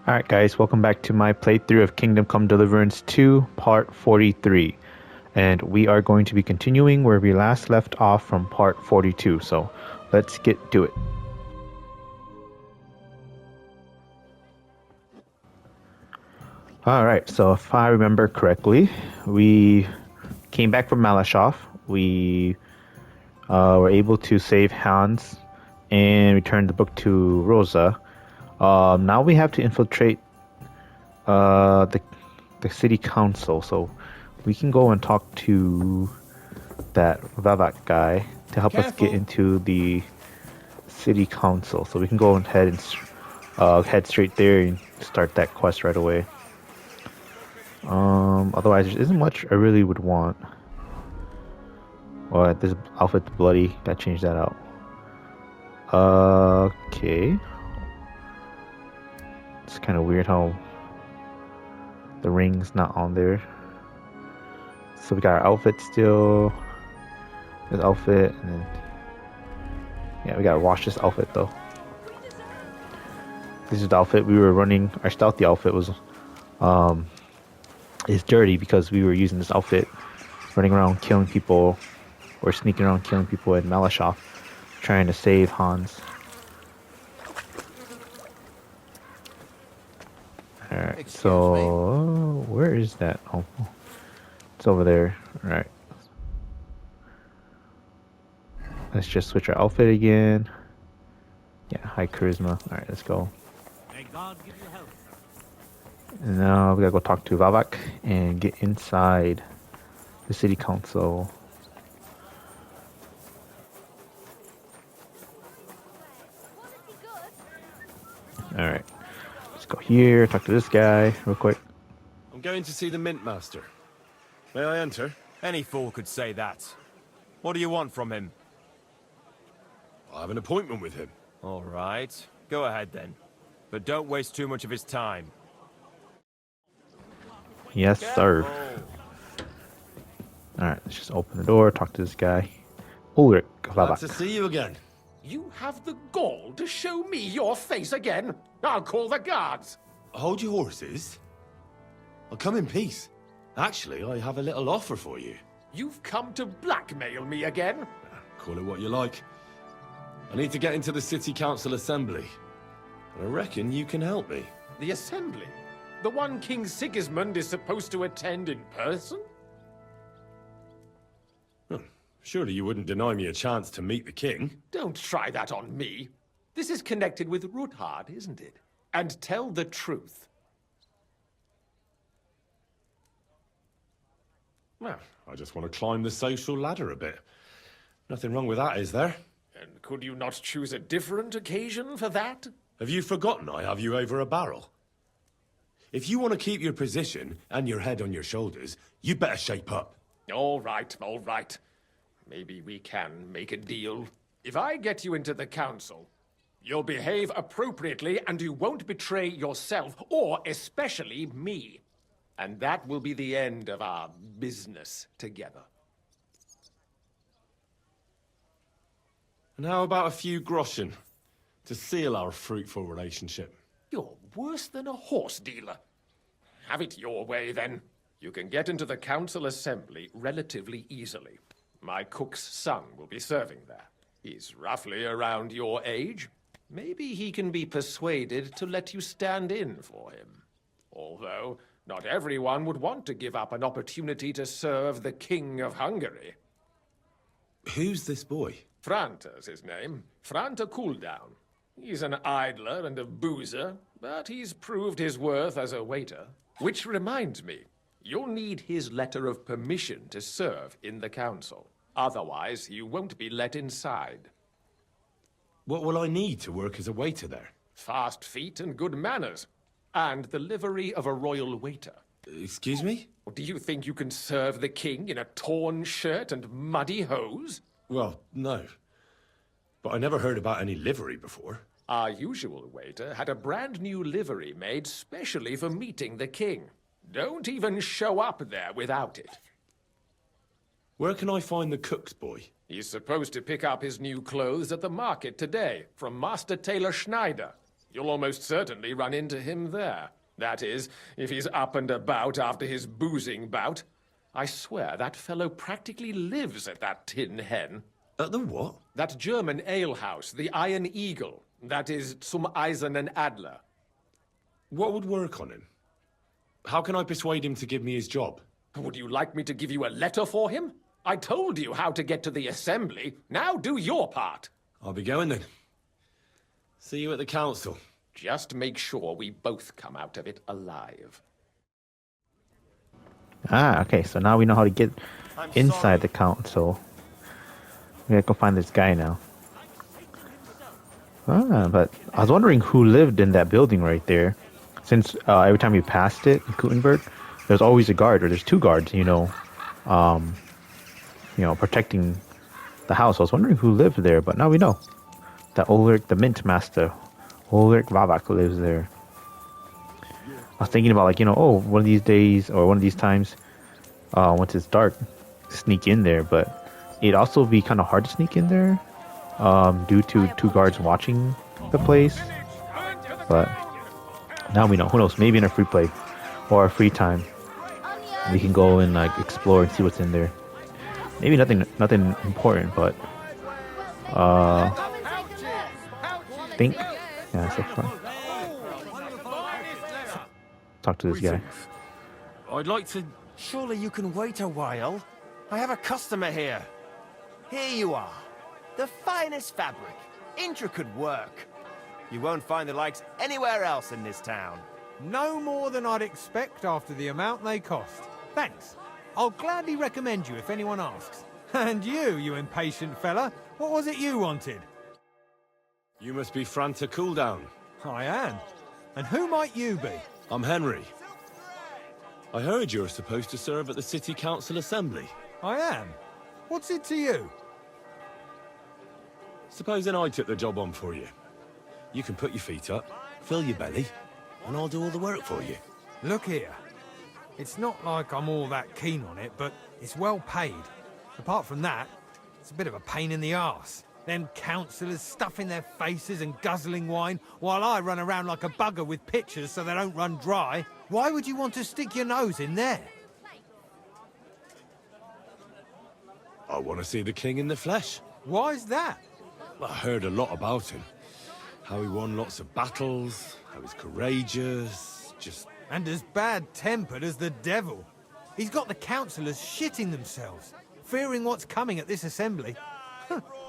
Alright guys, welcome back to my playthrough of Kingdom Come Deliverance 2, Part 43. And we are going to be continuing where we last left off from Part 42, so let's get to it. Alright, so if I remember correctly, we came back from Malashov, we were able to save Hans and return the book to Rosa. Now we have to infiltrate the city council, so we can go and talk to that Vavak guy to help us get into the city council. So we can go ahead and head straight there and start that quest right away. Otherwise, there isn't much I really would want. Well, this outfit's bloody. Gotta change that out. Okay. It's kind of weird how the ring's not on there. So we got our outfit still. This outfit, and then yeah, we gotta wash this outfit though. This is the outfit we were running. Our stealthy outfit was is dirty because we were using this outfit running around killing people, or sneaking around killing people in Malashov, trying to save Hans. Alright, so where is that? Oh, it's over there. Alright. Let's just switch our outfit again. Yeah, high charisma. Alright, let's go. May God give you health. And now we gotta go talk to Vavak and get inside the city council. Alright. Let's go here, talk to this guy real quick. I'm going to see the Mint Master. May I enter? Any fool could say that. What do you want from him? I have an appointment with him. All right. Go ahead then. But don't waste too much of his time. Yes, sir. Alright, let's just open the door, talk to this guy. Ulrich Glad to Vavak. see you again. You have the gall to show me your face again? I'll call the guards. Hold your horses. I'll come in peace. Actually, I have a little offer for you. You've come to blackmail me again? Call it what you like. I need to get into the City Council Assembly. And I reckon you can help me. The assembly? The one King Sigismund is supposed to attend in person? Surely you wouldn't deny me a chance to meet the king? Don't try that on me. This is connected with Ruthard, isn't it? And tell the truth. Well, I just want to climb the social ladder a bit. Nothing wrong with that, is there? And could you not choose a different occasion for that? Have you forgotten I have you over a barrel? If you want to keep your position and your head on your shoulders, you'd better shape up. All right, all right. Maybe we can make a deal. If I get you into the council, you'll behave appropriately and you won't betray yourself, or especially me. And that will be the end of our business together. And how about a few groschen to seal our fruitful relationship? You're worse than a horse dealer. Have it your way, then. You can get into the council assembly relatively easily. My cook's son will be serving there. He's roughly around your age. Maybe he can be persuaded to let you stand in for him. Although, not everyone would want to give up an opportunity to serve the King of Hungary. Who's this boy? Franta's his name. Franta Cooldown. He's an idler and a boozer, but he's proved his worth as a waiter. Which reminds me, you'll need his letter of permission to serve in the council. Otherwise, you won't be let inside. What will I need to work as a waiter there? Fast feet and good manners. And the livery of a royal waiter. Excuse me? Do you think you can serve the king in a torn shirt and muddy hose? Well, no. But I never heard about any livery before. Our usual waiter had a brand new livery made specially for meeting the king. Don't even show up there without it. Where can I find the cook's boy? He's supposed to pick up his new clothes at the market today from Master Tailor Schneider. You'll almost certainly run into him there. That is, if he's up and about after his boozing bout. I swear that fellow practically lives at that Tin Hen. At the what? That German alehouse, the Iron Eagle. That is Zum Eisernen Adler. What would work on him? How can I persuade him to give me his job? Would you like me to give you a letter for him? I told you how to get to the assembly. Now do your part. I'll be going then. See you at the council. Just make sure we both come out of it alive. Ah, okay, so now we know how to get inside the council. We gotta go find this guy now. Ah, but I was wondering who lived in that building right there. Since every time we passed it in Gutenberg, there's always a guard, or there's two guards, protecting the house. I was wondering who lived there, but now we know. That Ulrich, the Mint Master, Ulrich Vavak lives there. I was thinking about one of these days or one of these times, once it's dark, sneak in there, but it'd also be kind of hard to sneak in there, due to two guards watching the place. But now we know. Who knows? Maybe in a free play or a free time, we can go and explore and see what's in there. Maybe nothing important, but think yeah, so far. Talk to this guy. I'd like to... Surely you can wait a while. I have a customer here. Here you are. The finest fabric. Intricate work. You won't find the likes anywhere else in this town. No more than I'd expect after the amount they cost. Thanks. I'll gladly recommend you if anyone asks. And you impatient fella, what was it you wanted? You must be Franta Cooldown. I am. And who might you be? I'm Henry. I heard you're supposed to serve at the City Council Assembly. I am. What's it to you? Supposing I took the job on for you. You can put your feet up, fill your belly, and I'll do all the work for you. Look here. It's not like I'm all that keen on it, but it's well paid. Apart from that, it's a bit of a pain in the arse. Them councillors stuffing their faces and guzzling wine, while I run around like a bugger with pitchers so they don't run dry. Why would you want to stick your nose in there? I want to see the king in the flesh. Why's that? I heard a lot about him. How he won lots of battles, how he's courageous, just... And as bad-tempered as the devil. He's got the councillors shitting themselves, fearing what's coming at this assembly.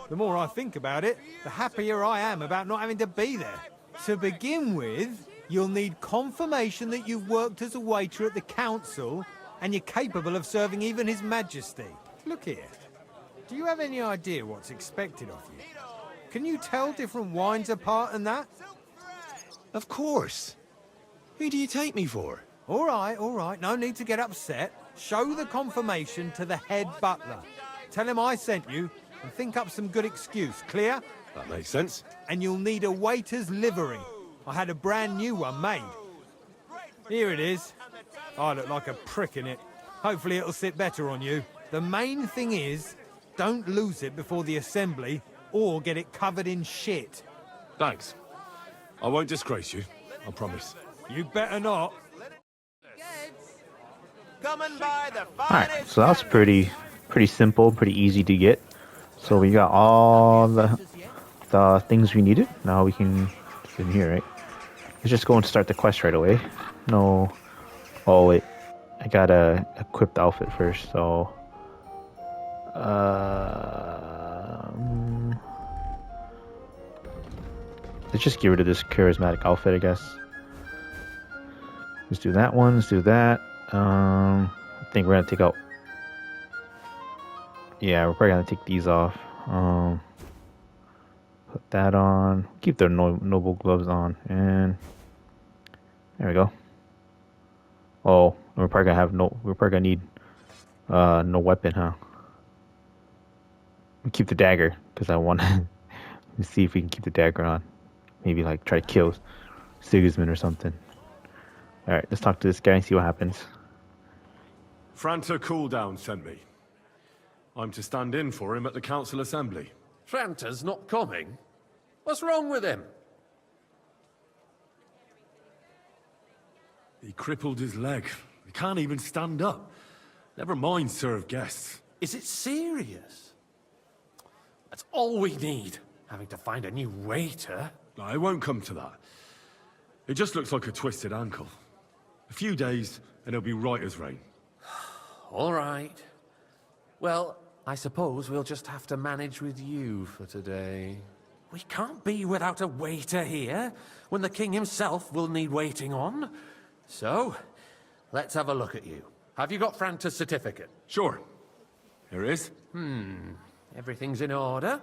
The more I think about it, the happier I am about not having to be there. To begin with, you'll need confirmation that you've worked as a waiter at the council and you're capable of serving even His Majesty. Look here. Do you have any idea what's expected of you? Can you tell different wines apart and that? Of course. Who do you take me for? All right. No need to get upset. Show the confirmation to the head butler. Tell him I sent you and think up some good excuse. Clear? That makes sense. And you'll need a waiter's livery. I had a brand new one made. Here it is. I look like a prick in it. Hopefully it'll sit better on you. The main thing is, don't lose it before the assembly or get it covered in shit. Thanks. I won't disgrace you, I promise. You better not. Coming by the Alright, finest so that's pretty simple, pretty easy to get. So we got all the things we needed. Now we can it's in here, right? Let's just go and start the quest right away. No, oh wait, I gotta equip the outfit first. So, let's just get rid of this charismatic outfit, I guess. Let's do that one. Let's do that. I think we're gonna take out. Yeah, we're probably gonna take these off. Put that on. Keep the noble gloves on, and there we go. Oh, we're probably gonna have no. We're probably gonna need no weapon, huh? Keep the dagger because I want to see if we can keep the dagger on. Maybe like try to kill Sigismund or something. All right, let's talk to this guy and see what happens. Franta Cooldown sent me. I'm to stand in for him at the council assembly. Franta's not coming. What's wrong with him? He crippled his leg. He can't even stand up. Never mind serve guests. Is it serious? That's all we need. Having to find a new waiter. No, it won't come to that. It just looks like a twisted ankle. A few days, and he'll be right as rain. All right. Well, I suppose we'll just have to manage with you for today. We can't be without a waiter here, when the king himself will need waiting on. So, let's have a look at you. Have you got Franta's certificate? Sure. Here it is. Everything's in order.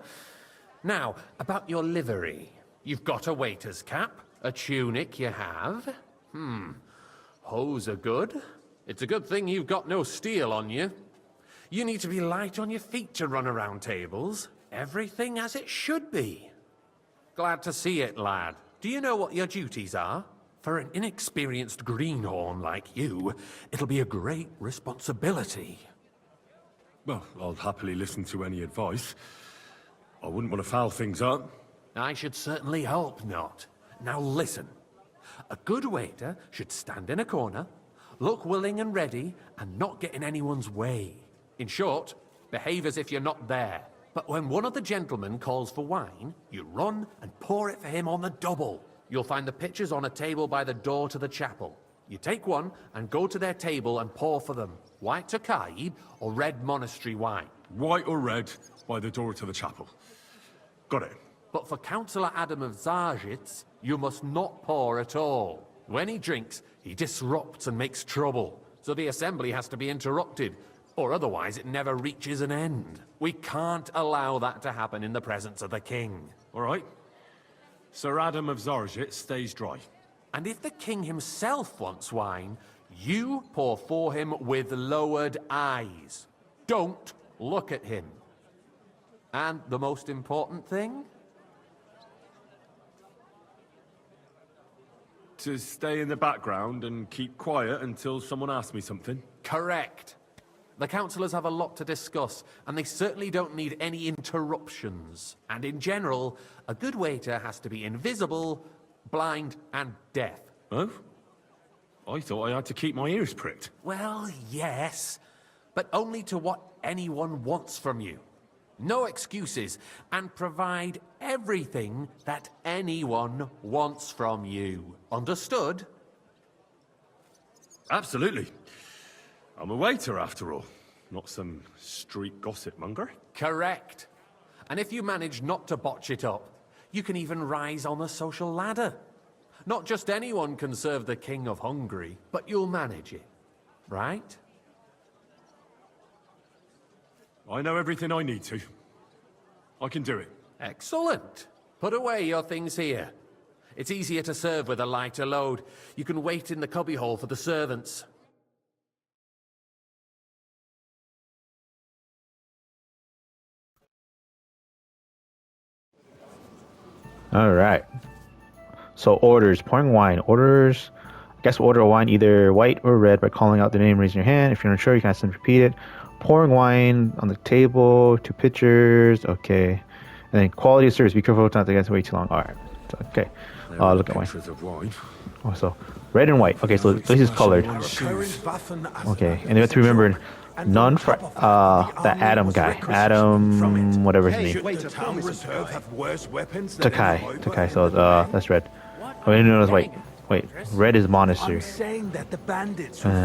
Now, about your livery. You've got a waiter's cap, a tunic you have. Hose are good. It's a good thing you've got no steel on you. You need to be light on your feet to run around tables. Everything as it should be. Glad to see it, lad. Do you know what your duties are? For an inexperienced greenhorn like you, it'll be a great responsibility. Well, I'll happily listen to any advice. I wouldn't want to foul things up. I should certainly hope not. Now listen. A good waiter should stand in a corner, look willing and ready, and not get in anyone's way. In short, behave as if you're not there. But when one of the gentlemen calls for wine, you run and pour it for him on the double. You'll find the pitchers on a table by the door to the chapel. You take one and go to their table and pour for them. White Tokaib or red monastery wine. White or red, by the door to the chapel. Got it. But for Councillor Adam of Zarzhitz, you must not pour at all. When he drinks, he disrupts and makes trouble. So the assembly has to be interrupted, or otherwise it never reaches an end. We can't allow that to happen in the presence of the king. All right. Sir Adam of Zarzhit stays dry. And if the king himself wants wine, you pour for him with lowered eyes. Don't look at him. And the most important thing? To stay in the background and keep quiet until someone asks me something. Correct. The councillors have a lot to discuss, and they certainly don't need any interruptions. And in general, a good waiter has to be invisible, blind, and deaf. Oh? I thought I had to keep my ears pricked. Well, yes, but only to what anyone wants from you. No excuses, and provide everything that anyone wants from you. Understood? Absolutely. I'm a waiter, after all. Not some street gossip monger. Correct. And if you manage not to botch it up, you can even rise on the social ladder. Not just anyone can serve the King of Hungary, but you'll manage it, right? I know everything I need to. I can do it. Excellent. Put away your things here. It's easier to serve with a lighter load. You can wait in the cubbyhole for the servants. All right. So orders, pouring wine. Orders. I guess we'll order a wine either white or red by calling out the name, raising your hand. If you're unsure, you can ask them to repeat it. Pouring wine on the table, 2 pitchers. Okay. And then quality of service. Be careful not to get way too long. All right. So, okay. Look at wine. Of wine. Oh, so red and white. Okay, so this is colored. Okay, and you have to remember none for that Adam guy. Adam, whatever his name. Takai. So that's red. Oh, I didn't know it was white. Wait, red is monastery. I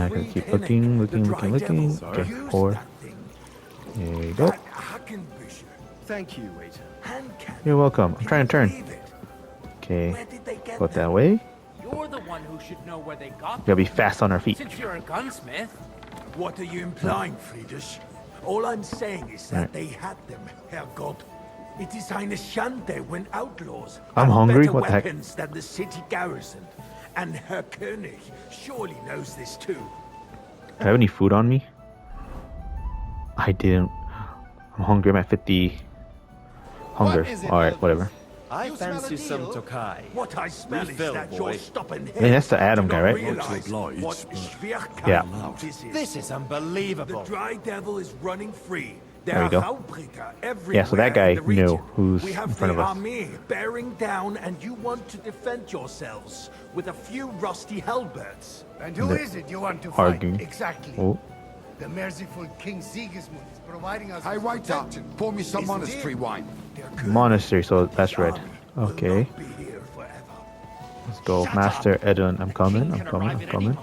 gotta keep looking. Okay, 4. There you go. Thank you, waiter. You're welcome. I'm trying to turn. Okay, go that way. You're the one who should know where they got We gotta be fast on our feet. since you're a gunsmith. What are you implying, Friedrich? All I'm saying is that they had them, Herrgott. It is eine Schande when outlaws I'm have hungry, better what the heck? weapons than the city garrison. And Herr König surely knows this too. Do I have any food on me? I didn't. I'm hungry. I'm at 50 hunger. Alright, whatever. I fancy some Tokai. What I smell is that you're stopping here. I think that's the Adam guy, right? What Schwierigkeiten Yeah. this is. This is The unbelievable. dry devil is running free, There we go. Yeah, so that guy knew who's we have in front the of us. army bearing down, and you want to defend yourselves with a few rusty halberds. And who The is it you want to arguing. fight? Exactly. Oh, The merciful King Sigismund is providing us Hey, with waiter, protection. pour me some Isn't monastery it? wine. monastery, so that's red. Okay, Be here forever. let's go. Master Edwin, I'm coming, I'm coming, I'm coming.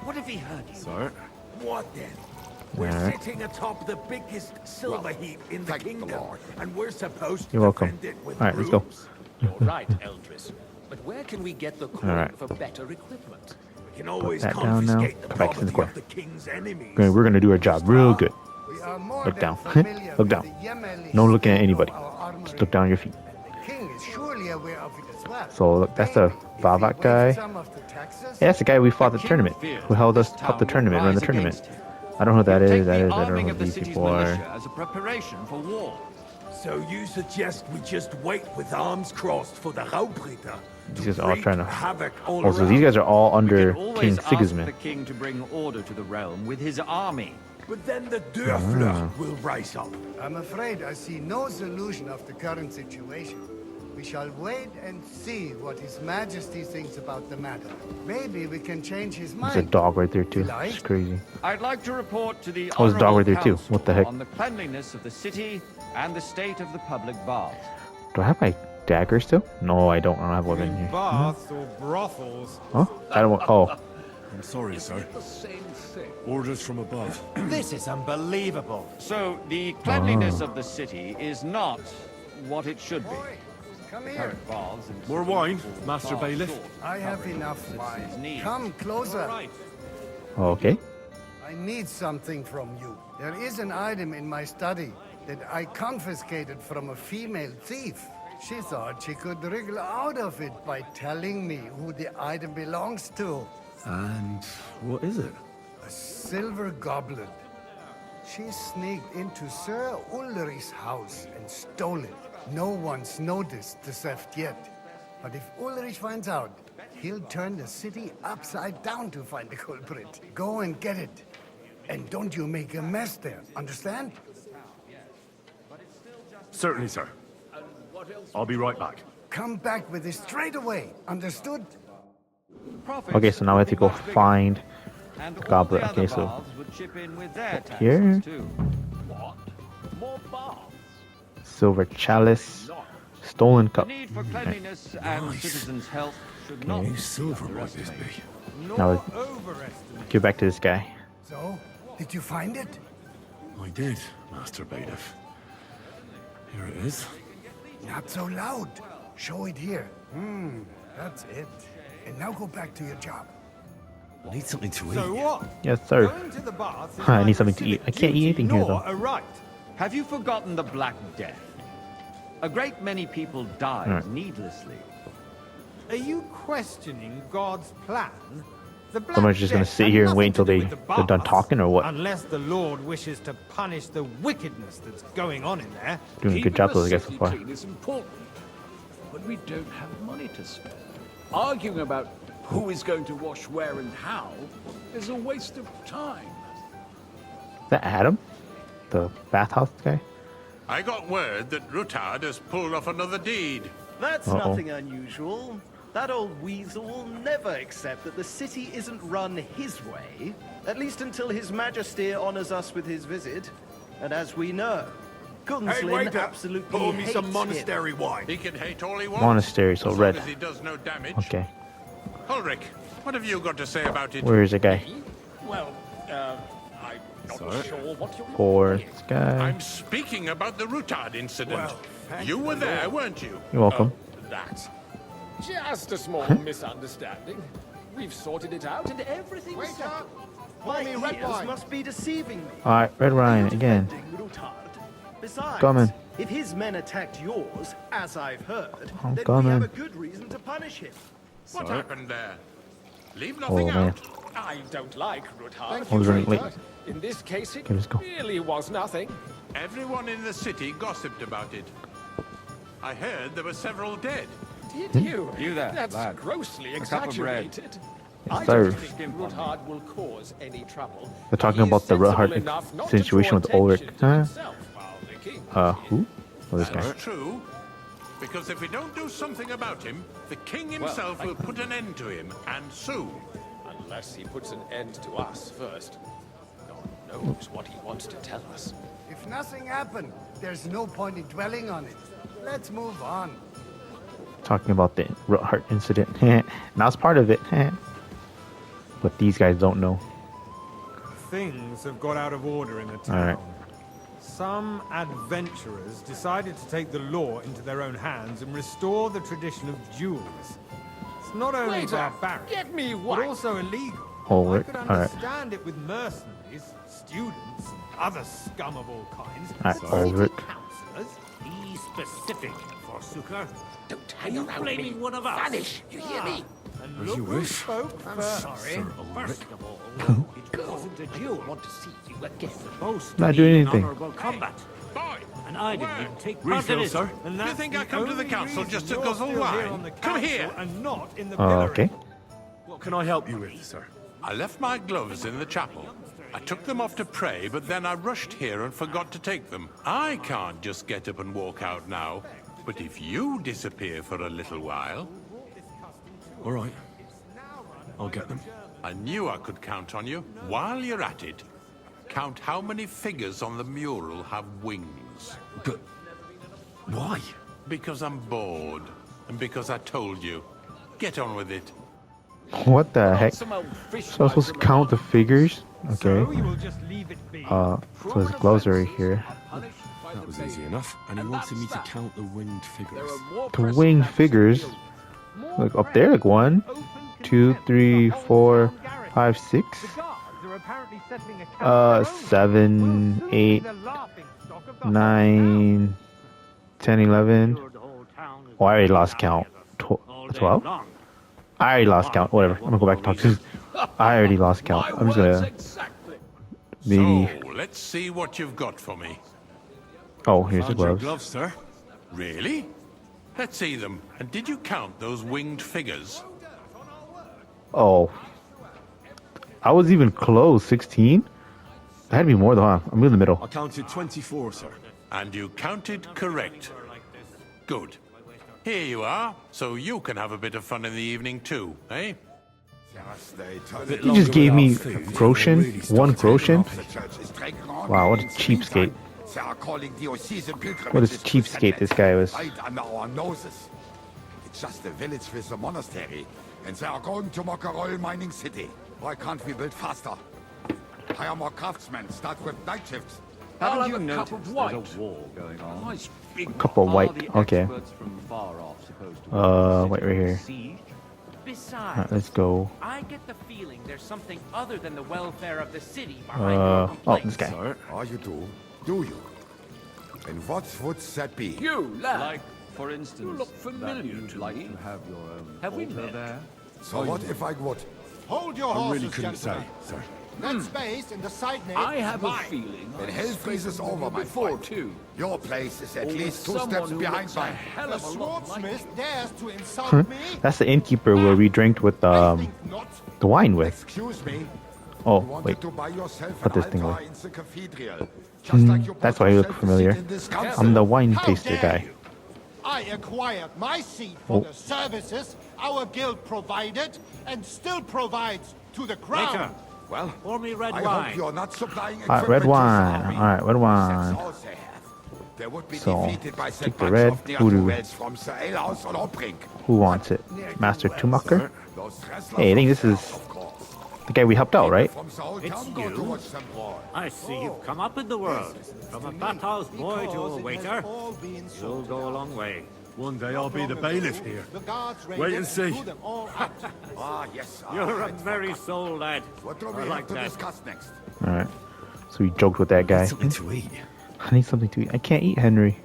What if he heard you? Sir? What then? We're Alright. sitting atop the biggest silver heap in the thank the kingdom, Lord. and we're supposed You're to welcome. defend it with Alright, let's go. brooms. You're right, Eldris. But where can we get the coin Alright. for better equipment? We can always that down now. confiscate the Come back to the property corner. of the king's enemies. Okay, we're gonna do our job real good. We are more Look than down. familiar Look with down. the Yemeni No looking at state anybody. of our armory. Just look down at your feet. The king is surely aware of it as well. So look, that's the Maybe if we Vavak waived guy. some of the taxes, Yeah, that's the guy we fought at the tournament, who held us up the tournament, run the tournament. I don't know who that is. That is. I don't know who these people are. as a preparation for war. So you suggest we just wait with arms crossed for the Raubritter? These guys are all trying to. havoc all Oh, so around? these guys are all We under could always King ask Sigismund. the king to bring order to the realm with his army. But then the Dörfler Ah. will rise up. I'm afraid I see no solution of the current situation. We shall wait and see what His Majesty thinks about the matter. Maybe we can change his mind. There's a dog right there too. Like? It's crazy. I'd like to report to the Oh, there's a dog Honorable right there too. Council What the heck? on the cleanliness of the city and the state of the public baths. Do I have my dagger still? No, I don't. I don't have one in here. Baths or brothels? Huh? I don't want. Oh, I'm sorry, sir. Orders from above. This is unbelievable. So the cleanliness of the city is not what it should be. Come here. Current baths and More wine, Master bar Bailiff? stalls I have covering enough citizens' wine. needs. Come closer. okay. I need something from you. There is an item in my study that I confiscated from a female thief. She thought she could wriggle out of it by telling me who the item belongs to. And what is it? A silver goblet. She sneaked into Sir Ulrich's house and stole it. No one's noticed the theft yet. But if Ulrich finds out, he'll turn the city upside down to find the culprit. Go and get it. And don't you make a mess there, understand? Certainly, sir. I'll be right back. Come back with it straight away, understood? Profits Okay, so now I have to go would be much bigger. find And the all goblet. the Okay, other so baths would chip in with their taxes here. too. What? More baths? silver chalice, stolen The cup. need for cleanliness and citizens' health should not How be silver might this underestimated. be? Nor Now, overestimate. Give back to this guy. So, did you find it? I did, Master Bailiff. Here it is. Not so loud. Show it here. That's it. And now go back to your job. I need something to eat. So what? Yes, sir. Going to the baths is I need neither something to eat. I can't eat duty anything here, nor though. a right. Have you forgotten the Black Death? A great many people died Alright. needlessly. Are you questioning God's plan? The Black Someone's just gonna Death sit had here and nothing wait until to do they- with the they're done baths, talking, or what? Unless the Lord wishes to punish the wickedness that's going on in there. Doing a good job, those guys so far. Clean is important, but we don't have money to spend. Arguing about who is going to wash where and how is a waste of time. Is that Adam? The bathhouse guy? I got word that Rutard has pulled off another deed. That's Uh-oh. nothing unusual. That old weasel will never accept that the city isn't run his way, at least until His Majesty honors us with his visit. And as we know, Hey, Gunslin waiter, absolutely pour me hates some him. monastery wine. He can hate all he wants. Monastery, so as red. long as he does no damage. Okay. Ulrich, what have you got to say about it? Where is the guy? Well, I'm not sure what you're For this guy. I'm speaking about the Rutard incident. Well, thank you were the there, Lord. weren't you? You're welcome. That. Just a small misunderstanding. We've sorted it out and everything's settled. My ears must be deceiving me. Alright, Red Ryan again. Defending Rutard. Besides, Coming. if his men attacked yours, as I've heard, I'm then we coming. have a good reason to punish him. What happened there? Leave Oh nothing man. out. I don't like Rutard. I was running late. In this case, it Okay, let's go. really was nothing. Everyone in the city gossiped about it. I heard there were several dead. Did you? You there, That's lad. grossly A cup of bread. exaggerated. Yes, I sir. don't think Ruthard will cause any trouble. They're talking He is about the sensible Ruthard enough not to situation draw with Ulrich. attention to Huh? himself while the king Who? Oh, this guy. That's true. Because if we don't do something about him, the king himself will put an end to him, and soon. Unless he puts an end to us first. God knows what he wants to tell us. If nothing happened, there's no point in dwelling on it. Let's move on. Talking about the Ruthard incident. And I was part of it. But these guys don't know. Things have got out of order in the town. Alright. Some adventurers decided to take the law into their own hands and restore the tradition of duels. It's not only Waiter, barbaric, get me but what? also illegal. Ulrich. I could Alright. understand it with mercenaries, students, and other scum of all kinds. Alright, but Ulrich. city councillors? Be specific, Forsooker. Don't Are hang you around blaming me. one of us? Vanish, you hear me? And As look you who wish. spoke I'm first. sorry. First of all, it wasn't a duel. I want to see you again. Supposed to Not be doing an anything. honorable combat. Boy! And I didn't Where? even take part in Refill, it. sir. And Do you that's think I the come to the only council reason just to you're guzzle still here wine? on the Come here. council and not in the pillory. Okay. What can I help you with, sir? I left my gloves in the chapel. I took them off to pray, but then I rushed here and forgot to take them. I can't just get up and walk out now. But if you disappear for a little while, All right. I'll get them. I knew I could count on you. While you're at it, count how many figures on the mural have wings. But why? Because I'm bored, and because I told you. Get on with it. What the heck? Some old fish So I'm supposed to count the figures? Okay. So you will just leave it be. So his gloves are right here. That was easy enough. And he wanted me to count the winged figures. The winged figures. Look up there, like 1, 2, 3, 4, 5, 6. 7, 8, 9, 10, 11. Oh, I already lost count. 12? I already lost count. Whatever. I'm gonna go back and talk to him. I already lost count. I'm just gonna maybe. So, let's see what you've got for me. Oh, here's the Found your gloves. gloves, sir. Really? Let's see them. And did you count those winged figures? Oh, I was even close. 16. That had to be more though. Huh? I'm in the middle. I counted 24, sir. And you counted correct. Good. Here you are, so you can have a bit of fun in the evening too, eh? He just gave me groschen. 1 groschen. Wow, what a cheapskate. What a cheapskate this guy was. It's just a village with a monastery, and they are going to Mokarol mining city. Why can't we build faster? Hire more craftsmen, start with night shifts. Haven't you noticed there's white. a war going on? Nice big Cup of white. Okay. From far off supposed to Wait right here. Besides, Alright, let's go. I get the feeling there's something other than the welfare of the city behind your Oh, complaints. this guy. Oh, you do? Do you? And what would that be? You, lad. Like, for instance, You look familiar that you'd to like me. to have your own Have we altar met? there. So what if I would? Hold your I horses, really couldn't say, gentlemen. sir. That space in the side nave I is have a mine. feeling. Then hell freezes over, my before friend. too. Your place is at Or least 2 someone steps who behind looks a mine. hell The of a lot like swordsmith dares to insult Huh? me? That's the innkeeper where we drank with I think not. the wine with. Excuse me. Oh, You wanted wait. to buy yourself Put an this thing altar away. in the cathedral. Just like you That's bought why you look yourself a familiar. seat in this council. I'm the wine How taster dare guy. you? I acquired my seat for Oh. the services our guild provided and still provides to the crown. Waiter, Well, pour me red I wine. hope you're not supplying Alright, red equipment to the wine. army. Alright, red That's wine. all they have. They would be So, defeated by take that the bunch red of voodoo. ne'er-do-wells from the alehouse on Obrink. Who wants it? Master Tumacher? Those wrestlers Hey, I think this from is there, of course. the guy we helped out, right? From the whole It's town go to you? watch them brawl. I see you've come up in the world. From a bathhouse boy to a waiter, you'll go a long way. One day I'll be the bailiff here. The guards Wait raided and see. threw them all out. Ah, yes. You're a merry soul, lad. What do I we have like to that. discuss next? Alright. So we joked with that guy. Something to eat. I need something to eat. I can't eat, Henry.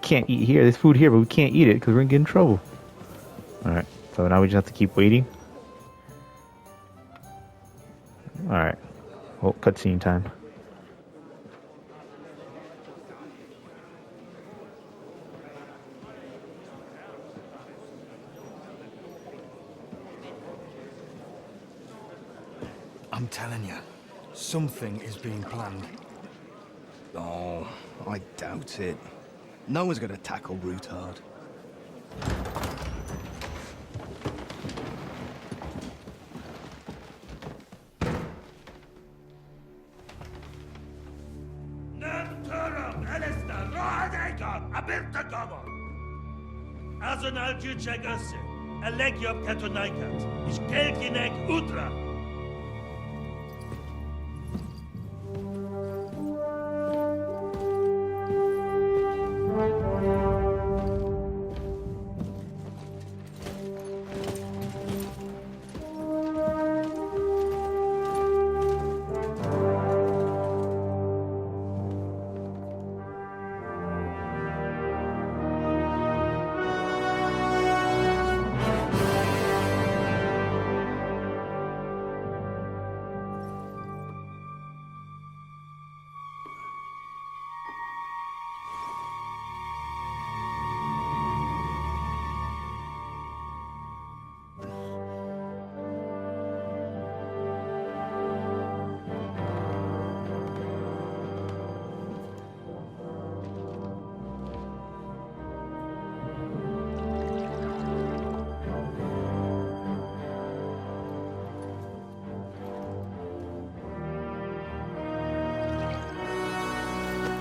Can't eat here. There's food here, but we can't eat it because we're gonna get in trouble. Alright. So now we just have to keep waiting. Alright. Oh, cutscene time. I'm telling you, something is being planned. Oh, I doubt it. No one's gonna tackle Rootard. Azonal Juchek Össe, Elegiop Katonaikat, Ich Kelkinek Udra.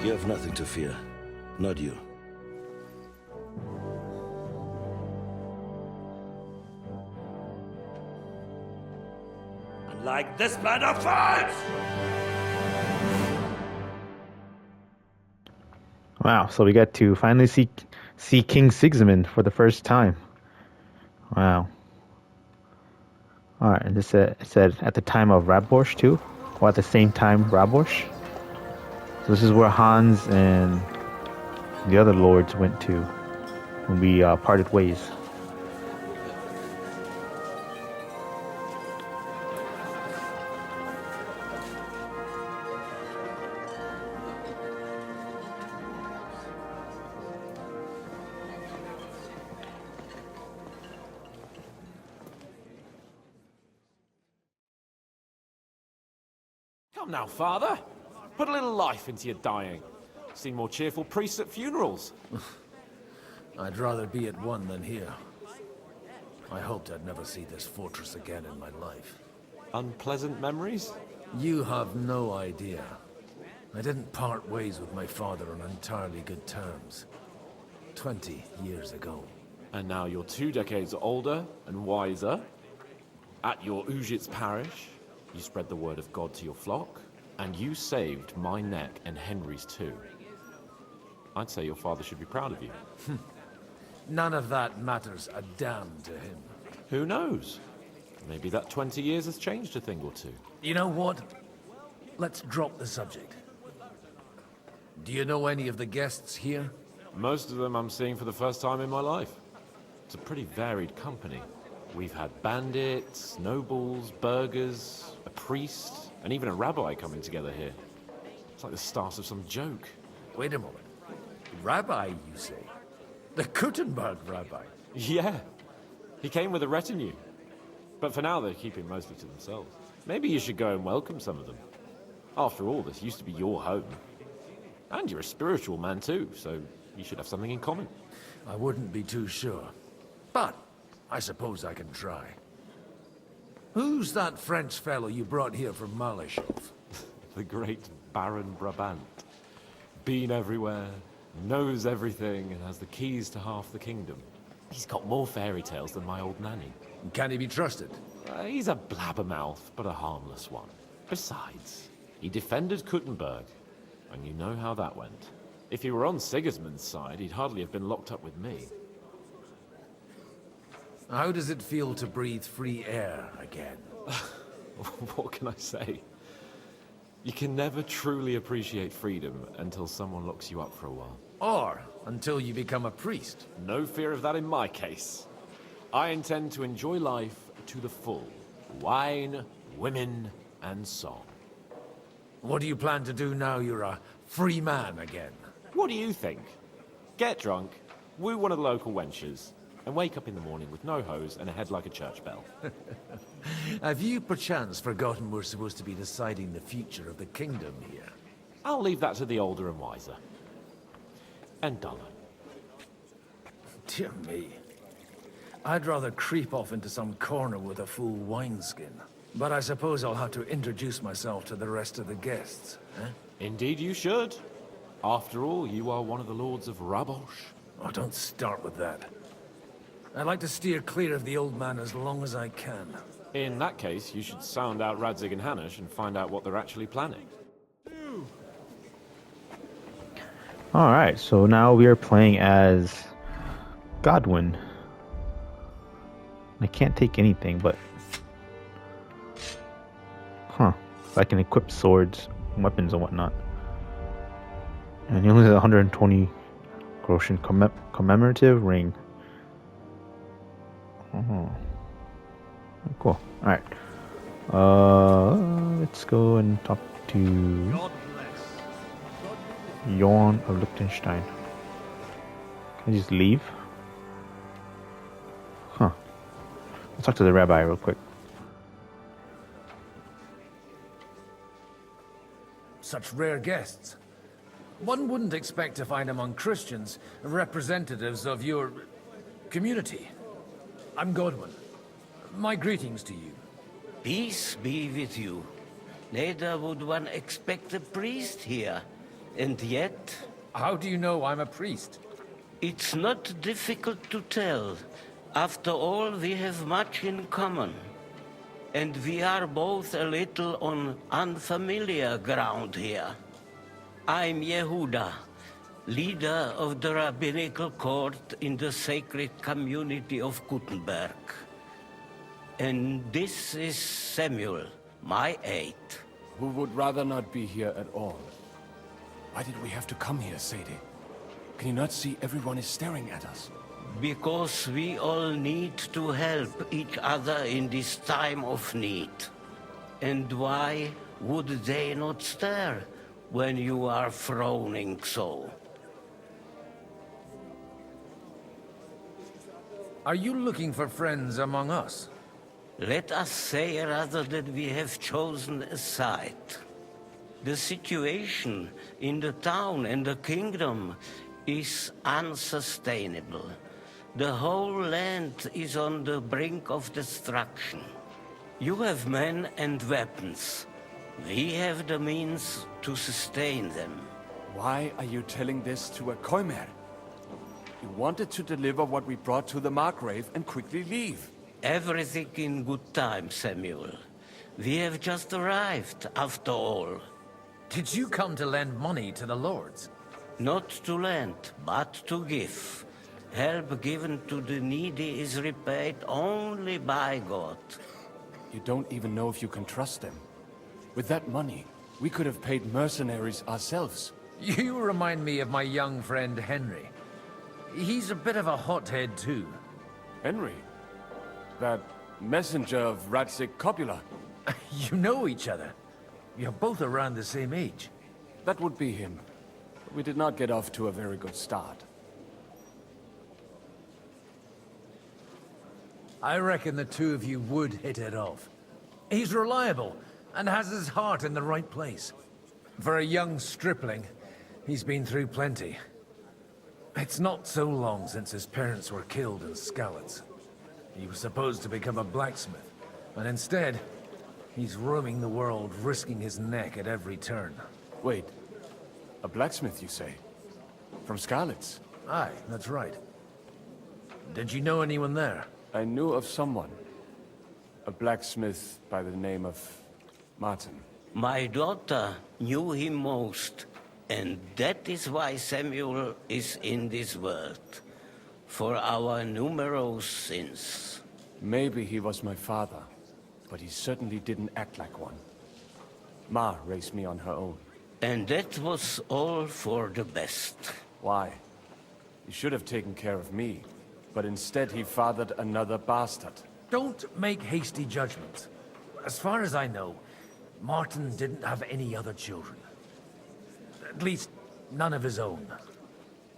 You have nothing to fear. Not you. Unlike this plan of fights! Wow, so we got to finally see King Sigismund for the first time. Wow. Alright, and this it said at the time of Rabbosh too? Or at the same time Rabbosh? So this is where Hans and the other lords went to when we parted ways. Come now, father. Put a little life into your dying. See more cheerful priests at funerals. I'd rather be at one than here. I hoped I'd never see this fortress again in my life. Unpleasant memories? You have no idea. I didn't part ways with my father on entirely good terms. 20 years ago. And now you're 2 decades older and wiser. At your Ujit's parish, you spread the word of God to your flock, and you saved my neck and Henry's too. I'd say your father should be proud of you. None of that matters a damn to him. Who knows? Maybe that 20 years has changed a thing or two. You know what? Let's drop the subject. Do you know any of the guests here? Most of them I'm seeing for the first time in my life. It's a pretty varied company. We've had bandits, nobles, burghers, a priest, and even a rabbi coming together here. It's like the start of some joke. Wait a moment. Rabbi, you say? The Kuttenberg rabbi? Yeah. He came with a retinue. But for now, they're keeping mostly to themselves. Maybe you should go and welcome some of them. After all, this used to be your home. And you're a spiritual man too, so you should have something in common. I wouldn't be too sure. But I suppose I can try. Who's that French fellow you brought here from Malashov? The great Baron Brabant. Been everywhere, knows everything, and has the keys to half the kingdom. He's got more fairy tales than my old nanny. Can he be trusted? He's a blabbermouth, but a harmless one. Besides, he defended Kuttenberg, and you know how that went. If he were on Sigismund's side, he'd hardly have been locked up with me. How does it feel to breathe free air again? What can I say? You can never truly appreciate freedom until someone locks you up for a while. Or until you become a priest. No fear of that in my case. I intend to enjoy life to the full. Wine, women, and song. What do you plan to do now you're a free man again? What do you think? Get drunk, woo one of the local wenches, and wake up in the morning with no hose and a head like a church bell. Have you perchance forgotten we're supposed to be deciding the future of the kingdom here? I'll leave that to the older and wiser. And duller. Dear me. I'd rather creep off into some corner with a full wineskin. But I suppose I'll have to introduce myself to the rest of the guests, eh? Indeed you should. After all, you are one of the lords of Rabosh. Oh, don't start with that. I'd like to steer clear of the old man as long as I can. In that case, you should sound out Radzig and Hanush and find out what they're actually planning. Alright, so now we are playing as Godwin. I can't take anything, but... Huh. I can equip swords, weapons, and whatnot. And he only has 120 Groschen commemorative ring. Oh. Cool. Alright. Let's go and talk to Jorn of Liechtenstein. Can I just leave? Huh. Let's talk to the rabbi real quick. Such rare guests. One wouldn't expect to find among Christians representatives of your community. I'm Godwin. My greetings to you. Peace be with you. Neither would one expect a priest here. And yet... How do you know I'm a priest? It's not difficult to tell. After all, we have much in common. And we are both a little on unfamiliar ground here. I'm Yehuda, leader of the rabbinical court in the sacred community of Gutenberg. And this is Samuel, my aide. Who would rather not be here at all. Why did we have to come here, Sadie? Can you not see everyone is staring at us? Because we all need to help each other in this time of need. And why would they not stare when you are frowning so? Are you looking for friends among us? Let us say rather that we have chosen a side. The situation in the town and the kingdom is unsustainable. The whole land is on the brink of destruction. You have men and weapons. We have the means to sustain them. Why are you telling this to a Koimer? You wanted to deliver what we brought to the Margrave and quickly leave. Everything in good time, Samuel. We have just arrived, after all. Did you come to lend money to the lords? Not to lend, but to give. Help given to the needy is repaid only by God. You don't even know if you can trust them. With that money, we could have paid mercenaries ourselves. You remind me of my young friend Henry. He's a bit of a hothead too. Henry? That messenger of Radzig Copula? You know each other. You're both around the same age. That would be him. We did not get off to a very good start. I reckon the two of you would hit it off. He's reliable and has his heart in the right place. For a young stripling, he's been through plenty. It's not so long since his parents were killed in Skalitz. He was supposed to become a blacksmith, but instead, he's roaming the world, risking his neck at every turn. Wait, a blacksmith, you say? From Skalitz? Aye, that's right. Did you know anyone there? I knew of someone. A blacksmith by the name of Martin. My daughter knew him most, and that is why Samuel is in this world. For our numerous sins. Maybe he was my father, but he certainly didn't act like one. Ma raised me on her own. And that was all for the best. Why? He should have taken care of me, but instead he fathered another bastard. Don't make hasty judgments. As far as I know, Martin didn't have any other children. At least, none of his own.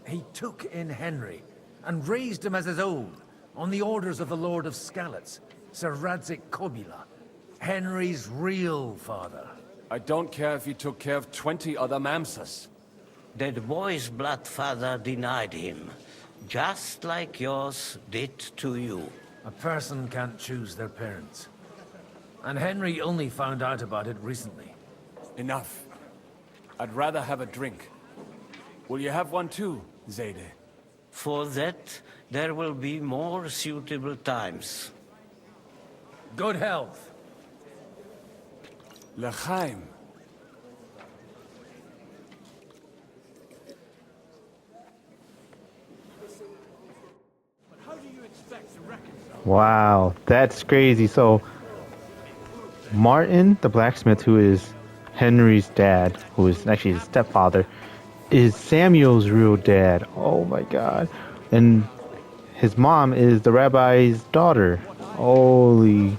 He took in Henry and raised him as his own, On the orders of the Lord of Skalitz, Sir Radzik Kobila, Henry's real father. I don't care if he took care of 20 other Mamsas. That boy's blood father denied him, just like yours did to you. A person can't choose their parents. And Henry only found out about it recently. Enough. I'd rather have a drink. Will you have one too, Zayde? For that, there will be more suitable times. Good health. L'chaim. Wow, that's crazy. So, Martin, the blacksmith, who is Henry's dad, who is actually his stepfather, is Samuel's real dad. Oh my god. And his mom is the rabbi's daughter. Holy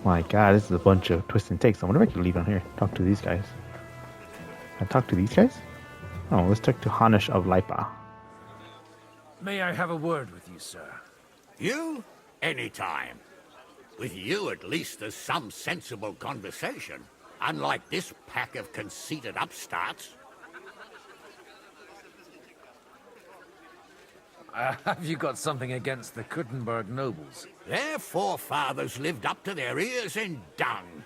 my god, this is a bunch of twists and takes. I wonder if I can leave on here. Talk to these guys. Can I talk to these guys? Oh, let's talk to Hanish of Lipa. May I have a word with you, sir? You? Anytime. With you, at least, there's some sensible conversation. Unlike this pack of conceited upstarts. Have you got something against the Kuttenberg nobles? Their forefathers lived up to their ears in dung.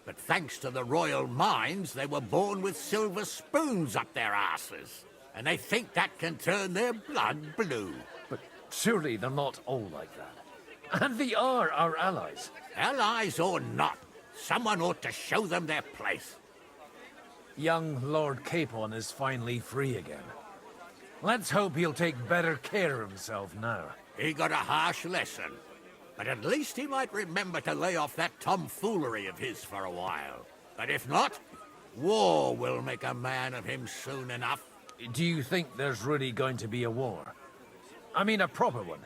But thanks to the royal mines, they were born with silver spoons up their asses. And they think that can turn their blood blue. But surely they're not all like that. And they are our allies. Allies or not, someone ought to show them their place. Young Lord Capon is finally free again. Let's hope he'll take better care of himself now. He got a harsh lesson. But at least he might remember to lay off that tomfoolery of his for a while. But if not, war will make a man of him soon enough. Do you think there's really going to be a war? I mean a proper one,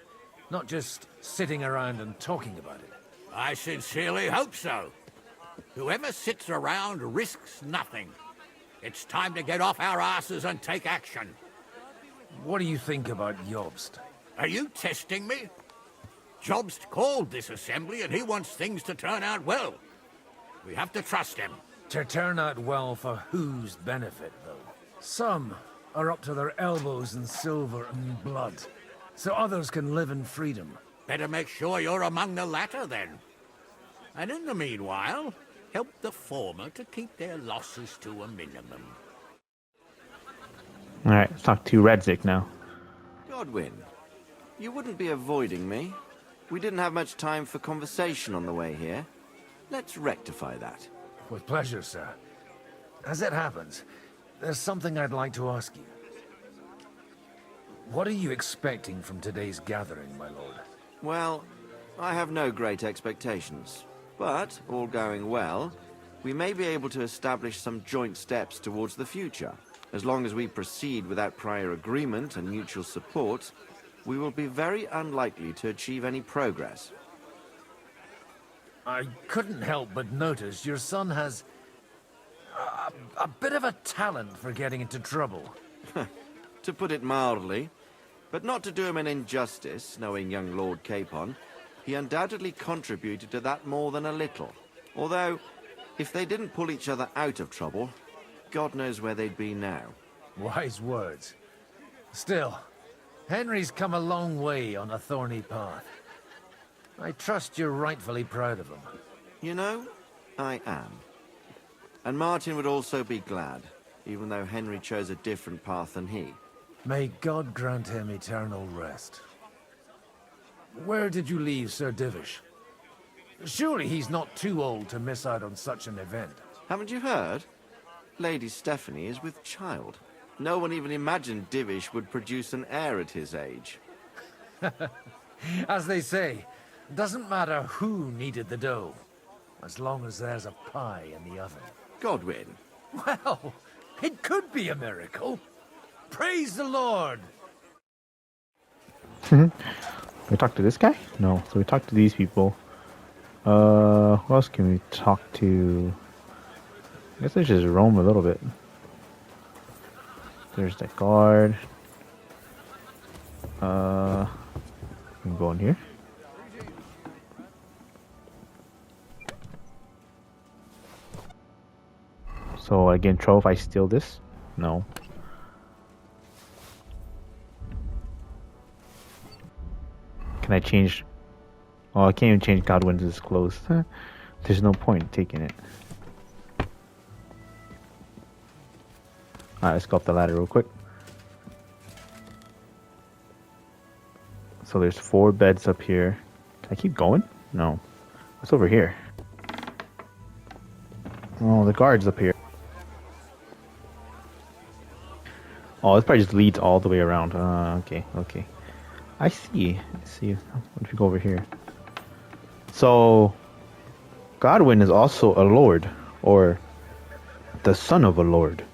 not just sitting around and talking about it. I sincerely hope so. Whoever sits around risks nothing. It's time to get off our asses and take action. What do you think about Jobst? Are you testing me? Jobst called this assembly and he wants things to turn out well. We have to trust him. To turn out well for whose benefit, though? Some are up to their elbows in silver and blood, so others can live in freedom. Better make sure you're among the latter, then. And in the meanwhile, help the former to keep their losses to a minimum. Alright, let's talk to Radzik now. Godwin, you wouldn't be avoiding me. We didn't have much time for conversation on the way here. Let's rectify that. With pleasure, sir. As it happens, there's something I'd like to ask you. What are you expecting from today's gathering, my lord? Well, I have no great expectations. But, all going well, we may be able to establish some joint steps towards the future. As long as we proceed without prior agreement and mutual support, we will be very unlikely to achieve any progress. I couldn't help but notice your son has a bit of a talent for getting into trouble. To put it mildly, but not to do him an injustice, knowing young Lord Capon, he undoubtedly contributed to that more than a little. Although, if they didn't pull each other out of trouble, God knows where they'd be now. Wise words. Still, Henry's come a long way on a thorny path. I trust you're rightfully proud of him. You know, I am. And Martin would also be glad, even though Henry chose a different path than he. May God grant him eternal rest. Where did you leave Sir Divish? Surely he's not too old to miss out on such an event. Haven't you heard? Lady Stephanie is with child. No one even imagined Divish would produce an heir at his age. As they say, doesn't matter who kneaded the dough, as long as there's a pie in the oven. Godwin. Well, it could be a miracle. Praise the Lord! We talk to this guy? No. So we talk to these people. Who else can we talk to? I guess let's just roam a little bit. There's that guard. can go in here. So again, trouble if I steal this? No. Can I change? Oh, I can't even change Godwin's clothes. There's no point in taking it. Alright, let's go up the ladder real quick. So there's 4 beds up here. Can I keep going? No. What's over here? Oh, the guard's up here. Oh, this probably just leads all the way around. Okay, okay. I see. What if we go over here? So, Godwin is also a lord, or the son of a lord.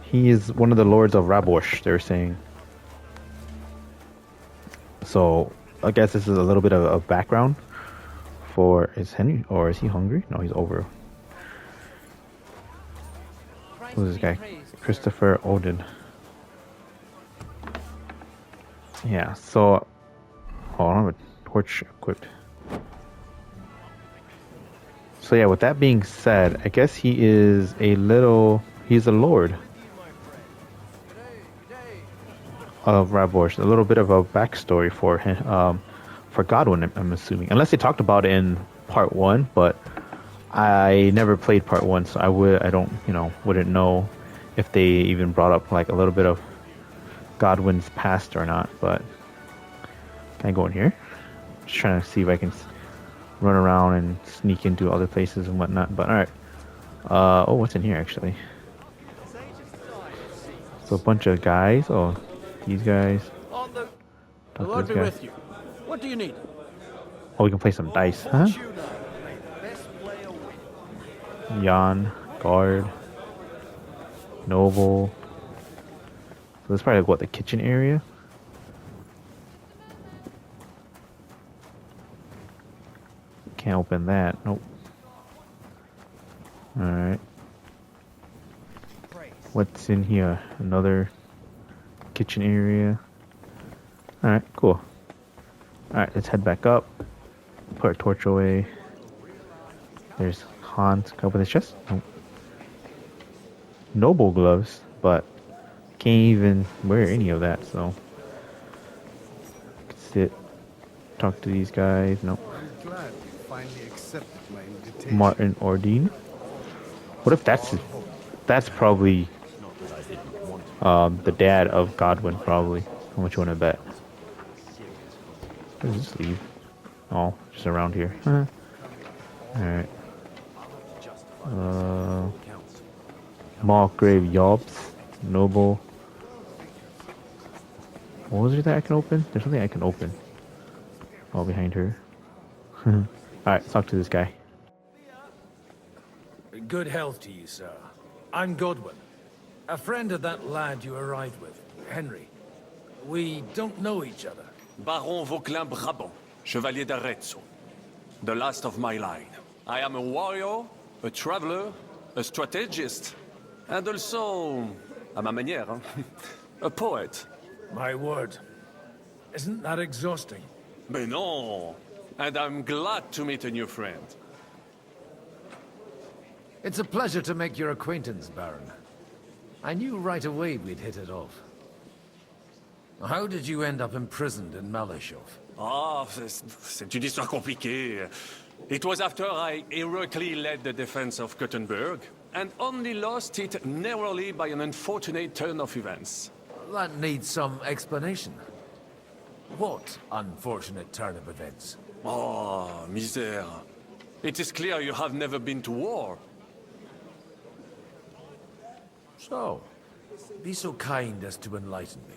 He is one of the lords of Rabosh, they're saying. So, I guess this is a little bit of a background for... Is Henry... Or is he hungry? No, he's over. Who's this guy? Christopher Odin. Yeah, so... Oh, I don't have a torch equipped. So yeah, with that being said, I guess he is a little... He's a lord of Rabosh. A little bit of a backstory for him, for Godwin, I'm assuming. Unless they talked about it in part 1, but I never played part 1, so I don't, wouldn't know if they even brought up like a little bit of Godwin's past or not. But can I go in here? Just trying to see if I can run around and sneak into other places and whatnot. But all right. Oh, what's in here actually? So a bunch of guys. Oh, these guys. The Lord be with you. What do you need? Oh, we can play some dice, huh? Jan, guard, noble. So this is probably like, what, the kitchen area? Can't open that. Nope. Alright. What's in here? Another kitchen area. Alright, cool. Alright, let's head back up. Put our torch away. There's Hans. Can I open this chest? Nope. Noble gloves, but can't even wear any of that, so. Sit. Talk to these guys. Nope. I'm glad you finally accepted my invitation. Martin Ordine. What if that's probably the dad of Godwin, probably. How much you want to bet? Where does this leave? Oh, just around here. Alright. Markgrave Yobs. Noble. What was it that I can open? There's something I can open. Oh, behind her. Alright, let's talk to this guy. Good health to you, sir. I'm Godwin. A friend of that lad you arrived with, Henry. We don't know each other. Baron Vauquelin Brabant, Chevalier d'Arezzo. The last of my line. I am a warrior, a traveler, a strategist, and also, à ma manière, a poet. My word. Isn't that exhausting? Mais non! And I'm glad to meet a new friend. It's a pleasure to make your acquaintance, Baron. I knew right away we'd hit it off. How did you end up imprisoned in Malashov? Ah, c'est une histoire compliquée. It was after I heroically led the defense of Gothenburg, and only lost it narrowly by an unfortunate turn of events. That needs some explanation. What unfortunate turn of events? Oh, misère. It is clear you have never been to war. So, be so kind as to enlighten me.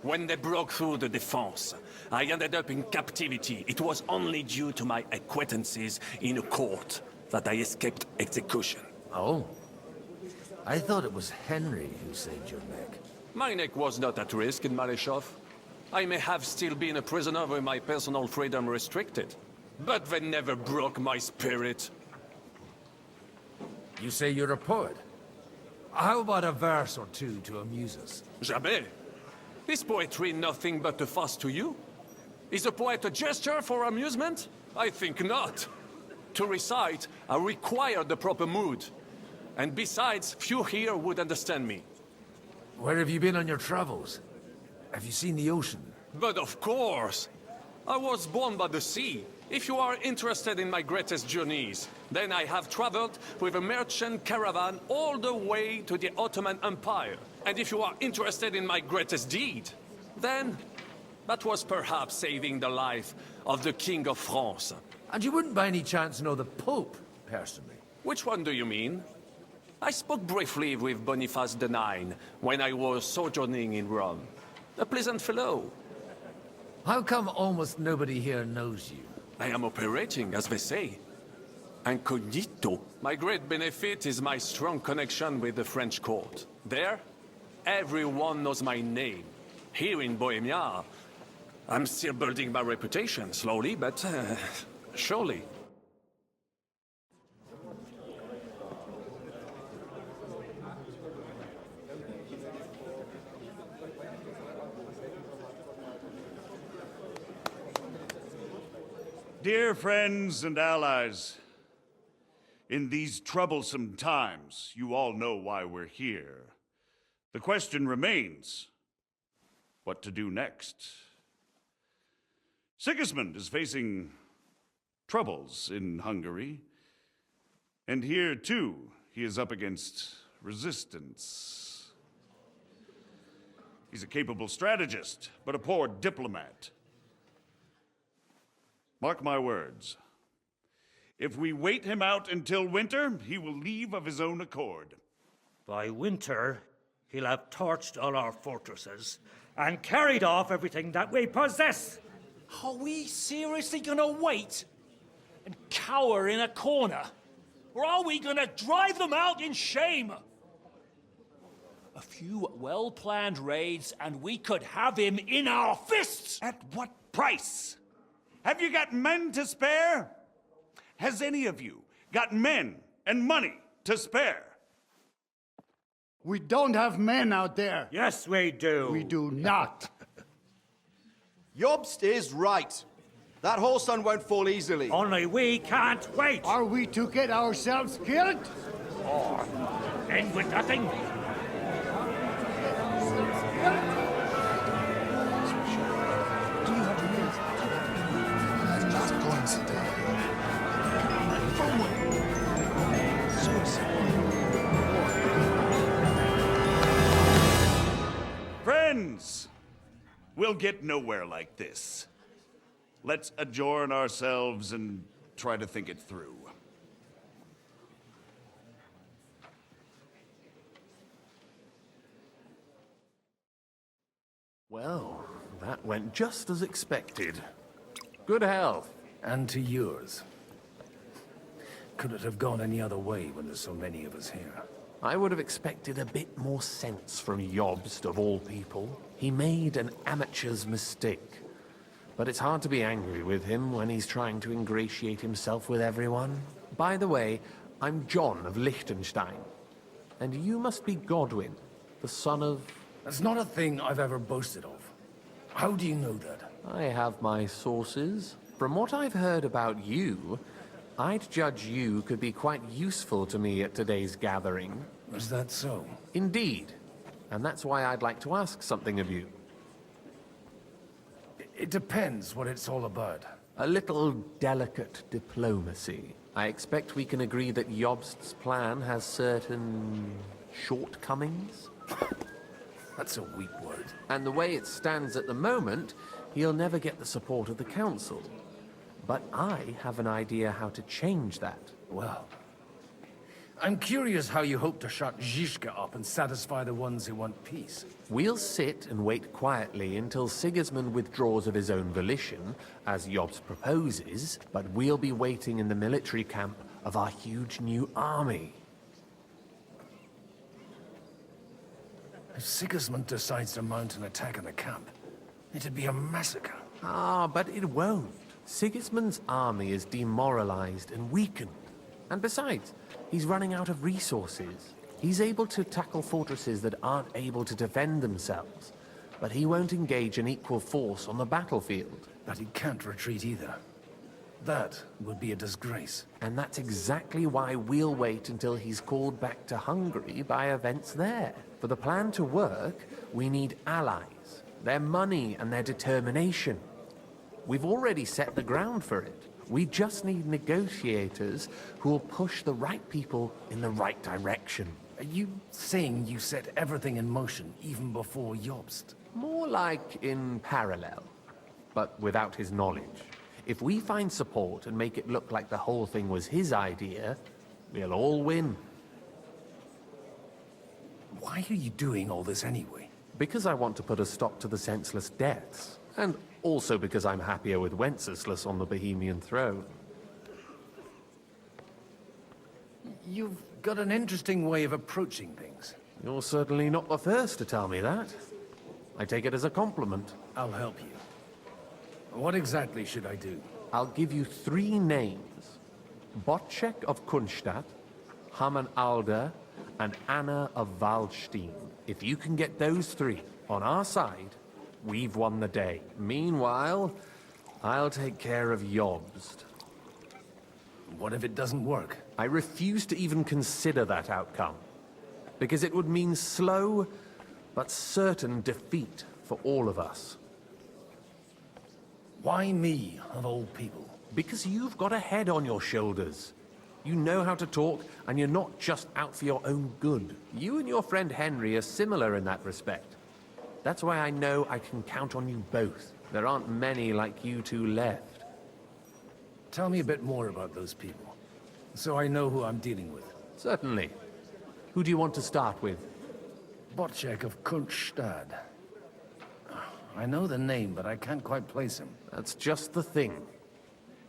When they broke through the defense, I ended up in captivity. It was only due to my acquaintances in a court that I escaped execution. Oh? I thought it was Henry who saved your neck. My neck was not at risk in Malashov. I may have still been a prisoner with my personal freedom restricted, but they never broke my spirit. You say you're a poet? How about a verse or two to amuse us? Jamais. Is poetry nothing but a farce to you? Is a poet a gesture for amusement? I think not. To recite, I require the proper mood. And besides, few here would understand me. Where have you been on your travels? Have you seen the ocean? But of course! I was born by the sea. If you are interested in my greatest journeys, then I have traveled with a merchant caravan all the way to the Ottoman Empire. And if you are interested in my greatest deed, then that was perhaps saving the life of the King of France. And you wouldn't by any chance know the Pope, personally? Which one do you mean? I spoke briefly with Boniface IX when I was sojourning in Rome. A pleasant fellow. How come almost nobody here knows you? I am operating, as they say. Incognito. My great benefit is my strong connection with the French court. There, everyone knows my name. Here in Bohemia, I'm still building my reputation, slowly, but surely. Dear friends and allies, in these troublesome times, you all know why we're here. The question remains, what to do next? Sigismund is facing troubles in Hungary, and here too, he is up against resistance. He's a capable strategist, but a poor diplomat. Mark my words. If we wait him out until winter, he will leave of his own accord. By winter, he'll have torched all our fortresses and carried off everything that we possess. Are we seriously gonna wait and cower in a corner? Or are we gonna drive them out in shame? A few well-planned raids and we could have him in our fists! At what price? Have you got men to spare? Has any of you got men and money to spare? We don't have men out there. Yes, we do. We do not. Jobst is right. That whole son won't fall easily. Only we can't wait. Are we to get ourselves killed? Or end with nothing? Friends, we'll get nowhere like this. Let's adjourn ourselves and try to think it through. Well, that went just as expected. Good health. And to yours. Could it have gone any other way when there's so many of us here? I would have expected a bit more sense from Jobst, of all people. He made an amateur's mistake. But it's hard to be angry with him when he's trying to ingratiate himself with everyone. By the way, I'm John of Liechtenstein. And you must be Godwin, the son of... That's not a thing I've ever boasted of. How do you know that? I have my sources. From what I've heard about you, I'd judge you could be quite useful to me at today's gathering. Is that so? Indeed. And that's why I'd like to ask something of you. It depends what it's all about. A little delicate diplomacy. I expect we can agree that Jobst's plan has certain... shortcomings? That's a weak word. And the way it stands at the moment, he'll never get the support of the Council. But I have an idea how to change that. Well, I'm curious how you hope to shut Zizka up and satisfy the ones who want peace. We'll sit and wait quietly until Sigismund withdraws of his own volition, as Jobst proposes, but we'll be waiting in the military camp of our huge new army. If Sigismund decides to mount an attack on the camp, it'd be a massacre. Ah, but it won't. Sigismund's army is demoralized and weakened. And besides, he's running out of resources. He's able to tackle fortresses that aren't able to defend themselves, but he won't engage an equal force on the battlefield. But he can't retreat either. That would be a disgrace. And that's exactly why we'll wait until he's called back to Hungary by events there. For the plan to work, we need allies, their money and their determination. We've already set the ground for it. We just need negotiators who will push the right people in the right direction. Are you saying you set everything in motion even before Jobst? More like in parallel, but without his knowledge. If we find support and make it look like the whole thing was his idea, we'll all win. Why are you doing all this anyway? Because I want to put a stop to the senseless deaths. And also because I'm happier with Wenceslas on the Bohemian throne. You've got an interesting way of approaching things. You're certainly not the first to tell me that. I take it as a compliment. I'll help you. What exactly should I do? I'll give you 3 names. Botchek of Kunstadt, Haman Alder, and Anna of Waldstein. If you can get those 3 on our side, we've won the day. Meanwhile, I'll take care of Jobst. What if it doesn't work? I refuse to even consider that outcome. Because it would mean slow, but certain defeat for all of us. Why me, of all people? Because you've got a head on your shoulders. You know how to talk, and you're not just out for your own good. You and your friend Henry are similar in that respect. That's why I know I can count on you both. There aren't many like you two left. Tell me a bit more about those people, so I know who I'm dealing with. Certainly. Who do you want to start with? Botchek of Kunststadt. I know the name, but I can't quite place him. That's just the thing.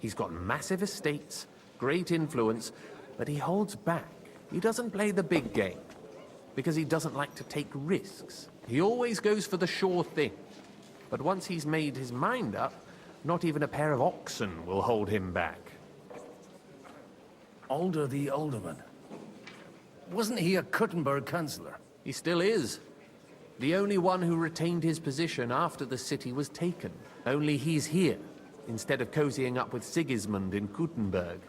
He's got massive estates, great influence, but he holds back. He doesn't play the big game, because he doesn't like to take risks. He always goes for the sure thing. But once he's made his mind up, not even a pair of oxen will hold him back. Alder the Alderman. Wasn't he a Kuttenberg councillor? He still is. The only one who retained his position after the city was taken. Only he's here, instead of cozying up with Sigismund in Kuttenberg.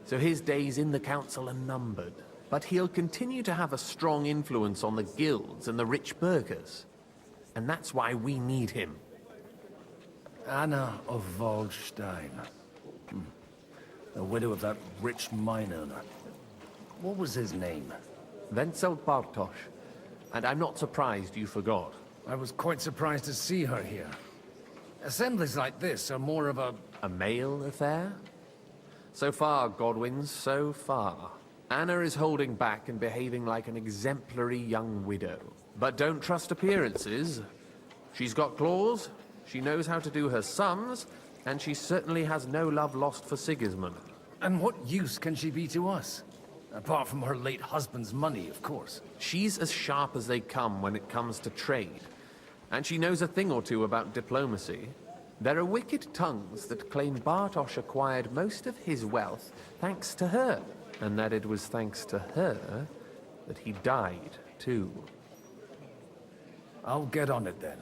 So his days in the council are numbered. But he'll continue to have a strong influence on the guilds and the rich burghers. And that's why we need him. Anna of Waldstein. The widow of that rich mine owner. What was his name? Wenzel Bartosz. And I'm not surprised you forgot. I was quite surprised to see her here. Assemblies like this are more of a... A male affair? So far, Godwin, so far. Anna is holding back and behaving like an exemplary young widow. But don't trust appearances. She's got claws, she knows how to do her sums, and she certainly has no love lost for Sigismund. And what use can she be to us? Apart from her late husband's money, of course. She's as sharp as they come when it comes to trade. And she knows a thing or two about diplomacy. There are wicked tongues that claim Bartosz acquired most of his wealth thanks to her. And that it was thanks to her that he died, too. I'll get on it then.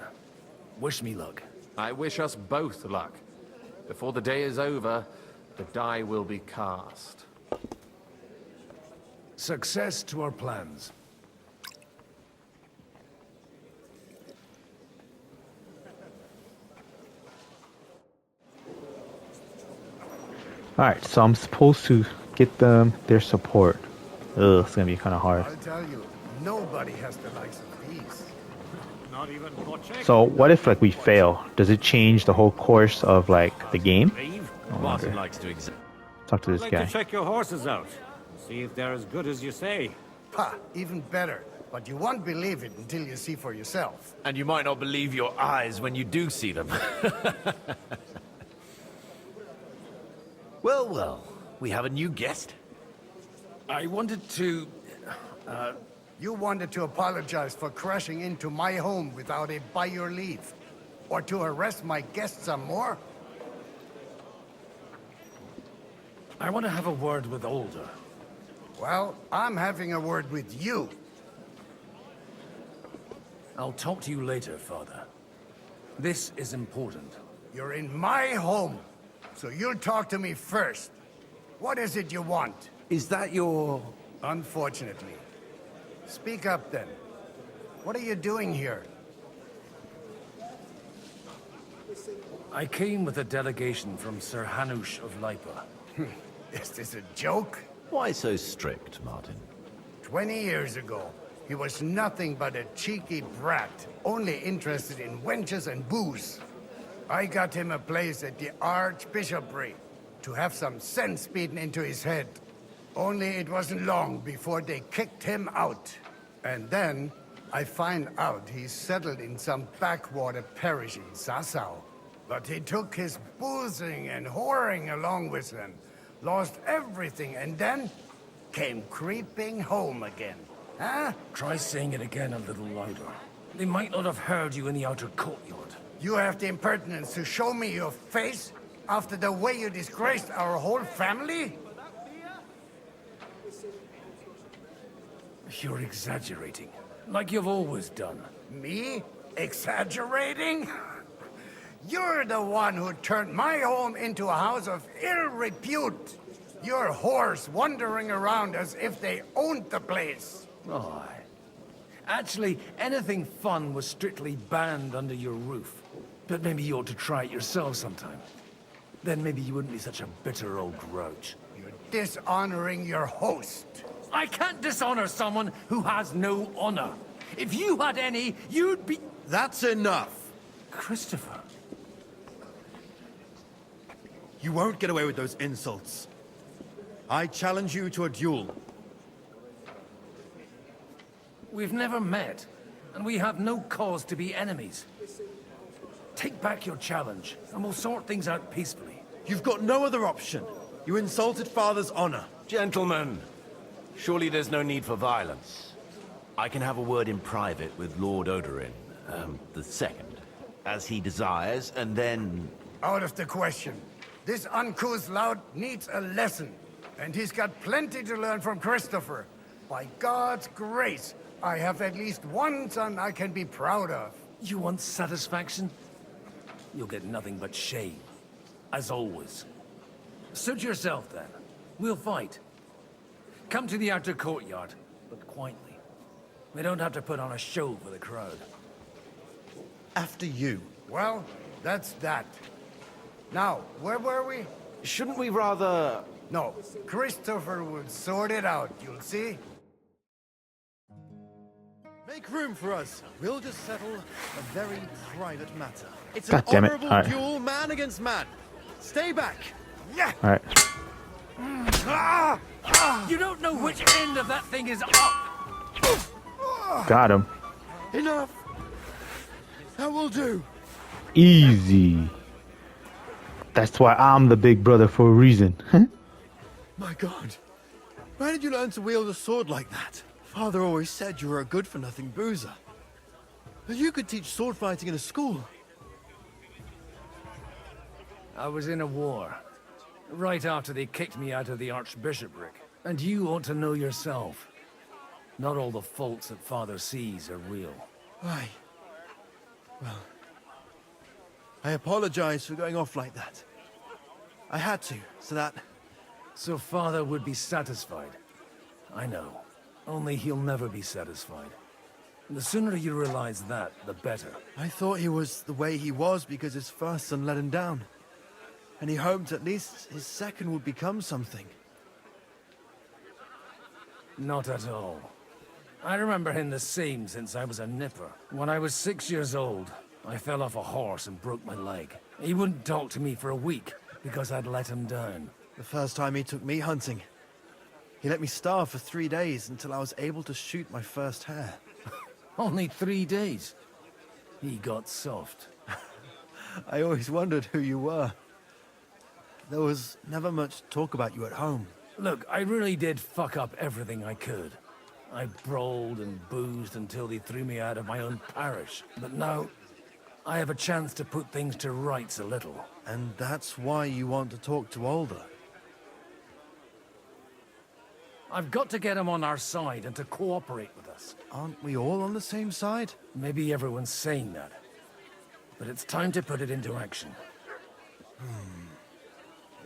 Wish me luck. I wish us both luck. Before the day is over, the die will be cast. Success to our plans. Alright, so I'm supposed to get them their support. Ugh, it's gonna be kind of hard. I'll tell you, nobody has the likes of these. Not even Botchek. So what if like we fail? Does it change the whole course of like the game? Martin likes to Talk to this like guy. to check your horses out. See if they're as good as you say. Ha, even better. But you won't believe it until you see for yourself. And you might not believe your eyes when you do see them. Well, well, we have a new guest. I wanted to... You wanted to apologize for crashing into my home without a by your leave. Or to arrest my guests some more? I want to have a word with Alder. Well, I'm having a word with you. I'll talk to you later, Father. This is important. You're in my home, so you'll talk to me first. What is it you want? Is that your... Unfortunately. Speak up, then. What are you doing here? I came with a delegation from Sir Hanush of Lipa. Is this a joke? Why so strict, Martin? 20 years ago, he was nothing but a cheeky brat, only interested in wenches and booze. I got him a place at the Archbishopric to have some sense beaten into his head. Only it wasn't long before they kicked him out. And then I find out he's settled in some backwater parish in Sassau. But he took his boozing and whoring along with him, lost everything, and then came creeping home again. Huh? Try saying it again a little louder. They might not have heard you in the outer courtyard. You have the impertinence to show me your face after the way you disgraced our whole family? You're exaggerating, like you've always done. Me? Exaggerating? You're the one who turned my home into a house of ill repute. Your whores wandering around as if they owned the place. Oh, actually, anything fun was strictly banned under your roof. But maybe you ought to try it yourself sometime. Then maybe you wouldn't be such a bitter old grouch. You're dishonoring your host. I can't dishonor someone who has no honor. If you had any, you'd be... That's enough. Christopher. You won't get away with those insults. I challenge you to a duel. We've never met, and we have no cause to be enemies. Take back your challenge, and we'll sort things out peacefully. You've got no other option. You insulted Father's honor. Gentlemen, surely there's no need for violence. I can have a word in private with Lord Odorin, the second, as he desires, and then... Out of the question. This uncouth lout needs a lesson, and he's got plenty to learn from Christopher. By God's grace, I have at least one son I can be proud of. You want satisfaction? You'll get nothing but shame. As always. Suit yourself, then. We'll fight. Come to the outer courtyard, but quietly. We don't have to put on a show for the crowd. After you. Well, that's that. Now, where were we? Shouldn't we rather... No, Christopher will sort it out, you'll see. Make room for us. We'll just settle a very private matter. It's God an damn it. honorable All right. duel, man against man. Stay back. Yeah. All right. You don't know which end of that thing is up! Got him. Enough. That will do. Easy. That's why I'm the big brother for a reason. My God. Where did you learn to wield a sword like that? Father always said you were a good-for-nothing boozer. But you could teach sword fighting in a school. I was in a war. Right after they kicked me out of the Archbishopric. And you ought to know yourself. Not all the faults that Father sees are real. Why? Well, I apologize for going off like that. I had to, so that... So Father would be satisfied. I know. Only he'll never be satisfied. The sooner you realize that, the better. I thought he was the way he was because his first son let him down. And he hoped at least his second would become something. Not at all. I remember him the same since I was a nipper. When I was 6 years old, I fell off a horse and broke my leg. He wouldn't talk to me for a week because I'd let him down. The first time he took me hunting, he let me starve for 3 days until I was able to shoot my first hare. Only 3 days. He got soft. I always wondered who you were. There was never much talk about you at home. Look, I really did fuck up everything I could. I brawled and boozed until they threw me out of my own parish. But now, I have a chance to put things to rights a little. And that's why you want to talk to Alder. I've got to get him on our side and to cooperate with us. Aren't we all on the same side? Maybe everyone's saying that. But it's time to put it into action.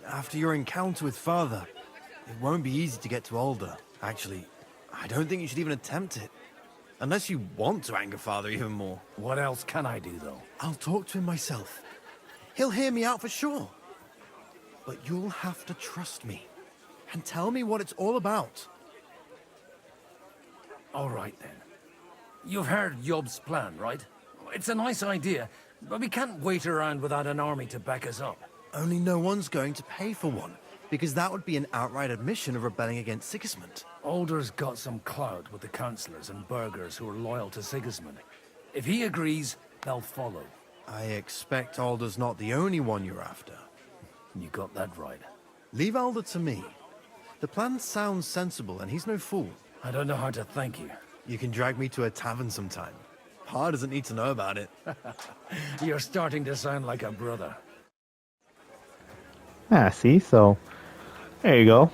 After your encounter with Father, it won't be easy to get to Alder. Actually, I don't think you should even attempt it. Unless you want to anger Father even more. What else can I do, though? I'll talk to him myself. He'll hear me out for sure. But you'll have to trust me. And tell me what it's all about. All right, then. You've heard Yob's plan, right? It's a nice idea, but we can't wait around without an army to back us up. Only no one's going to pay for one, because that would be an outright admission of rebelling against Sigismund. Alder's got some clout with the councillors and burghers who are loyal to Sigismund. If he agrees, they'll follow. I expect Alder's not the only one you're after. You got that right. Leave Alder to me. The plan sounds sensible, and he's no fool. I don't know how to thank you. You can drag me to a tavern sometime. Pa doesn't need to know about it. You're starting to sound like a brother. Ah, see? So, there you go.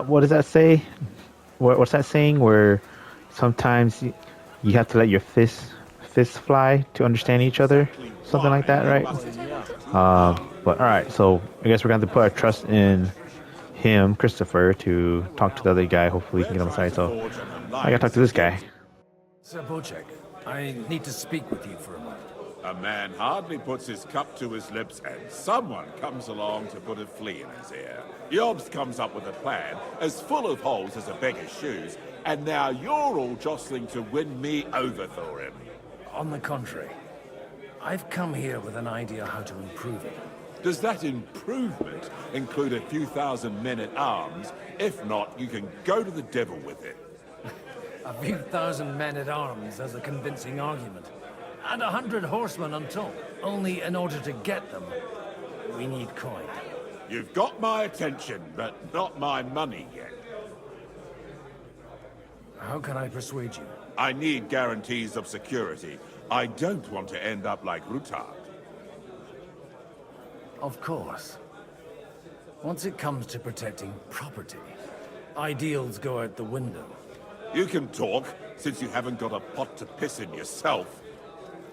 What does that say? What's that saying? Where sometimes you have to let your fists fly to understand each other? Something like that, right? But alright, so I guess we're going to have to put our trust in him, Christopher, to talk to the other guy. Hopefully we can get him aside. So I gotta talk to this guy. Sir Bocek, I need to speak with you for a moment. A man hardly puts his cup to his lips and someone comes along to put a flea in his ear. Yobs comes up with a plan as full of holes as a beggar's shoes, and now you're all jostling to win me over for him. On the contrary, I've come here with an idea how to improve it. Does that improvement include a few thousand men-at-arms? If not, you can go to the devil with it. A few thousand men-at-arms as a convincing argument. And 100 horsemen on top. Only in order to get them, we need coin. You've got my attention, but not my money yet. How can I persuade you? I need guarantees of security. I don't want to end up like Rutard. Of course. Once it comes to protecting property, ideals go out the window. You can talk, since you haven't got a pot to piss in yourself.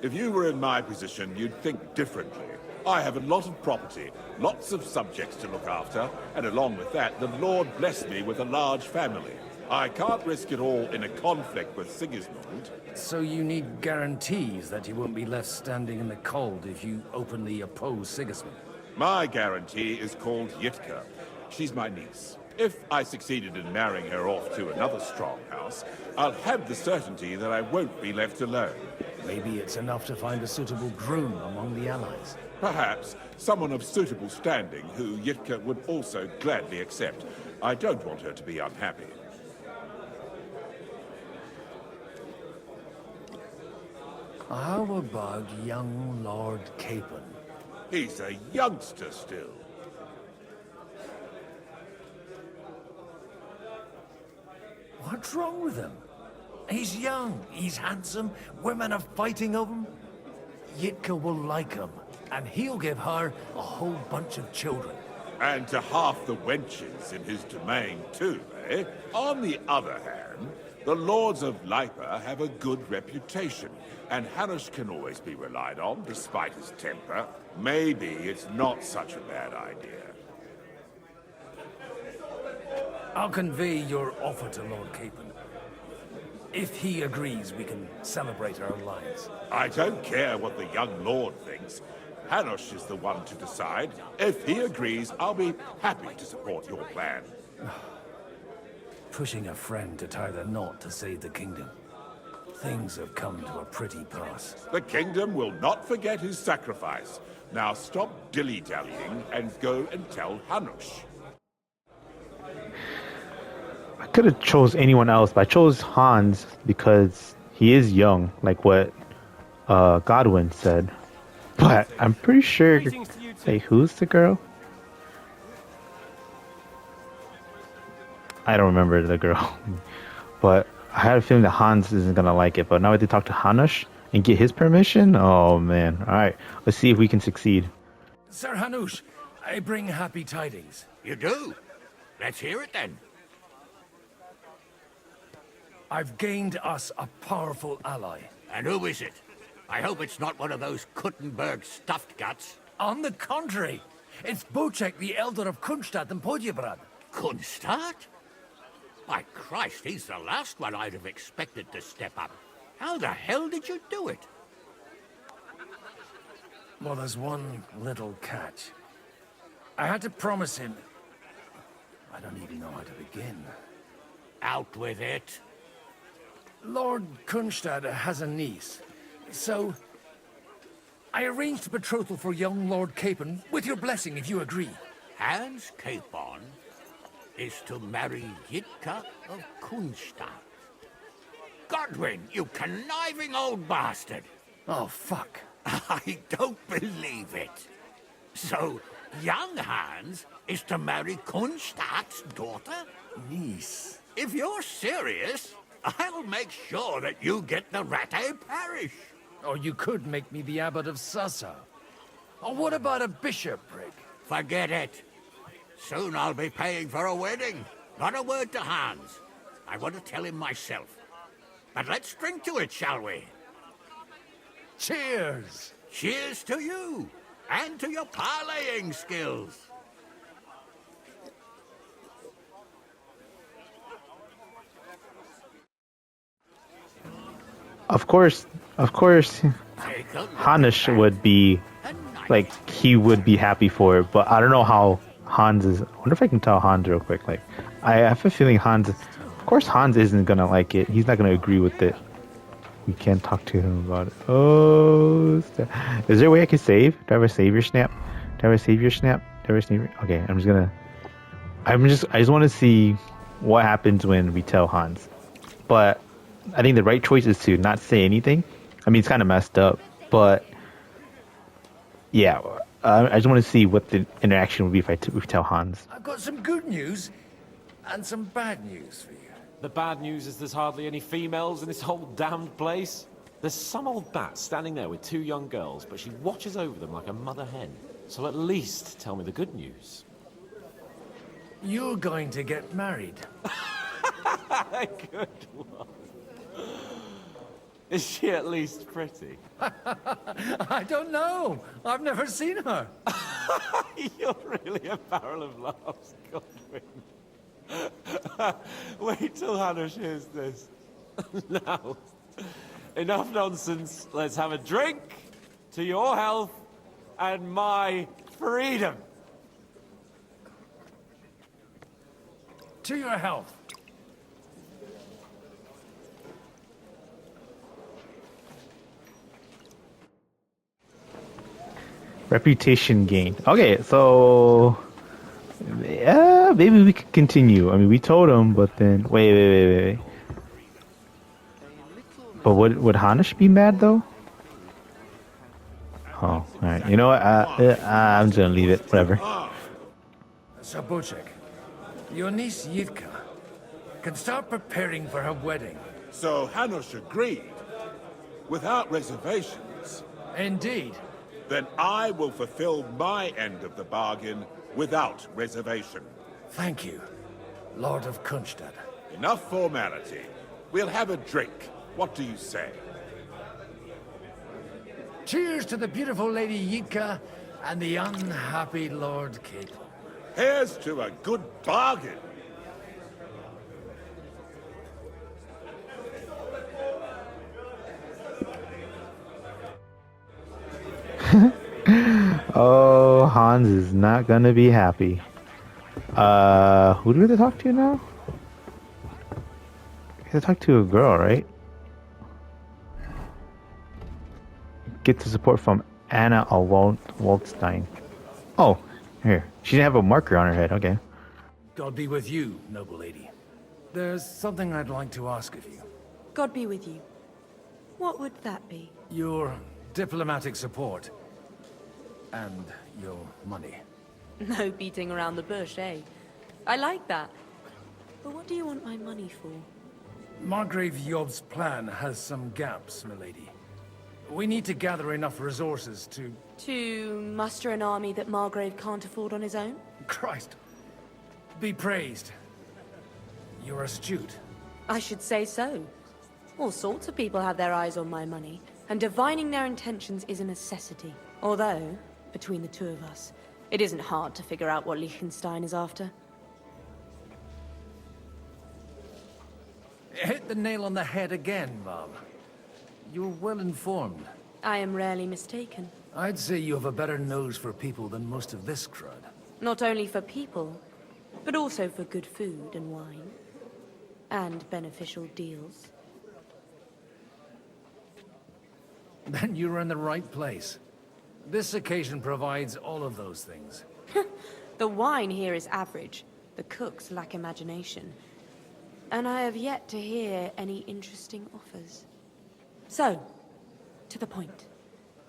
If you were in my position, you'd think differently. I have a lot of property, lots of subjects to look after, and along with that, the Lord blessed me with a large family. I can't risk it all in a conflict with Sigismund. So you need guarantees that you won't be left standing in the cold if you openly oppose Sigismund? My guarantee is called Yitka. She's my niece. If I succeeded in marrying her off to another strong house, I'll have the certainty that I won't be left alone. Maybe it's enough to find a suitable groom among the allies. Perhaps someone of suitable standing who Yitka would also gladly accept. I don't want her to be unhappy. How about young Lord Capon? He's a youngster still. What's wrong with him? He's young, he's handsome, women are fighting over him. Yitka will like him, and he'll give her a whole bunch of children. And to half the wenches in his domain too, eh? On the other hand, the lords of Lipa have a good reputation, and Hanush can always be relied on, despite his temper. Maybe it's not such a bad idea. I'll convey your offer to Lord Capon. If he agrees, we can celebrate our alliance. I don't care what the young lord thinks. Hanush is the one to decide. If he agrees, I'll be happy to support your plan. Pushing a friend to tie the knot to save the kingdom. Things have come to a pretty pass. The kingdom will not forget his sacrifice. Now stop dilly-dallying and go and tell Hanush. I could have chose anyone else, but I chose Hans because he is young, like what Godwin said. But I'm pretty sure... Hey, who's the girl? I don't remember the girl. But I had a feeling that Hans isn't going to like it. But now we have to talk to Hanush and get his permission? Oh, man. Alright, let's see if we can succeed. Sir Hanush, I bring happy tidings. You do? Let's hear it then. I've gained us a powerful ally. And who is it? I hope it's not one of those Kuttenberg stuffed guts. On the contrary, it's Bocek, the Elder of Kunstadt and Podjebrad. Kunstadt? My Christ, he's the last one I'd have expected to step up. How the hell did you do it? Well, there's one little catch. I had to promise him... I don't even know how to begin. Out with it. Lord Kunstadt has a niece, so... I arranged a betrothal for young Lord Capon, with your blessing if you agree. Hans Capon is to marry Yitka of Kunstadt. Godwin, you conniving old bastard! Oh, fuck. I don't believe it. So, young Hans is to marry Kunstadt's daughter? Niece. If you're serious, I'll make sure that you get the Rattay parish. Or you could make me the abbot of Sassa. Or what about a bishopric? Forget it. Soon I'll be paying for a wedding. Not a word to Hans. I want to tell him myself. But let's drink to it, shall we? Cheers! Cheers to you, and to your parleying skills. Of course, Hanish would be, like, he would be happy for it, but I don't know how Hans is. I wonder if I can tell Hans real quick. Like, I have a feeling Hans, of course Hans isn't gonna like it. He's not gonna agree with it. We can't talk to him about it. Oh, is there a way I can save? Do I have a savior snap? Do I have a savior snap? Do I have a savior? Okay, I just want to see what happens when we tell Hans. But I think the right choice is to not say anything. I mean, it's kind of messed up, but yeah, I just want to see what the interaction would be if we tell Hans. I've got some good news and some bad news for you. The bad news is there's hardly any females in this whole damned place. There's some old bat standing there with two young girls, but she watches over them like a mother hen. So at least tell me the good news. You're going to get married. Good one. Is she at least pretty? I don't know. I've never seen her. You're really a barrel of laughs, Godwin. Wait till Hannah hears this. Now, enough nonsense. Let's have a drink to your health and my freedom. To your health. Reputation gained. Okay, so yeah, maybe we could continue. I mean, we told him, but then wait. But would Hanish be mad though? Oh, all right. You know what? I'm just gonna leave it. Whatever. So, Bocek, your niece Yivka can start preparing for her wedding. So Hanush agreed, without reservations. Indeed. Then I will fulfill my end of the bargain without reservation. Thank you, Lord of Kunstadt. Enough formality. We'll have a drink. What do you say? Cheers to the beautiful Lady Yika and the unhappy Lord Capon. Here's to a good bargain. Oh, Hans is not gonna be happy. Who do we have to talk to now? We have to talk to a girl, right? Get the support from Anna Waldstein. Oh, here. She didn't have a marker on her head. Okay. God be with you, noble lady. There's something I'd like to ask of you. God be with you. What would that be? Your diplomatic support. And your money. No beating around the bush, eh? I like that. But what do you want my money for? Margrave Yob's plan has some gaps, milady. We need to gather enough resources to... To muster an army that Margrave can't afford on his own? Christ. Be praised. You're astute. I should say so. All sorts of people have their eyes on my money, and divining their intentions is a necessity. Although, between the two of us. It isn't hard to figure out what Liechtenstein is after. Hit the nail on the head again, Mom. You're well informed. I am rarely mistaken. I'd say you have a better nose for people than most of this crowd. Not only for people, but also for good food and wine. And beneficial deals. Then you're in the right place. This occasion provides all of those things. The wine here is average. The cooks lack imagination. And I have yet to hear any interesting offers. So, to the point.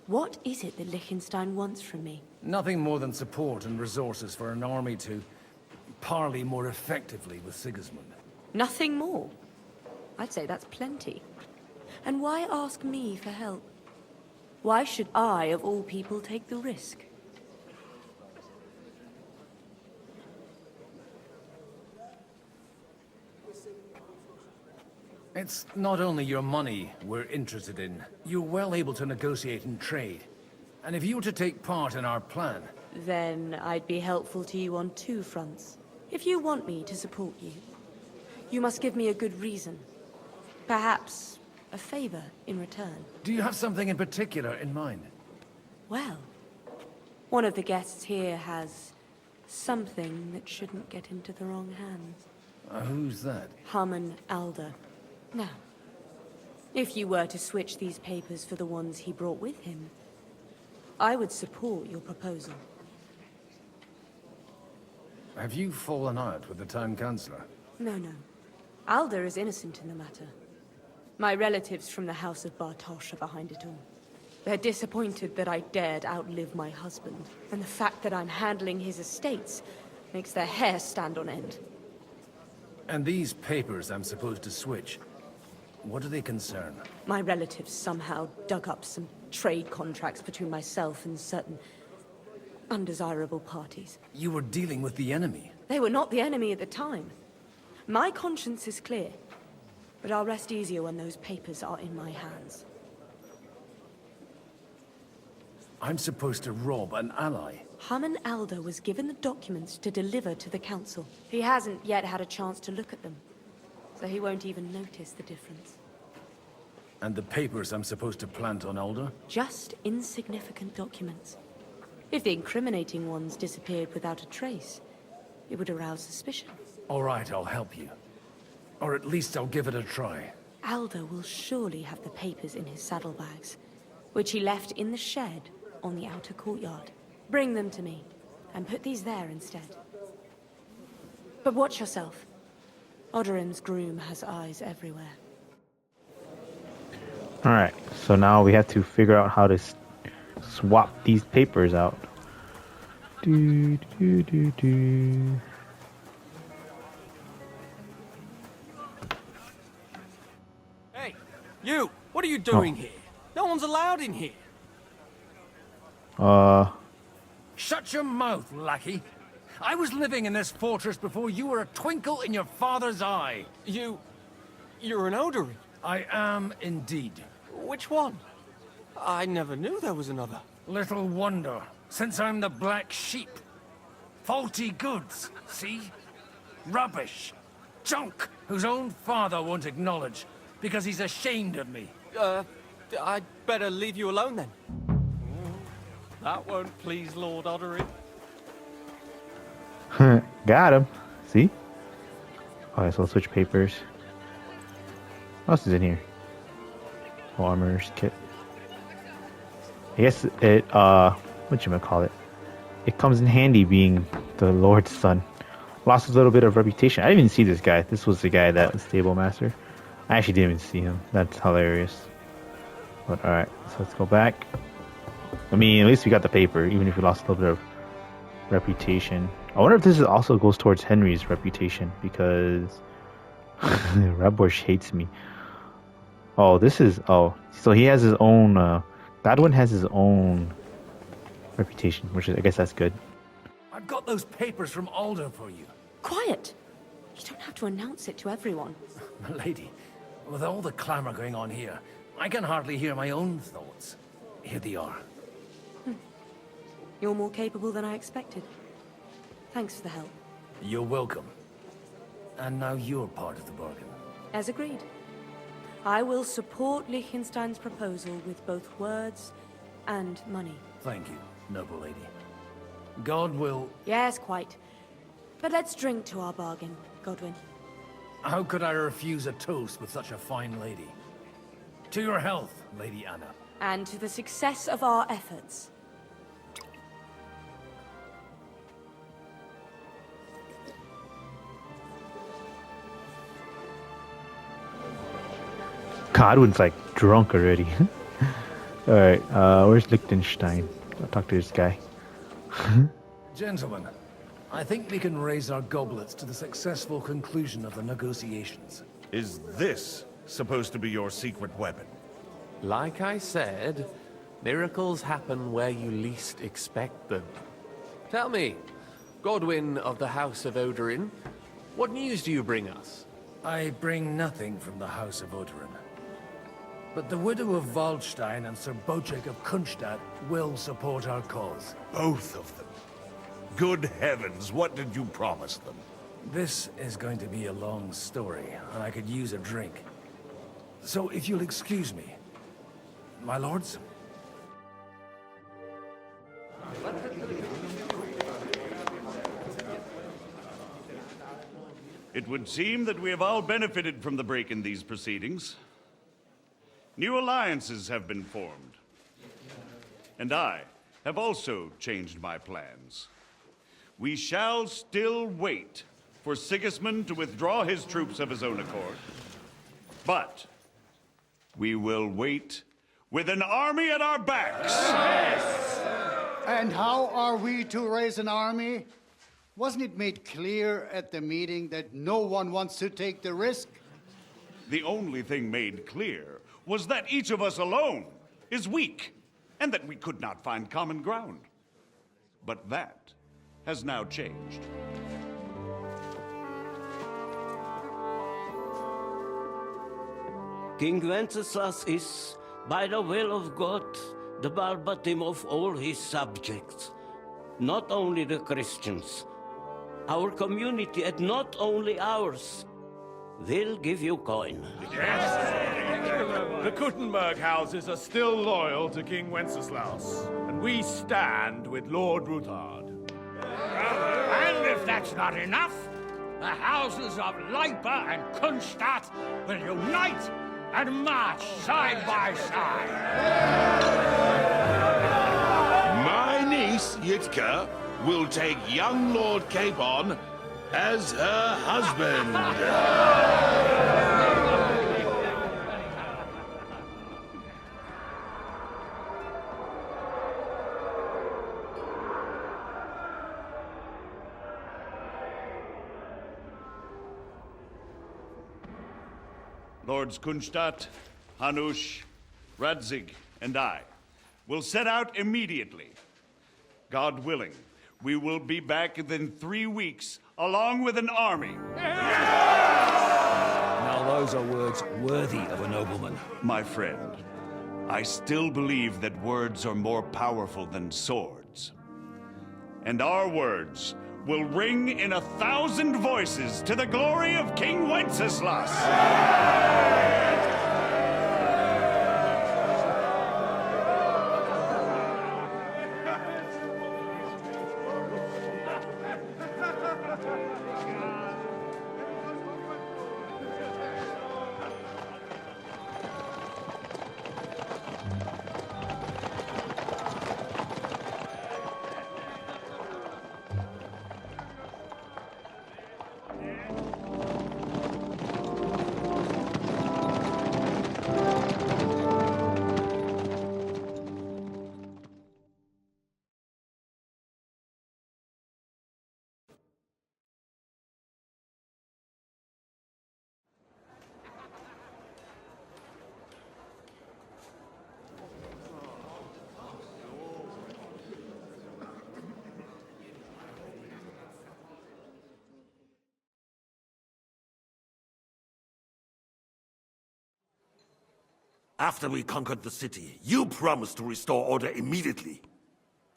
What is it that Liechtenstein wants from me? Nothing more than support and resources for an army to parley more effectively with Sigismund. Nothing more? I'd say that's plenty. And why ask me for help? Why should I, of all people, take the risk? It's not only your money we're interested in. You're well able to negotiate and trade. And if you were to take part in our plan... Then I'd be helpful to you on two fronts. If you want me to support you, you must give me a good reason. Perhaps a favor in return. Do you have something in particular in mind? Well, one of the guests here has something that shouldn't get into the wrong hands. Who's that? Harman Alder. Now, if you were to switch these papers for the ones he brought with him, I would support your proposal. Have you fallen out with the Town Councillor? No. Alder is innocent in the matter. My relatives from the House of Bartosz are behind it all. They're disappointed that I dared outlive my husband, and the fact that I'm handling his estates makes their hair stand on end. And these papers I'm supposed to switch, what do they concern? My relatives somehow dug up some trade contracts between myself and certain undesirable parties. You were dealing with the enemy. They were not the enemy at the time. My conscience is clear, but I'll rest easier when those papers are in my hands. I'm supposed to rob an ally. Harman Alder was given the documents to deliver to the council. He hasn't yet had a chance to look at them, so he won't even notice the difference. And the papers I'm supposed to plant on Alder? Just insignificant documents. If the incriminating ones disappeared without a trace, it would arouse suspicion. All right, I'll help you. Or at least I'll give it a try. Alder will surely have the papers in his saddlebags, which he left in the shed on the outer courtyard. Bring them to me, and put these there instead. But watch yourself. Odorin's groom has eyes everywhere. Alright, so now we have to figure out how to swap these papers out. Do. Hey, you! What are you doing here? No one's allowed in here. Shut your mouth, lackey. I was living in this fortress before you were a twinkle in your father's eye. You're an Odorin? I am indeed. Which one? I never knew there was another. Little wonder, since I'm the black sheep. Faulty goods, see? Rubbish. Junk, whose own father won't acknowledge, because he's ashamed of me. I'd better leave you alone then. That won't please Lord Odorin. Got him. See? Alright, so let's switch papers. What else is in here? Armor's kit. I guess it, whatchamacallit? It comes in handy being the Lord's son. Lost a little bit of reputation. I didn't even see this guy. This was the guy that was stable master. I actually didn't even see him. That's hilarious. But alright, so let's go back. I mean, at least we got the paper, even if we lost a little bit of reputation. I wonder if this also goes towards Henry's reputation, because Rabosh hates me. Oh, this is... Oh, so he has his own... Godwin has his own reputation, which is, I guess that's good. I've got those papers from Alder for you. Quiet! You don't have to announce it to everyone. Lady, with all the clamor going on here, I can hardly hear my own thoughts. Here they are. You're more capable than I expected. Thanks for the help. You're welcome. And now you're part of the bargain. As agreed. I will support Liechtenstein's proposal with both words and money. Thank you, noble lady. God will... Yes, quite. But let's drink to our bargain, Godwin. How could I refuse a toast with such a fine lady? To your health, Lady Anna. And to the success of our efforts. Godwin's like drunk already. Alright, where's Liechtenstein? I'll talk to this guy. Gentlemen, I think we can raise our goblets to the successful conclusion of the negotiations. Is this supposed to be your secret weapon? Like I said, miracles happen where you least expect them. Tell me, Godwin of the House of Odorin, what news do you bring us? I bring nothing from the House of Odorin. But the widow of Waldstein and Sir Bocek of Kunstadt will support our cause. Both of them? Good heavens, what did you promise them? This is going to be a long story, and I could use a drink. So if you'll excuse me, my lords? It would seem that we have all benefited from the break in these proceedings. New alliances have been formed. And I have also changed my plans. We shall still wait for Sigismund to withdraw his troops of his own accord. But we will wait with an army at our backs. Yes. And how are we to raise an army? Wasn't it made clear at the meeting that no one wants to take the risk? The only thing made clear was that each of us alone is weak, and that we could not find common ground. But that has now changed. King Wenceslas is, by the will of God, the balbatim of all his subjects. Not only the Christians, our community, and not only ours. They'll give you coin. The Kuttenberg houses are still loyal to King Wenceslas, and we stand with Lord Ruthard. And if that's not enough, the houses of Leipa and Kunstadt will unite and march side by side. My niece, Yitka, will take young Lord Capon as her husband. Lords Kunstadt, Hanush, Radzig, and I will set out immediately. God willing, we will be back within 3 weeks, along with an army. Now those are words worthy of a nobleman. My friend, I still believe that words are more powerful than swords. And our words will ring in 1,000 voices to the glory of King Wenceslas. After we conquered the city, you promised to restore order immediately.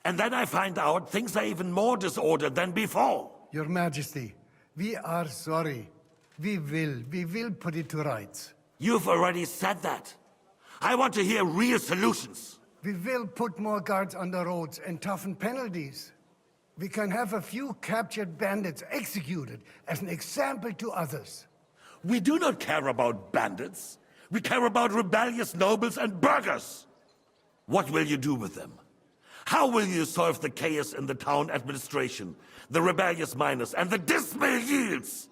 And then I find out things are even more disordered than before. Your Majesty, we are sorry. We will put it to rights. You've already said that. I want to hear real solutions. We will put more guards on the roads and toughen penalties. We can have a few captured bandits executed as an example to others. We do not care about bandits. We care about rebellious nobles and burghers. What will you do with them? How will you solve the chaos in the town administration, the rebellious miners, and the dismal yields?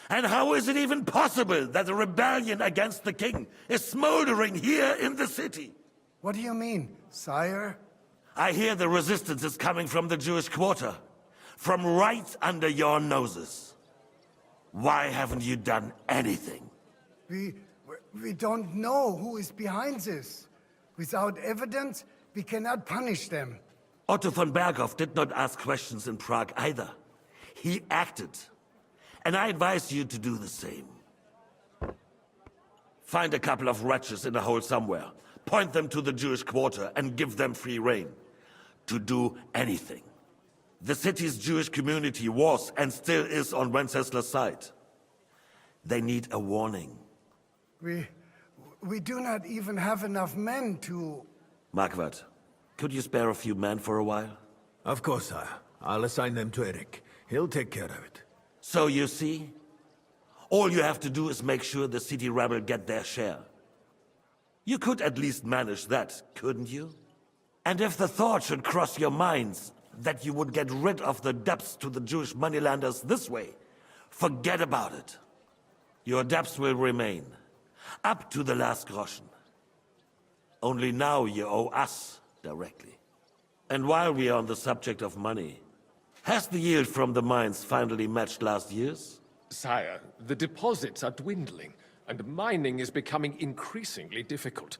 And how is it even possible that a rebellion against the king is smoldering here in the city? What do you mean, sire? I hear the resistance is coming from the Jewish quarter, from right under your noses. Why haven't you done anything? We don't know who is behind this. Without evidence, we cannot punish them. Otto von Berghoff did not ask questions in Prague either. He acted. And I advise you to do the same. Find a couple of wretches in a hole somewhere, point them to the Jewish quarter, and give them free rein to do anything. The city's Jewish community was and still is on Wencesla's side. They need a warning. We do not even have enough men to... Marquardt, could you spare a few men for a while? Of course, sire. I'll assign them to Eric. He'll take care of it. So you see, all you have to do is make sure the city rebel get their share. You could at least manage that, couldn't you? And if the thought should cross your minds that you would get rid of the debts to the Jewish moneylanders this way, forget about it. Your debts will remain, up to the last groschen. Only now you owe us directly. And while we are on the subject of money, has the yield from the mines finally matched last year's? Sire, the deposits are dwindling, and mining is becoming increasingly difficult.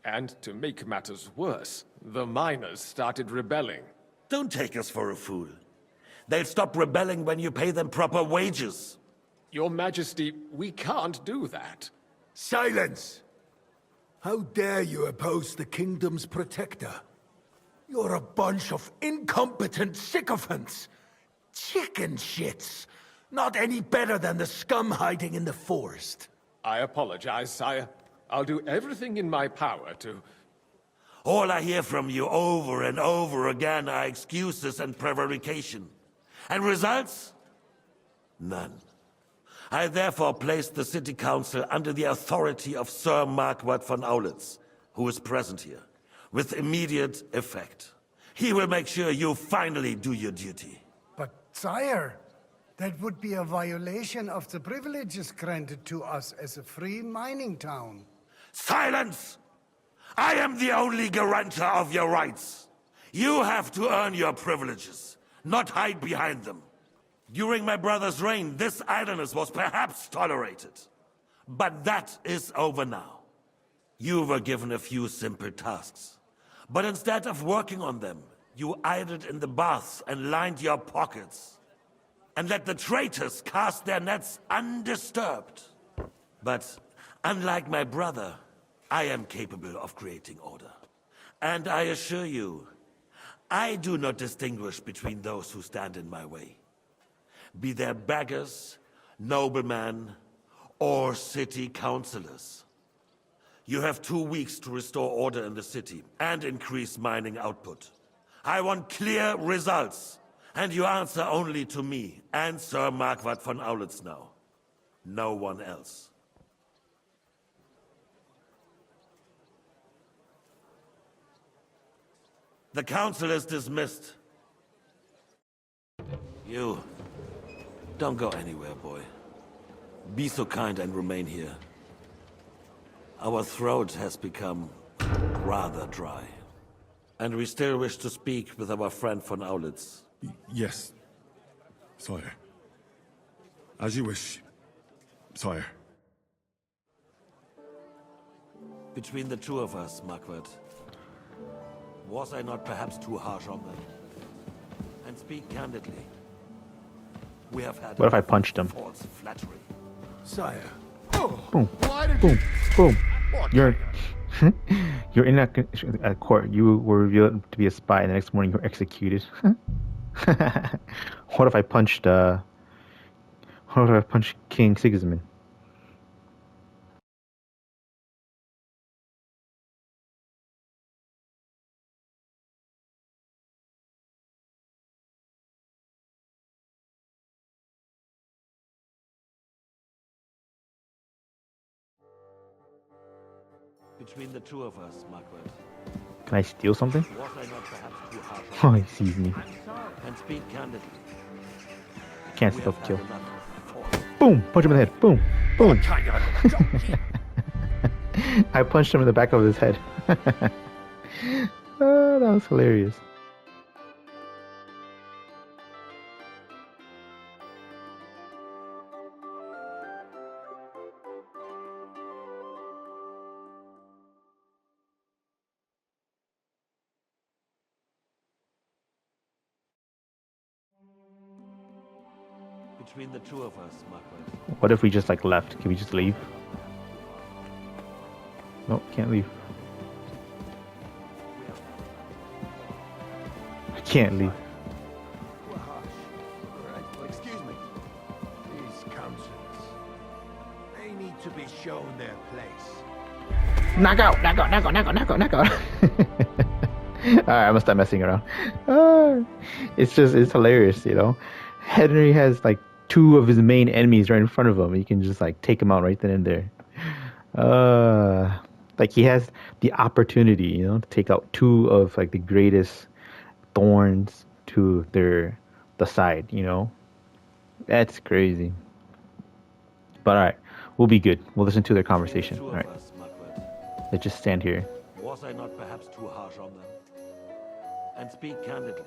And to make matters worse, the miners started rebelling. Don't take us for a fool. They'll stop rebelling when you pay them proper wages. Your Majesty, we can't do that. Silence! How dare you oppose the kingdom's protector? You're a bunch of incompetent sycophants! Chicken shits! Not any better than the scum hiding in the forest. I apologize, sire. I'll do everything in my power to... All I hear from you over and over again are excuses and prevarication. And results? None. I therefore placed the city council under the authority of Sir Marquardt von Aulitz, who is present here, with immediate effect. He will make sure you finally do your duty. But, sire, that would be a violation of the privileges granted to us as a free mining town. Silence! I am the only guarantor of your rights. You have to earn your privileges, not hide behind them. During my brother's reign, this idleness was perhaps tolerated. But that is over now. You were given a few simple tasks. But instead of working on them, you idled in the baths and lined your pockets. And let the traitors cast their nets undisturbed. But unlike my brother, I am capable of creating order. And I assure you, I do not distinguish between those who stand in my way. Be they beggars, noblemen, or city councillors. You have 2 weeks to restore order in the city and increase mining output. I want clear results, and you answer only to me and Sir Marquardt von Aulitz now. No one else. The council is dismissed. You... don't go anywhere, boy. Be so kind and remain here. Our throat has become rather dry. And we still wish to speak with our friend von Aulitz. Yes, sire. As you wish, sire. Between the two of us, Marquardt, was I not perhaps too harsh on them? And speak candidly. We have had... What if I punched him? False flattery. Sire. Boom. Boom. Boom. You're... You're in a court. You were revealed to be a spy, and the next morning you're executed. What if I punched? What if I punched King Sigismund? Between the two of us, Margaret. Can I steal something? Was I not perhaps too harsh Oh, on he you? sees me. And speak candidly. Can't We stealth have kill. had enough of force. Boom! Punch him in the head. Boom! Boom! I punched him in the back of his head. Oh, that was hilarious. Between the two of us, Margaret. What if we just like left? Can we just leave? Nope, can't leave. I can't leave. Excuse me. These councillors, they need to be shown their place. Knock out! Knock out! Knock out! Knock out! Knock out! Knock out! Alright, I'm gonna stop messing around. It's hilarious, you know. Henry has like two of his main enemies right in front of him. He can just like take them out right then and there. Like he has the opportunity, you know, to take out two of like the greatest thorns to the side, you know. That's crazy. But alright, we'll be good. We'll listen to their conversation. Alright. Let's just stand here. Was I not perhaps too harsh on them? And speak candidly.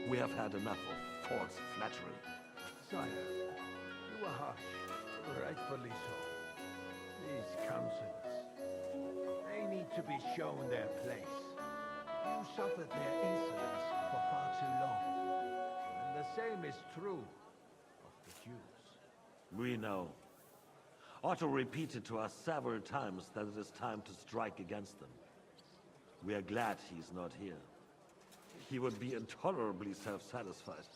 We have had enough of false flattery. Sire, you were harsh, rightfully so. These councillors, they need to be shown their place. You suffered their insolence for far too long. And the same is true of the Jews. We know. Otto repeated to us several times that it is time to strike against them. We are glad he's not here. He would be intolerably self-satisfied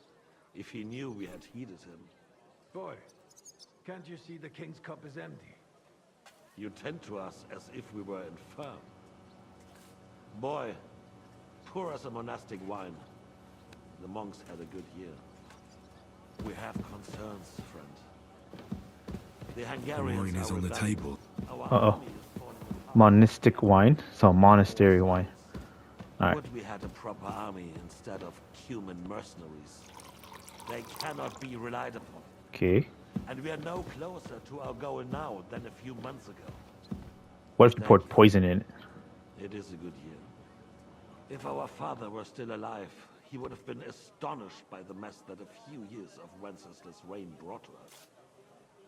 if he knew we had heeded him. Boy, can't you see the king's cup is empty? You tend to us as if we were infirm. Boy, pour us a monastic wine. The monks had a good year. We have concerns, friend. The Hungarians Wine is are on the rebelling. table. Uh-oh. Monistic wine? So monastery wine. Alright. Would we had a proper army instead of human mercenaries. They cannot be relied upon. Okay. And we are no closer to our goal now than a few months ago. What if you poured poison in it? It is a good year. If our father were still alive, he would have been astonished by the mess that a few years of Wenceslas' reign brought to us.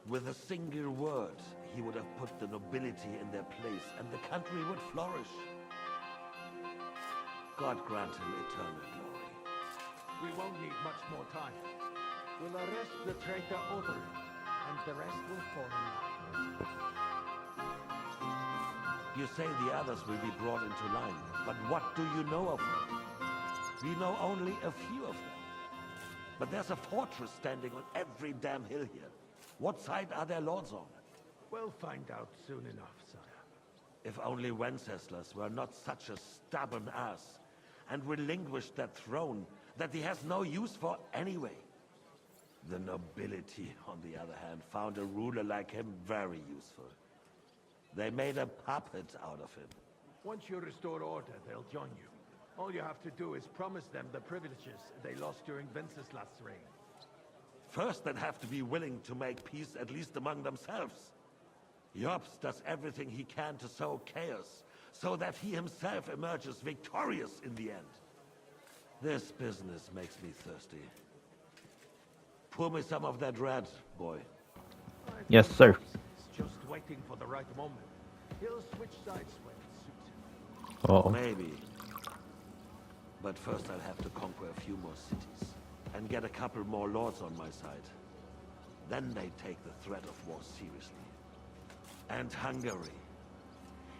With a single word, he would have put the nobility in their place, and the country would flourish. God grant him eternal glory. We won't need much more time. We'll arrest the traitor Otto, and the rest will fall in line. You say the others will be brought into line, but what do you know of them? We know only a few of them. But there's a fortress standing on every damn hill here. What side are their lords on? We'll find out soon enough, sire. If only Wenceslas were not such a stubborn ass, and relinquished that throne that he has no use for anyway. The nobility, on the other hand, found a ruler like him very useful. They made a puppet out of him. Once you restore order, they'll join you. All you have to do is promise them the privileges they lost during Wenceslas' reign. First, they'd have to be willing to make peace at least among themselves. Jobst does everything he can to sow chaos, so that he himself emerges victorious in the end. This business makes me thirsty. Pour me some of that red, boy. Yes, sir. Just waiting for the right moment. He'll switch sides when it suits him. Uh-oh. Maybe. But first I'll have to conquer a few more cities, and get a couple more lords on my side. Then they take the threat of war seriously. And Hungary.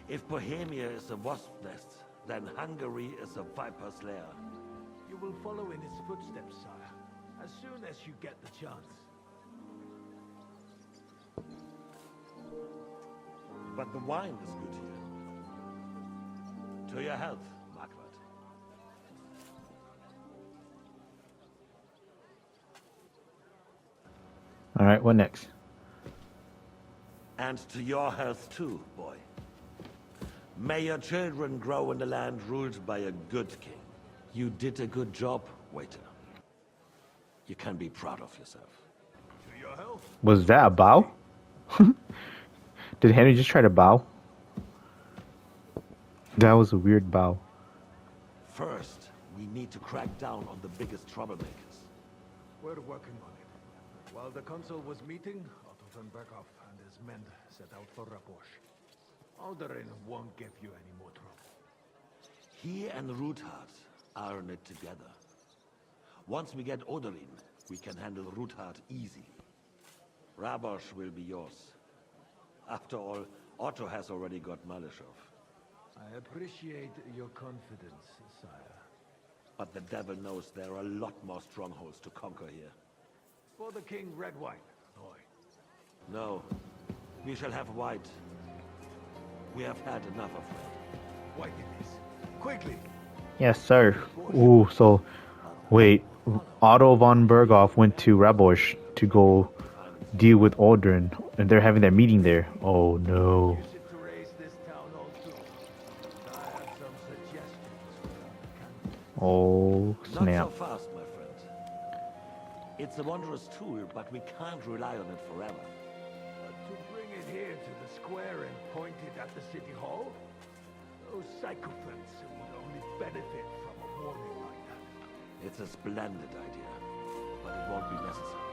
If Bohemia is a wasp nest, then Hungary is a viper's lair. You will follow in his footsteps, sire, as soon as you get the chance. But the wine is good here. To your health, Margaret. All right, what next? And to your health too, boy. May your children grow in a land ruled by a good king. You did a good job, waiter. You can be proud of yourself. To your health. Was that a bow? Did Henry just try to bow? That was a weird bow. First, we need to crack down on the biggest troublemakers. We're working on it. While the council was meeting, Otto von Berghoff and his men set out for Rabosch. Alderin won't give you any more trouble. He and Ruthard are in it together. Once we get Oderin, we can handle Ruthard easily. Rabosch will be yours. After all, Otto has already got Malishov. I appreciate your confidence, sire. But the devil knows there are a lot more strongholds to conquer here. For the king, red wine, boy. No, we shall have white. We have had enough of red. White it is. Quickly! Yes, sir. Ooh, so wait, Otto von Berghoff went to Rabosch to go deal with Aldrin, and they're having their meeting there. Oh no. Oh snap. Not so fast, my friend. It's a wondrous tool, but we can't rely on it forever. To bring it here to the square and point it at the city hall? Those sycophants would only benefit from a warning like that. It's a splendid idea, but it won't be necessary.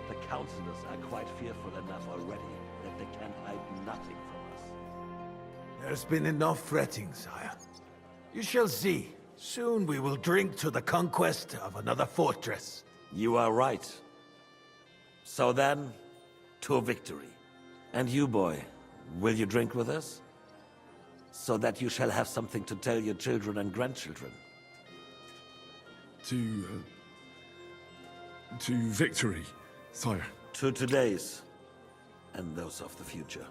The councillors are quite fearful enough already that they can hide nothing from us. There's been enough fretting, sire. You shall see. Soon we will drink to the conquest of another fortress. You are right. So then, to victory. And you, boy, will you drink with us? So that you shall have something to tell your children and grandchildren. To victory, sire. To today's, and those of the future.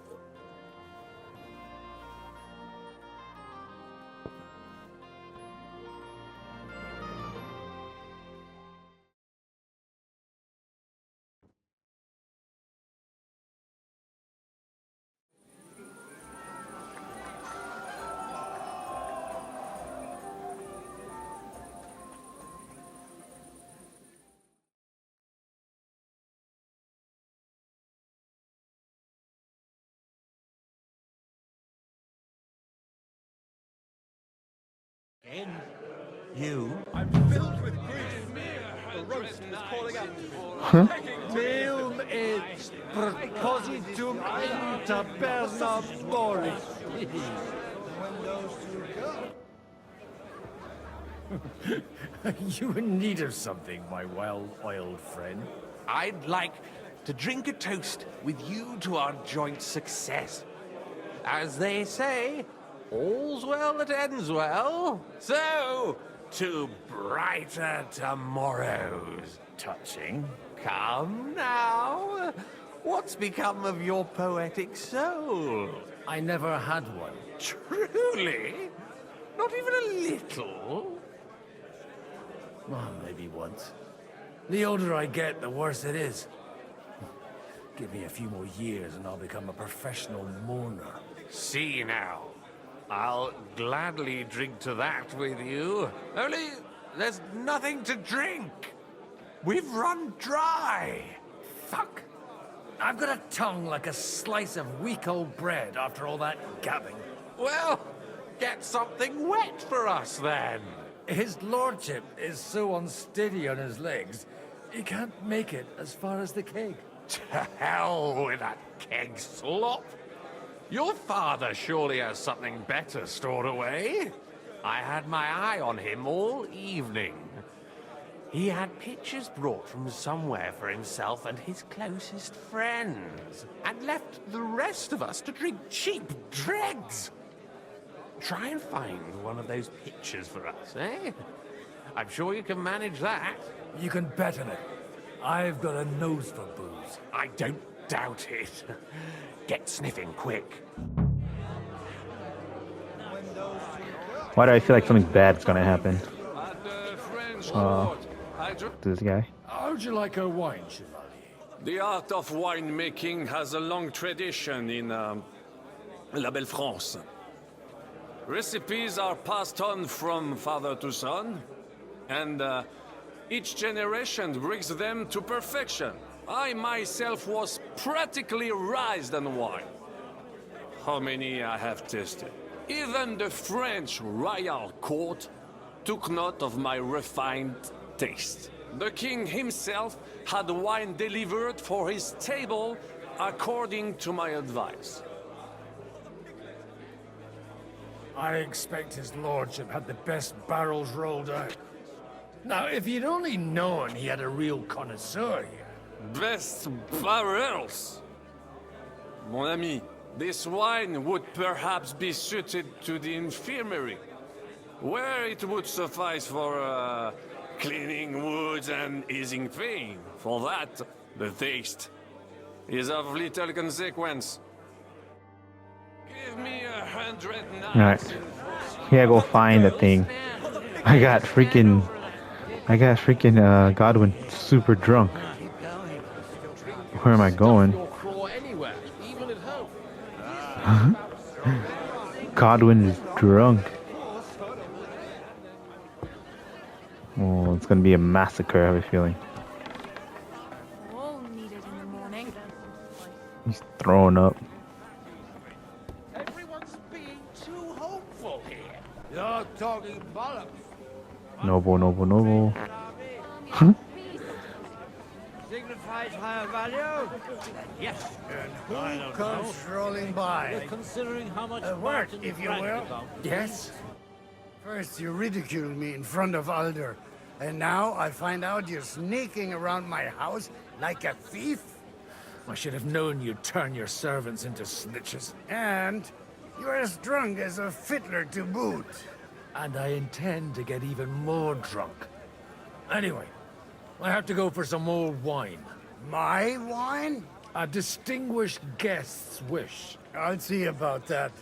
You? I'm filled with grief. The roast is calling out to me. Huh? Meum et propositum inter perna moris. You in need of something, my well-oiled friend? I'd like to drink a toast with you to our joint success. As they say, all's well that ends well. So, to brighter tomorrows. Touching. Come now. What's become of your poetic soul? I never had one. Truly? Not even a little? Well, maybe once. The older I get, the worse it is. Give me a few more years and I'll become a professional mourner. See now. I'll gladly drink to that with you. Only, there's nothing to drink. We've run dry. Fuck. I've got a tongue like a slice of weak old bread after all that gabbing. Well, get something wet for us then. His lordship is so unsteady on his legs, he can't make it as far as the keg. To hell with that keg slop. Your father surely has something better stored away. I had my eye on him all evening. He had pitchers brought from somewhere for himself and his closest friends, and left the rest of us to drink cheap dregs. Try and find one of those pitchers for us, eh? I'm sure you can manage that. You can bet on it. I've got a nose for booze. I don't doubt it. Get sniffing quick. Why do I feel like something bad's gonna happen? This guy. How'd you like a wine, Chevalier? The art of winemaking has a long tradition in La Belle France. Recipes are passed on from father to son, and each generation brings them to perfection. I myself was practically raised on wine. How many I have tasted? Even the French royal court took note of my refined taste. The king himself had wine delivered for his table according to my advice. I expect his lordship had the best barrels rolled out. Now, if you'd only known he had a real connoisseur here. Best barrels! Mon ami, this wine would perhaps be suited to the infirmary, where it would suffice for cleaning wounds and easing pain. For that, the taste is of little consequence. Give me 100 All right, here I go find the thing. I got freaking Godwin super drunk. Where am I going? Godwin is drunk. Oh, it's gonna be a massacre, I have a feeling. All needed in the morning. He's throwing up. Everyone's being too hopeful here. You're talking bollocks. Noble. Signifies higher value? Yes. And who comes strolling by? Considering how much A word, if you will. Yes? First you ridiculed me in front of Alder, and now I find out you're sneaking around my house like a thief? I should have known you'd turn your servants into snitches. And you're as drunk as a fiddler to boot. And I intend to get even more drunk. Anyway, I have to go for some more wine. My wine? A distinguished guest's wish. I'll see about that.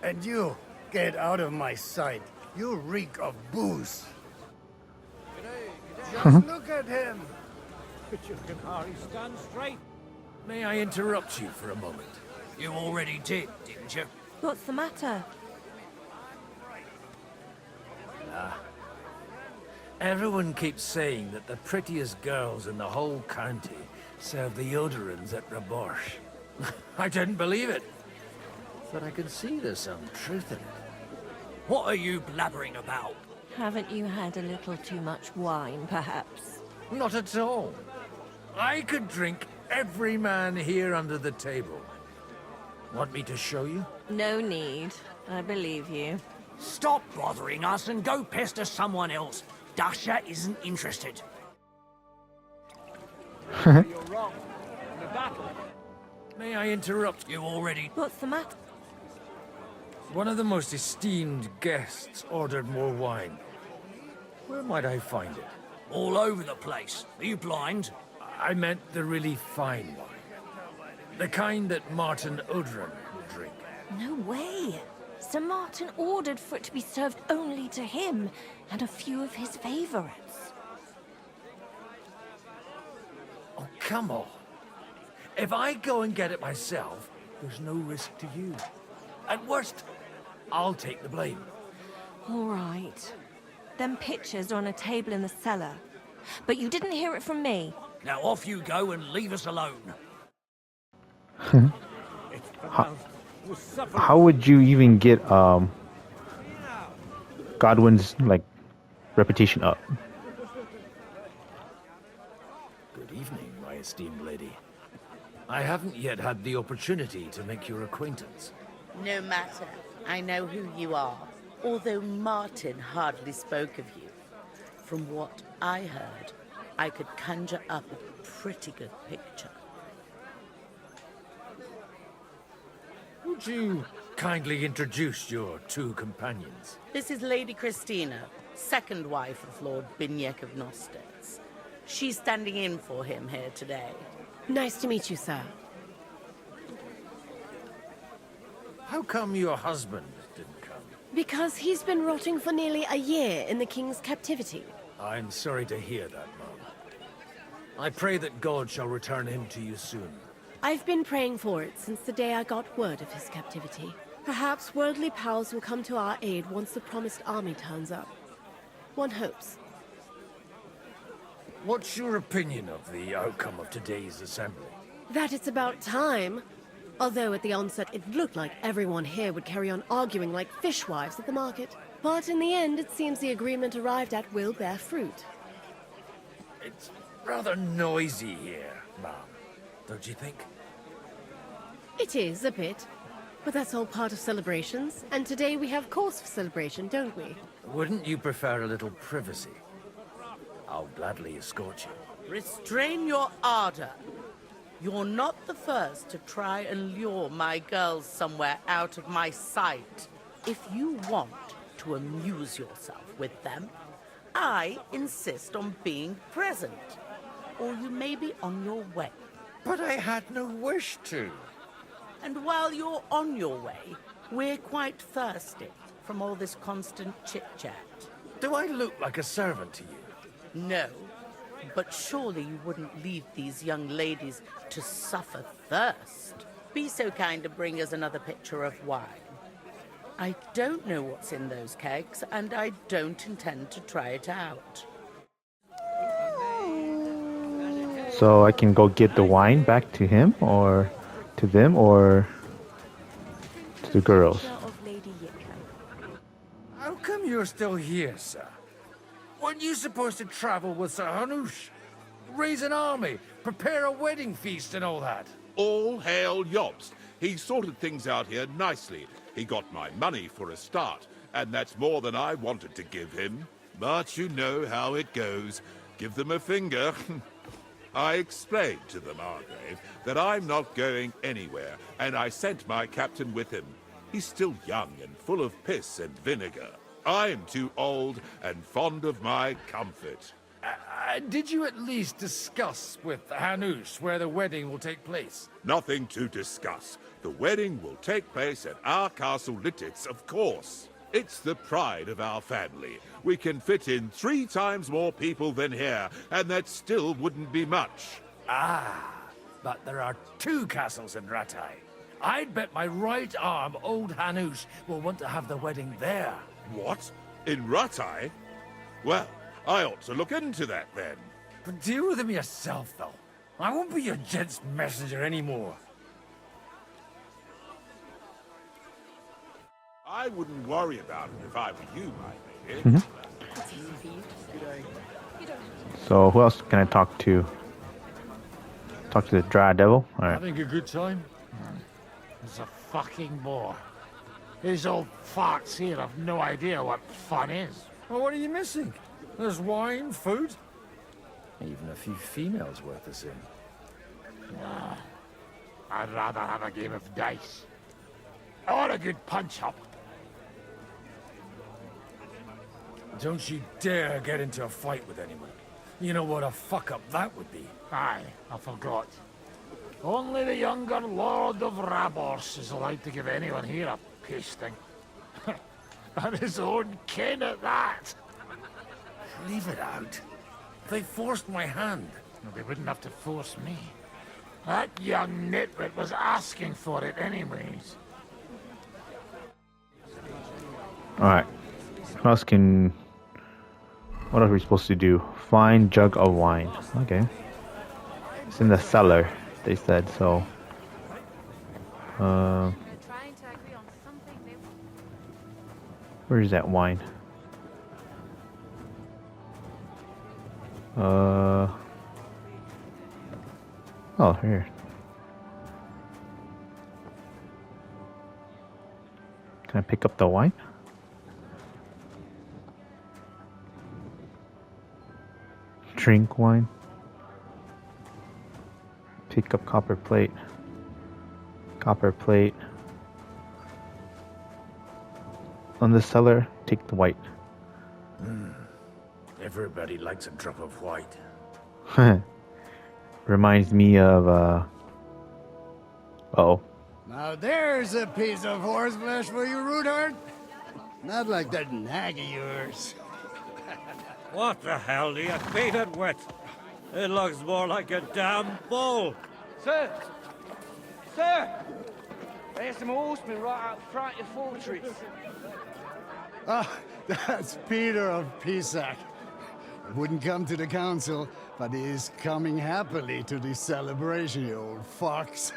And you, get out of my sight. You reek of booze. Just look at him. But you can hardly stand straight. May I interrupt you for a moment? You already did, didn't you? What's the matter? Everyone keeps saying that the prettiest girls in the whole county serve the Oderans at Raborsh. I didn't believe it. But I can see there's some truth in it. What are you blabbering about? Haven't you had a little too much wine, perhaps? Not at all. I could drink every man here under the table. Want me to show you? No need. I believe you. Stop bothering us and go pester someone else. Dasha isn't interested. You're wrong. In the battle. May I interrupt? You already... What's the matter? One of the most esteemed guests ordered more wine. Where might I find it? All over the place. Are you blind? I meant the really fine wine. The kind that Martin Oderan would drink. No way. Sir Martin ordered for it to be served only to him and a few of his favorites. Oh, come on. If I go and get it myself, there's no risk to you. At worst, I'll take the blame. All right. Them pictures are on a table in the cellar. But you didn't hear it from me. Now off you go and leave us alone. How would you even get Godwin's reputation up? Good evening, my esteemed lady. I haven't yet had the opportunity to make your acquaintance. No matter. I know who you are, although Martin hardly spoke of you. From what I heard, I could conjure up a pretty good picture. Would you kindly introduce your two companions? This is Lady Christina, second wife of Lord Binyek of Nostitz. She's standing in for him here today. Nice to meet you, sir. How come your husband didn't come? Because he's been rotting for nearly a year in the king's captivity. I'm sorry to hear that, Mom. I pray that God shall return him to you soon. I've been praying for it since the day I got word of his captivity. Perhaps worldly powers will come to our aid once the promised army turns up. One hopes. What's your opinion of the outcome of today's assembly? That it's about time. Although at the onset it looked like everyone here would carry on arguing like fishwives at the market. But in the end, it seems the agreement arrived at will bear fruit. It's rather noisy here, Mom. Don't you think? It is, a bit. But that's all part of celebrations, and today we have cause for celebration, don't we? Wouldn't you prefer a little privacy? I'll gladly escort you. Restrain your ardor. You're not the first to try and lure my girls somewhere out of my sight. If you want to amuse yourself with them, I insist on being present. Or you may be on your way. But I had no wish to. And while you're on your way, we're quite thirsty from all this constant chit-chat. Do I look like a servant to you? No, but surely you wouldn't leave these young ladies to suffer thirst. Be so kind to bring us another pitcher of wine. I don't know what's in those kegs, and I don't intend to try it out. So I can go get the wine back to him, or to them, or to the girls. How come you're still here, sir? Weren't you supposed to travel with Sir Hanush? Raise an army, prepare a wedding feast and all that? All hail Jobst. He sorted things out here nicely. He got my money for a start, and that's more than I wanted to give him. But you know how it goes. Give them a finger. I explained to the Margrave that I'm not going anywhere, and I sent my captain with him. He's still young and full of piss and vinegar. I'm too old and fond of my comfort. Did you at least discuss with Hanush where the wedding will take place? Nothing to discuss. The wedding will take place at our castle Lititz, of course. It's the pride of our family. We can fit in 3 times more people than here, and that still wouldn't be much. Ah, but there are 2 castles in Ratai. I'd bet my right arm old Hanush will want to have the wedding there. What? In Ratai? Well, I ought to look into that then. But deal with him yourself, though. I won't be your gent's messenger anymore. I wouldn't worry about it if I were you, my lady. So who else can I talk to? Talk to the dry devil? Alright. Having a good time? It's a fucking bore. These old farts here have no idea what fun is. Well, what are you missing? There's wine, food, even a few females worth the same. Nah, I'd rather have a game of dice. Or a good punch-up. Don't you dare get into a fight with anyone. You know what a fuck-up that would be. Aye, I forgot. Only the younger Lord of Rabors is allowed to give anyone here a pasting. And his own kin at that. Leave it out. They forced my hand. Well, they wouldn't have to force me. That young nitwit was asking for it anyways. Alright. What else can... What are we supposed to do? Find jug of wine. Okay. It's in the cellar, they said, so... Where is that wine? Oh, here. Can I pick up the wine? Drink wine. Pick up copper plate. Copper plate. On the cellar, take the white. Everybody likes a drop of white. Reminds me of, Uh-oh. Now there's a piece of horseflesh for you, Rootheart. Not like that nag of yours. What the hell do you feed it with? It looks more like a damn bull. Sir! Sir! There's some horsemen right out front of the fortress. Ah, that's Peter of Pisac. Wouldn't come to the council, but he is coming happily to the celebration, you old fox.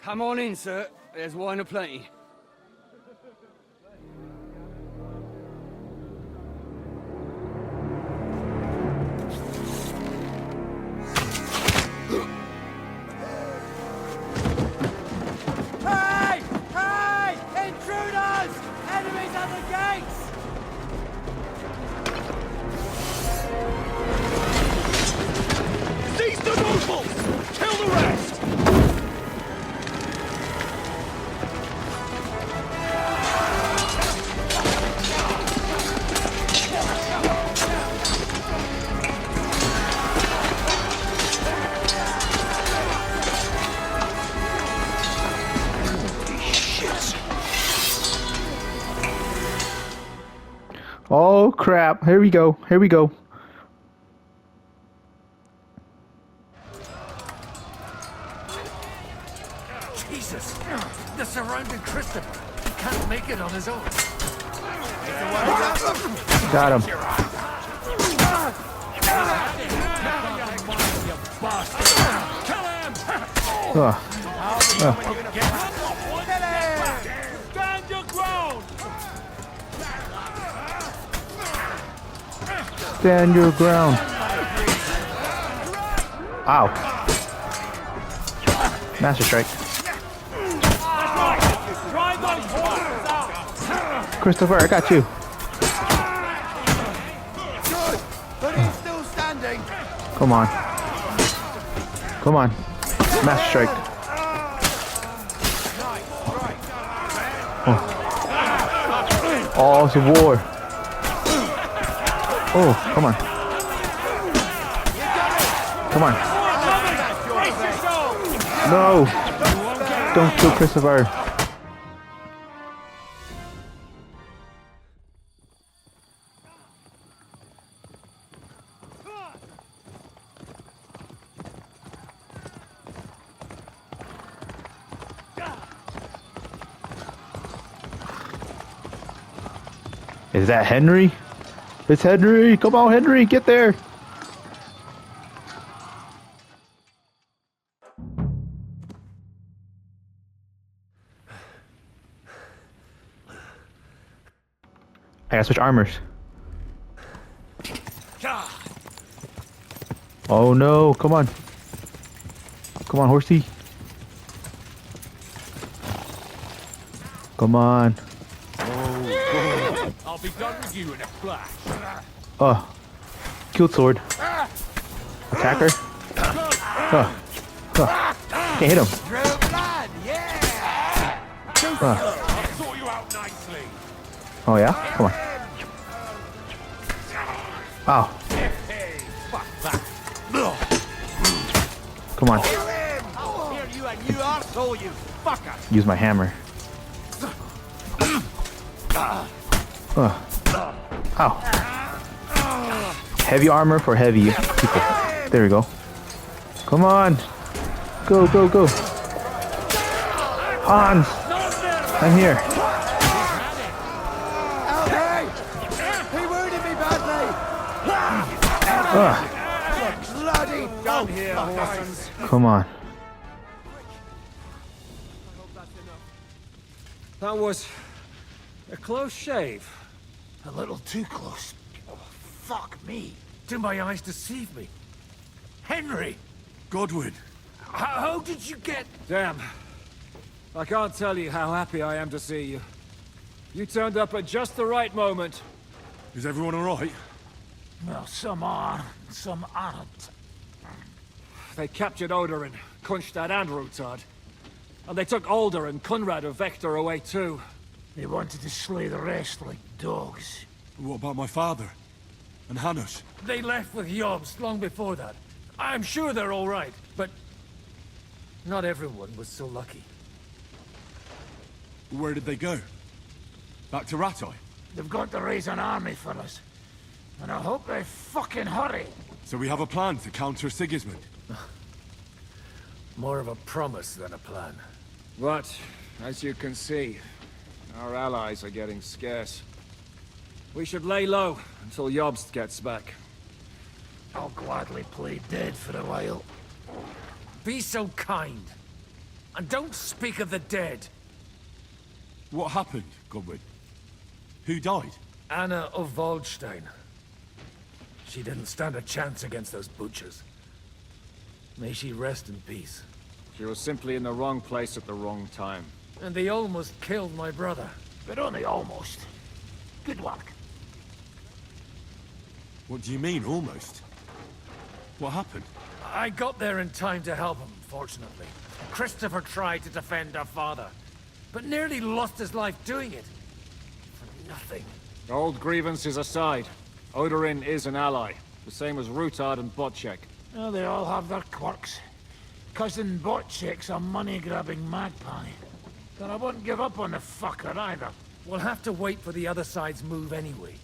Come on in, sir. There's wine aplenty. Hey! Hey! Intruders! Enemies at the gates! Seize the nobles! Kill the rest! Oh crap, here we go, here we go. Jesus! They're surrounding Christopher. He can't make it on his own. Got him. Stand your ground! Stand your ground. Ow. Master strike. Christopher, I got you. Good, but he's still standing. Come on. Come on. Master strike. Oh, it's a war. Oh, come on. Come on. No! Don't kill Christopher. Is that Henry? It's Henry! Come on, Henry! Get there! I gotta switch armors. Oh no, come on. Come on, horsey. Come on. I'll be done with you in a flash. Guild sword. Attacker. Can't hit him. I'll sort you out nicely. Oh yeah? Come on. Ow. Come on. Here you and you arsehole, you fucker! Use my hammer. Ow. Heavy armor for heavy people. There we go. Come on. Go, go, go. Hans. I'm here. Okay! He wounded me badly! Bloody dog here, horses! Come on. That was a close shave. A little too close. Oh, fuck me. Do my eyes deceive me? Henry! Godwin! How did you get... Damn. I can't tell you how happy I am to see you. You turned up at just the right moment. Is everyone alright? Well, some are, some aren't. They captured Odorin, Kunstad and Rutard. And they took Alder and Kunrad of Vector away too. They wanted to slay the rest like dogs. What about my father? And Hanush? They left with Jobst long before that. I'm sure they're all right, but not everyone was so lucky. Where did they go? Back to Rattay? They've got to raise an army for us. And I hope they fucking hurry. So we have a plan to counter Sigismund? More of a promise than a plan. But, as you can see, our allies are getting scarce. We should lay low until Jobst gets back. I'll gladly play dead for a while. Be so kind. And don't speak of the dead. What happened, Godwin? Who died? Anna of Waldstein. She didn't stand a chance against those butchers. May she rest in peace. She was simply in the wrong place at the wrong time. And they almost killed my brother. But only almost. Good work. What do you mean, almost? What happened? I got there in time to help him, fortunately. Christopher tried to defend our father, but nearly lost his life doing it. For nothing. Old grievances aside, Odorin is an ally, the same as Rutard and Botchek. Oh, they all have their quirks. Cousin Botchek's a money-grabbing magpie. But I wouldn't give up on the fucker either. We'll have to wait for the other side's move anyway.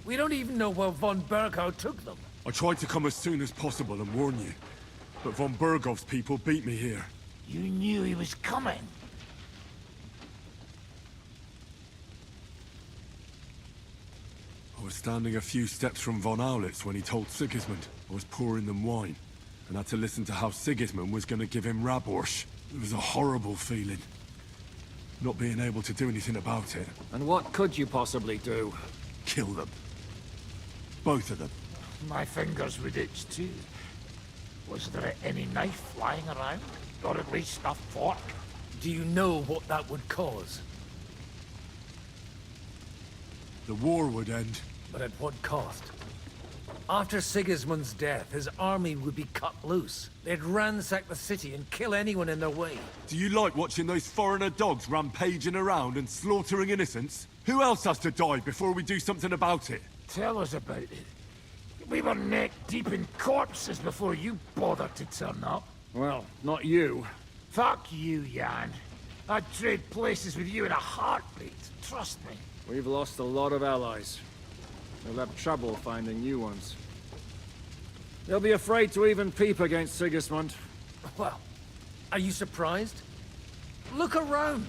We don't even know where von Berghow took them. I tried to come as soon as possible and warn you, but von Bergov's people beat me here. You knew he was coming. I was standing a few steps from von Aulitz when he told Sigismund I was pouring them wine, and had to listen to how Sigismund was going to give him Raborsch. It was a horrible feeling. Not being able to do anything about it. And what could you possibly do? Kill them. Both of them. My fingers would itch too. Was there any knife lying around? Or at least a fork? Do you know what that would cause? The war would end. But at what cost? After Sigismund's death, his army would be cut loose. They'd ransack the city and kill anyone in their way. Do you like watching those foreigner dogs rampaging around and slaughtering innocents? Who else has to die before we do something about it? Tell us about it. We were neck deep in corpses before you bothered to turn up. Well, not you. Fuck you, Jan. I'd trade places with you in a heartbeat. Trust me. We've lost a lot of allies. We'll have trouble finding new ones. They'll be afraid to even peep against Sigismund. Well, are you surprised? Look around.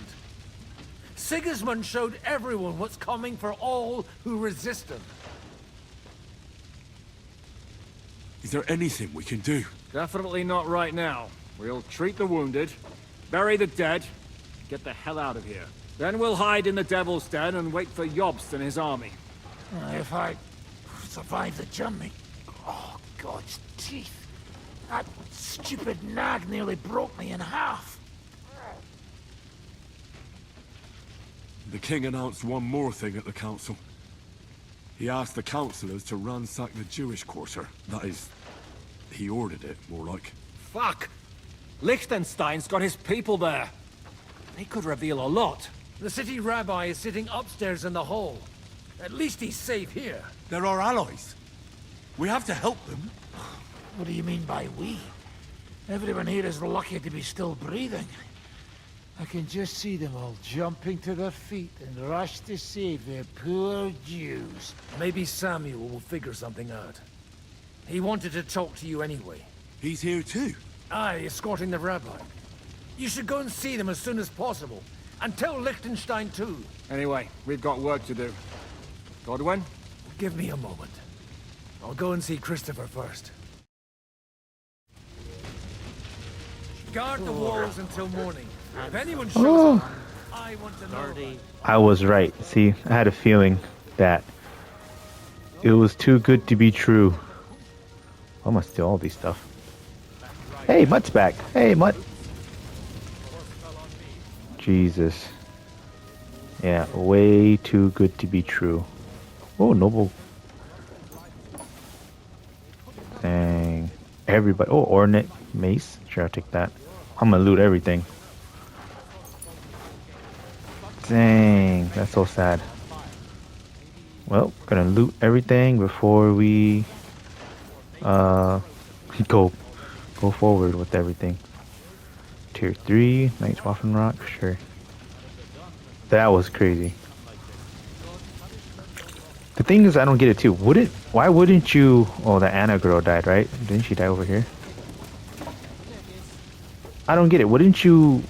Sigismund showed everyone what's coming for all who resist him. Is there anything we can do? Definitely not right now. We'll treat the wounded, bury the dead, get the hell out of here. Then we'll hide in the Devil's Den and wait for Jobst and his army. If I survive the journey... Oh, God's teeth. That stupid nag nearly broke me in half. The king announced one more thing at the council. He asked the councillors to ransack the Jewish quarter. That is, he ordered it, more like. Fuck! Liechtenstein's got his people there. They could reveal a lot. The city rabbi is sitting upstairs in the hall. At least he's safe here. They're our allies. We have to help them. What do you mean by we? Everyone here is lucky to be still breathing. I can just see them all jumping to their feet and rush to save their poor Jews. Maybe Samuel will figure something out. He wanted to talk to you anyway. He's here too? Aye, escorting the rabbi. You should go and see them as soon as possible. And tell Liechtenstein too. Anyway, we've got work to do. Godwin? Give me a moment. I'll go and see Christopher first. Guard the walls until morning. If anyone shows up, I want to know. I was right. See, I had a feeling that it was too good to be true. I must steal all these stuff. Hey, Mutt's back. Hey, Mutt. Jesus. Yeah, way too good to be true. Oh, noble. Dang. Everybody. Oh, ornate mace. Sure, I'll take that. I'm gonna loot everything. Dang, that's so sad. Well, gonna loot everything before we go forward with everything. Tier 3, Knight's Waffen Rock, sure. That was crazy. The thing is, I don't get it too. Why wouldn't you? Oh, the Anna girl died, right? Didn't she die over here? I don't get it. Wouldn't you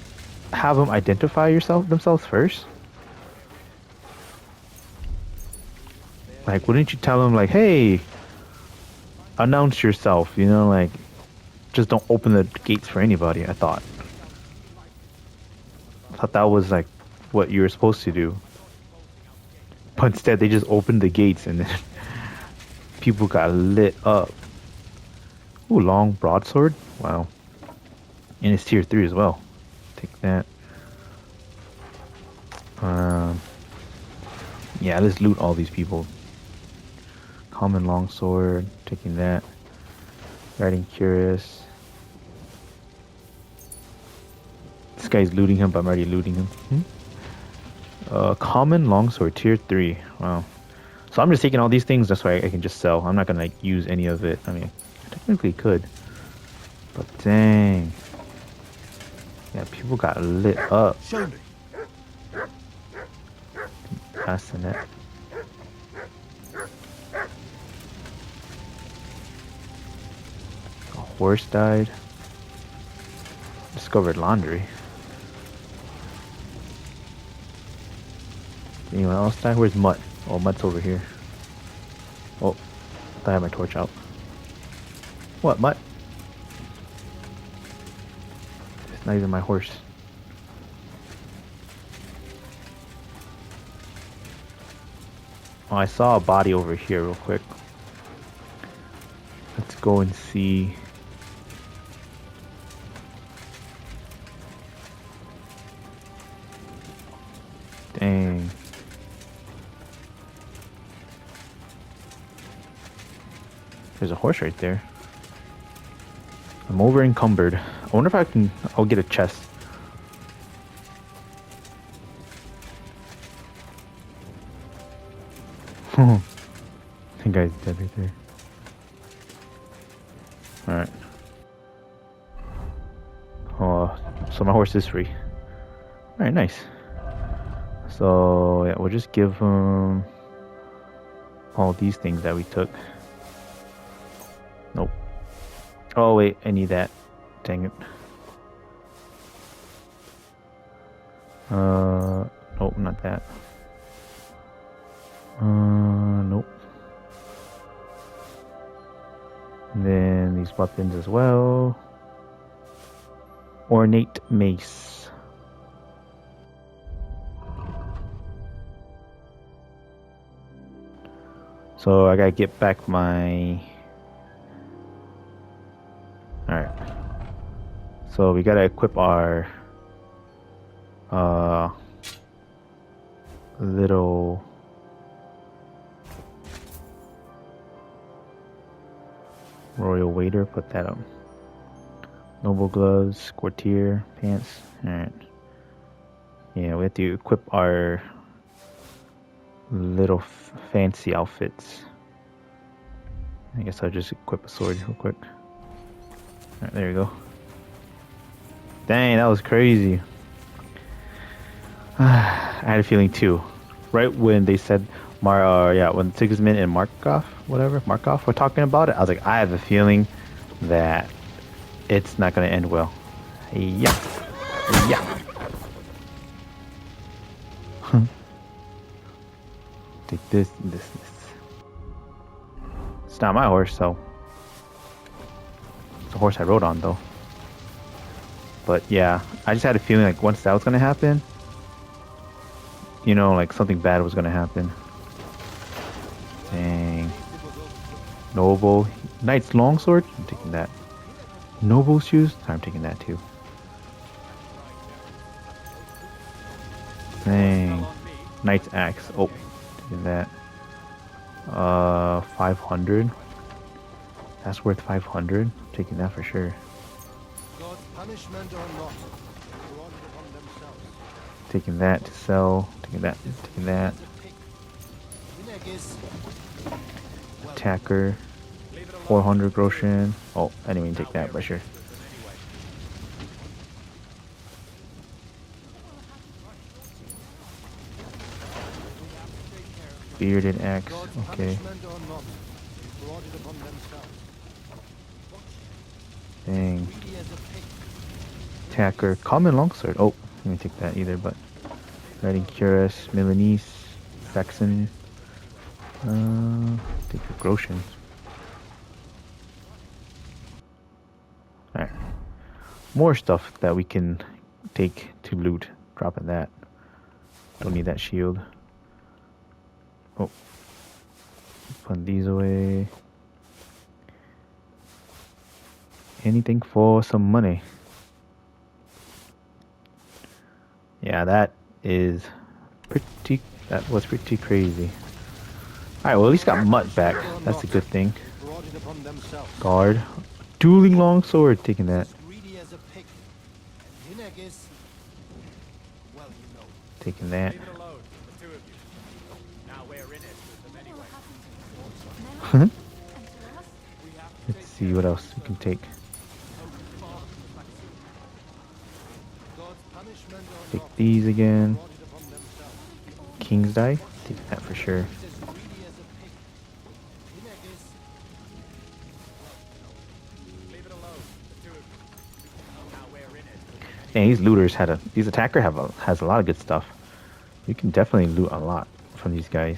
have them identify themselves first? Like, wouldn't you tell them like, hey, announce yourself? You know, like, just don't open the gates for anybody. I thought that was like what you were supposed to do. But instead, they just opened the gates and then people got lit up. Ooh, long broadsword. Wow. And it's tier 3 as well. Take that. Yeah, let's loot all these people. Common longsword. Taking that. Riding Curious. This guy's looting him, but I'm already looting him. Common longsword, tier 3. Wow. So I'm just taking all these things, that's why I can just sell. I'm not gonna like use any of it. I mean, I technically could. But dang. Yeah, people got lit up. Show me. Passing it. A horse died. Discovered laundry. Anyone else die? Where's Mutt? Oh, Mutt's over here. Oh, I have my torch out. What, Mutt? It's not even my horse. Oh, I saw a body over here real quick. Let's go and see. Dang. There's a horse right there. I'm over encumbered. I wonder if I'll get a chest. That guy's dead right there. Alright. Oh, so my horse is free. Alright, nice. So, yeah, we'll just give him all these things that we took. Nope. Oh, wait, I need that. Dang it. Nope, not that. Nope. And then these weapons as well. Ornate mace. So I gotta get back my... Alright. So we gotta equip our little royal waiter, put that on. Noble gloves, courtier, pants. Alright. Yeah, we have to equip our little fancy outfits. I guess I'll just equip a sword real quick. Alright, there you go. Dang, that was crazy. I had a feeling too. Right when they said when Sigismund and Markov were talking about it, I was like, I have a feeling that it's not gonna end well. Yeah. Yeah. Take this. It's not my horse, so it's the horse I rode on though. But yeah, I just had a feeling like once that was gonna happen, you know, like something bad was gonna happen. Dang. Noble. Knight's longsword? I'm taking that. Noble shoes? I'm taking that too. Dang. Knight's Axe. Oh, taking that. 500. That's worth 500. Taking that for sure. God's punishment or not, they brought it upon themselves. Taking that to sell. Taking that. Taking that. Attacker. 400 Groshen. Oh, I didn't even take that, but sure. Bearded axe. Okay. Dang. Attacker. Common longsword. Oh, let me take that either, but riding cuirass, Milanese, Saxon. Take the Groshen. Alright. More stuff that we can take to loot. Dropping that. Don't need that shield. Oh. Put these away. Anything for some money. Yeah, that was pretty crazy. Alright, well at least got Mutt back. That's a good thing. Guard. Dueling longsword, taking that. Taking that. Let's see what else we can take. Take these again. King's Die. Take that for sure. And these looters these attacker has a lot of good stuff. You can definitely loot a lot from these guys.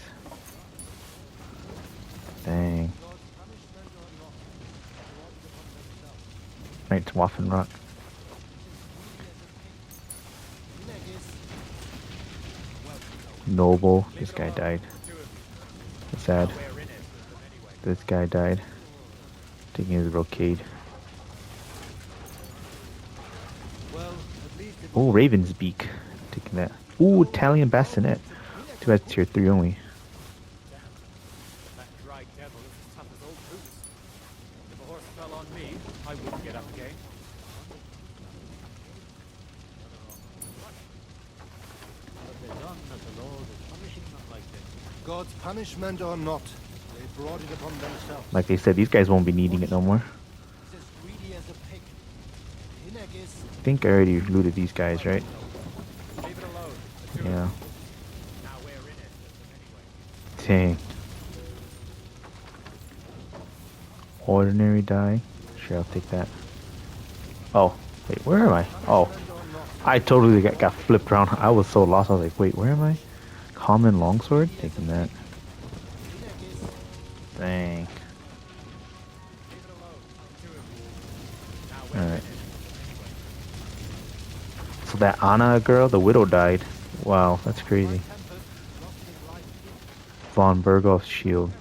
Dang. Knight's Waffenrock. Noble. This guy died. That's sad. This guy died. Taking his brocade. Oh, Raven's Beak. Taking that. Ooh, Italian Bassinet. Too bad it's tier 3 only. God's punishment or not, they brought it upon themselves. Like they said, these guys won't be needing it no more. I think I already looted these guys, right? Yeah. Dang. Ordinary die. Sure, I'll take that. Oh, wait, where am I? Oh, I totally got flipped around. I was so lost. I was like, wait, where am I? Common longsword? Taking that. Dang. Alright. So that Anna girl, the widow, died. Wow, that's crazy. Von Berghoff's shield.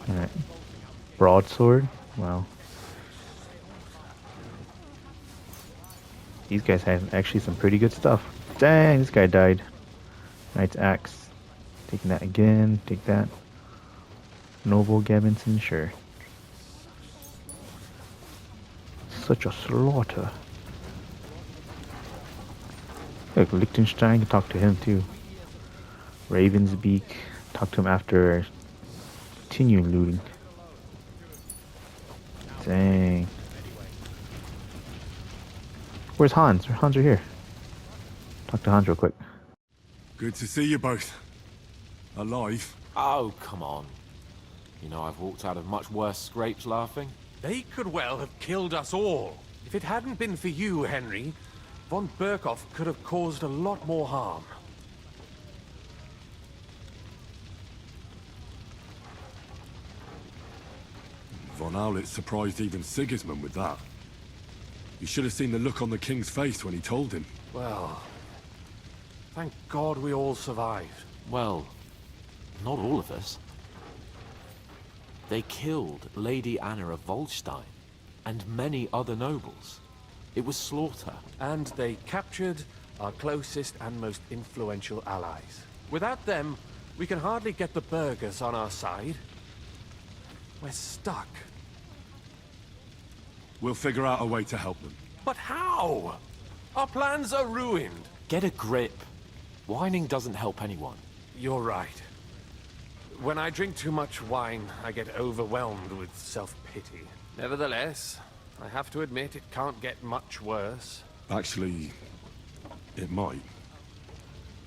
Alright. Broadsword? Wow. These guys have actually some pretty good stuff. Dang, this guy died. Knight's Axe. Taking that again. Take that. Noble Gavinson, sure. Such a slaughter. Look, Liechtenstein, can talk to him too. Raven's Beak. Talk to him after. Continue looting. Dang. Where's Hans? Hans are here. Talk to Hans real quick. Good to see you both. Alive. Oh, come on. You know, I've walked out of much worse scrapes laughing. They could well have killed us all. If it hadn't been for you, Henry, von Berkhoff could have caused a lot more harm. Von Aulitz surprised even Sigismund with that. You should have seen the look on the king's face when he told him. Well, thank God we all survived. Well, not all of us. They killed Lady Anna of Volstein and many other nobles. It was slaughter, and they captured our closest and most influential allies. Without them, we can hardly get the burghers on our side. We're stuck. We'll figure out a way to help them. But how? Our plans are ruined. Get a grip. Whining doesn't help anyone. You're right. When I drink too much wine, I get overwhelmed with self-pity. Nevertheless, I have to admit it can't get much worse. Actually, it might.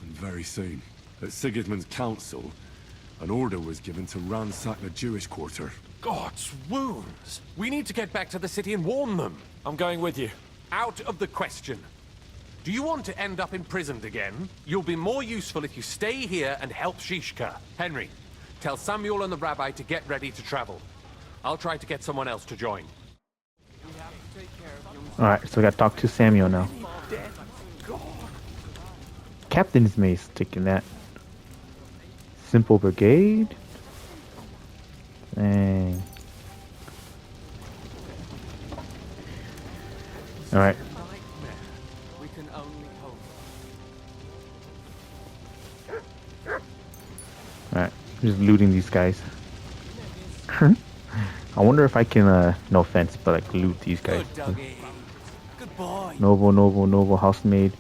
And very soon. At Sigismund's council, an order was given to ransack the Jewish quarter. God's wounds! We need to get back to the city and warn them. I'm going with you. Out of the question. Do you want to end up imprisoned again? You'll be more useful if you stay here and help Shishka. Henry, tell Samuel and the rabbi to get ready to travel. I'll try to get someone else to join. Alright, so we gotta talk to Samuel now. Captain's mace, taking that. Simple brigade. Dang. Alright. Alright, just looting these guys. I wonder if I can, no offense, but like loot these guys. Noble, housemaid.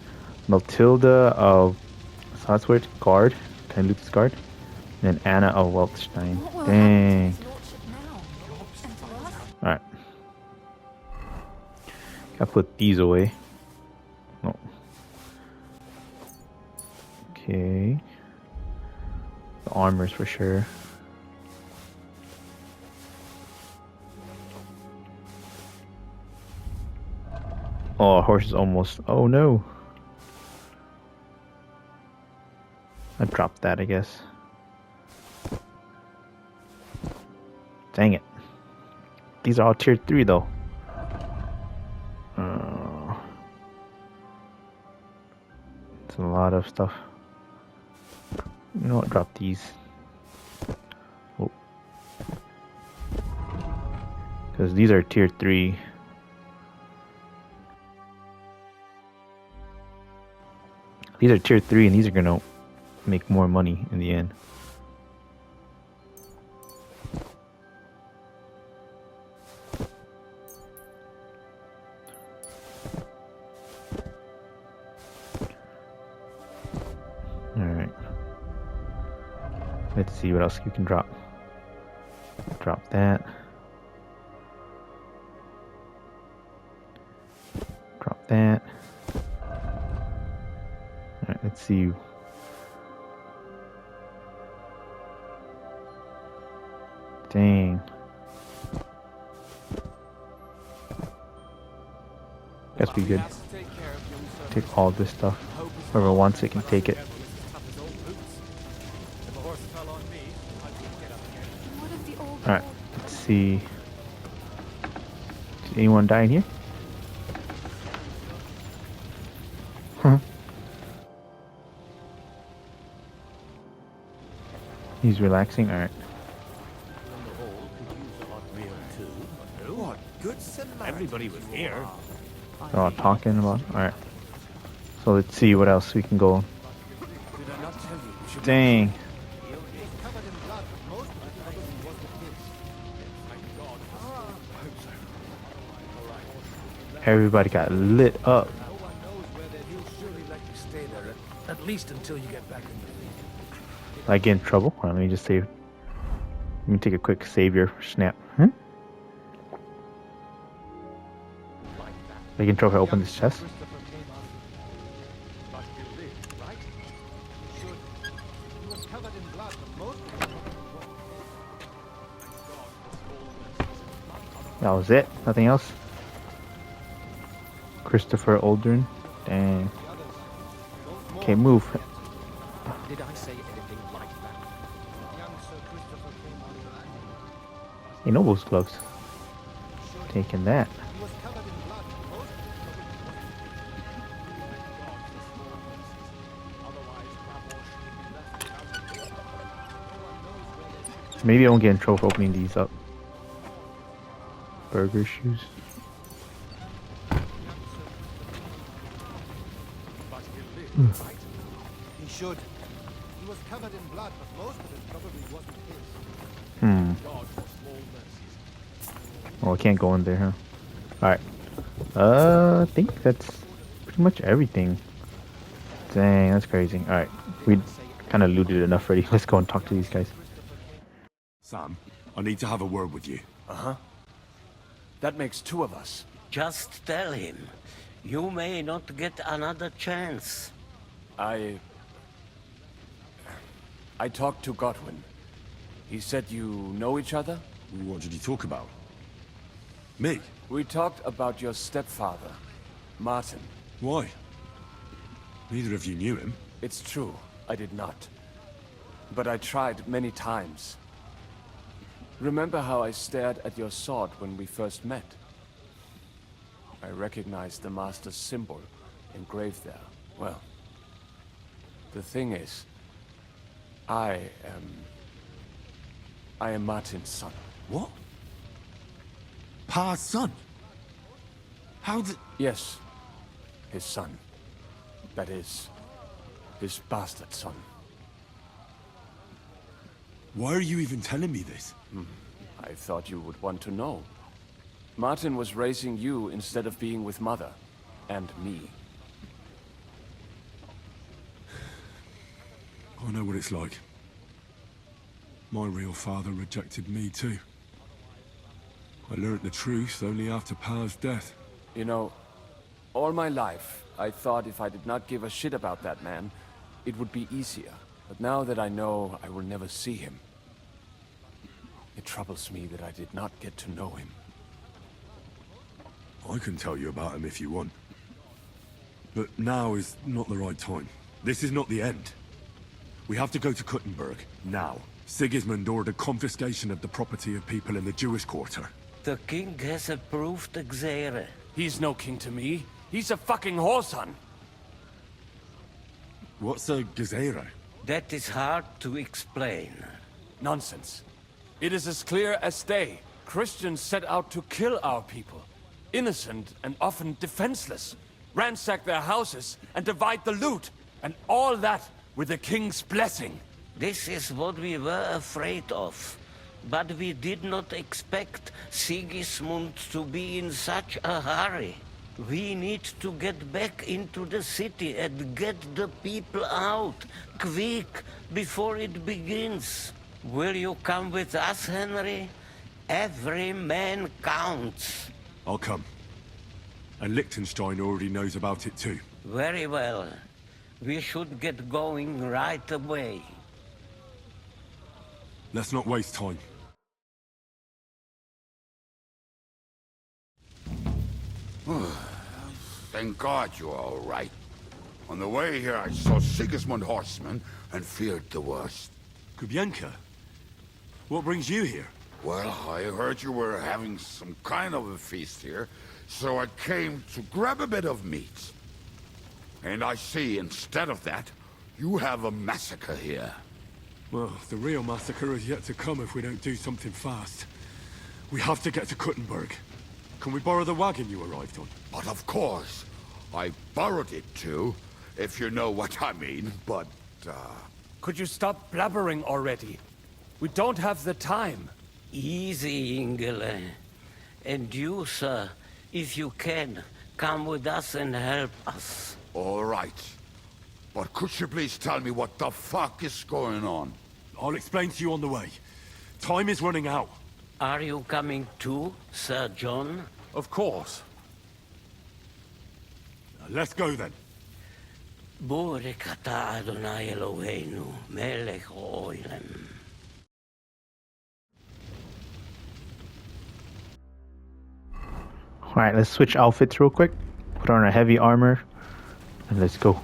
Matilda of Salzburg, guard. Can I loot this guard? And then Anna of Weltstein. Dang. Alright. Gotta put these away. No. Okay. The armors for sure. Oh, horse is almost. Oh no. I dropped that, I guess. Dang it. These are all tier 3 though. It's a lot of stuff. You know what? Drop these. Oh. Because these are tier 3. These are tier 3 and these are gonna make more money in the end. Alright. Let's see what else you can drop. Drop that. Drop that. Alright, let's see. Dang. Guess we good. Take all this stuff. Whoever wants it can take it. Alright, let's see. Did anyone die in here? Huh. He's relaxing? Alright. Everybody was here. They're all talking about. Alright. So let's see what else we can go. Dang. Everybody got lit up. At least until you get back in the field. I get in trouble? Hold on, let me just save. Let me take a quick savior snap. I get in trouble if I open this chest. That was it? Nothing else? Christopher Aldrin. Dang. Okay, move. Did I say anything like that? Hey, Noble's gloves. Taking that. Maybe I won't get in trouble for opening these up. Burger shoes. He should. He was covered in blood, but most of it probably wasn't his. Oh, I can't go in there, huh? Alright. I think that's pretty much everything. Dang, that's crazy. Alright. We kind of looted enough already. Let's go and talk to these guys. Sam, I need to have a word with you. Uh-huh. That makes two of us. Just tell him. You may not get another chance. I talked to Godwin. He said you know each other? What did he talk about? Me? We talked about your stepfather, Martin. Why? Neither of you knew him. It's true, I did not. But I tried many times. Remember how I stared at your sword when we first met? I recognized the Master's symbol engraved there. Well, the thing is, I am Martin's son. What? Pa's son? How did... Yes, his son. That is, his bastard son. Why are you even telling me this? I thought you would want to know. Martin was raising you instead of being with Mother. And me. I know what it's like. My real father rejected me too. I learned the truth only after Pa's death. You know, all my life, I thought if I did not give a shit about that man, it would be easier. But now that I know I will never see him, it troubles me that I did not get to know him. I can tell you about him if you want. But now is not the right time. This is not the end. We have to go to Kuttenberg, now. Sigismund ordered confiscation of the property of people in the Jewish quarter. The king has approved Xere. He's no king to me. He's a fucking whoreson. What's a Gezerah? That is hard to explain. Nonsense. It is as clear as day. Christians set out to kill our people. Innocent and often defenseless. Ransack their houses and divide the loot. And all that with the king's blessing. This is what we were afraid of. But we did not expect Sigismund to be in such a hurry. We need to get back into the city and get the people out, quick, before it begins. Will you come with us, Henry? Every man counts. I'll come. And Liechtenstein already knows about it too. Very well. We should get going right away. Let's not waste time. Thank God you're all right. On the way here, I saw Sigismund horsemen and feared the worst. Kubienka? What brings you here? Well, I heard you were having some kind of a feast here, so I came to grab a bit of meat. And I see, instead of that, you have a massacre here. Well, the real massacre is yet to come if we don't do something fast. We have to get to Kuttenberg. Can we borrow the wagon you arrived on? But of course. I borrowed it too, if you know what I mean, but, Could you stop blabbering already? We don't have the time. Easy, Ingele. And you, sir, if you can, come with us and help us. All right. But could you please tell me what the fuck is going on? I'll explain to you on the way. Time is running out. Are you coming too, Sir John? Of course. Let's go then. Borek ata Adonai Eloheinu, melech haolam. Alright, let's switch outfits real quick. Put on our heavy armor. And let's go.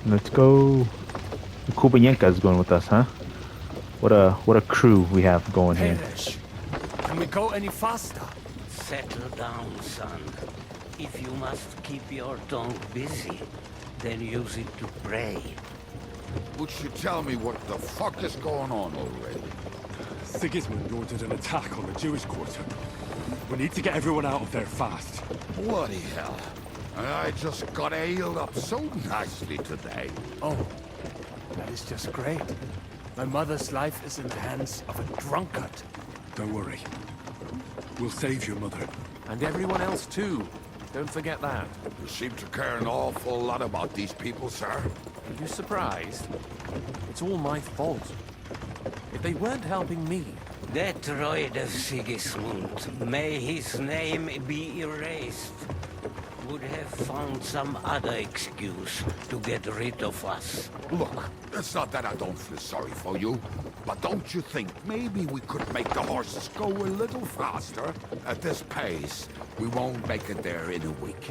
Let's go. The Kubienka is going with us, huh? What a crew we have going here. Perish. Can we go any faster? Settle down, son. If you must keep your tongue busy, then use it to pray. would you tell me what the fuck is going on already? Sigismund ordered an attack on the Jewish quarter. We need to get everyone out of there fast. Bloody hell. I just got healed up so nicely today. Oh, that is just great. My mother's life is in the hands of a drunkard. Don't worry. We'll save your mother. And everyone else too. Don't forget that. You seem to care an awful lot about these people, sir. Are you surprised? It's all my fault. If they weren't helping me... That droid of Sigismund, may his name be erased, would have found some other excuse to get rid of us. Look, it's not that I don't feel sorry for you, but don't you think maybe we could make the horses go a little faster? At this pace, we won't make it there in a week.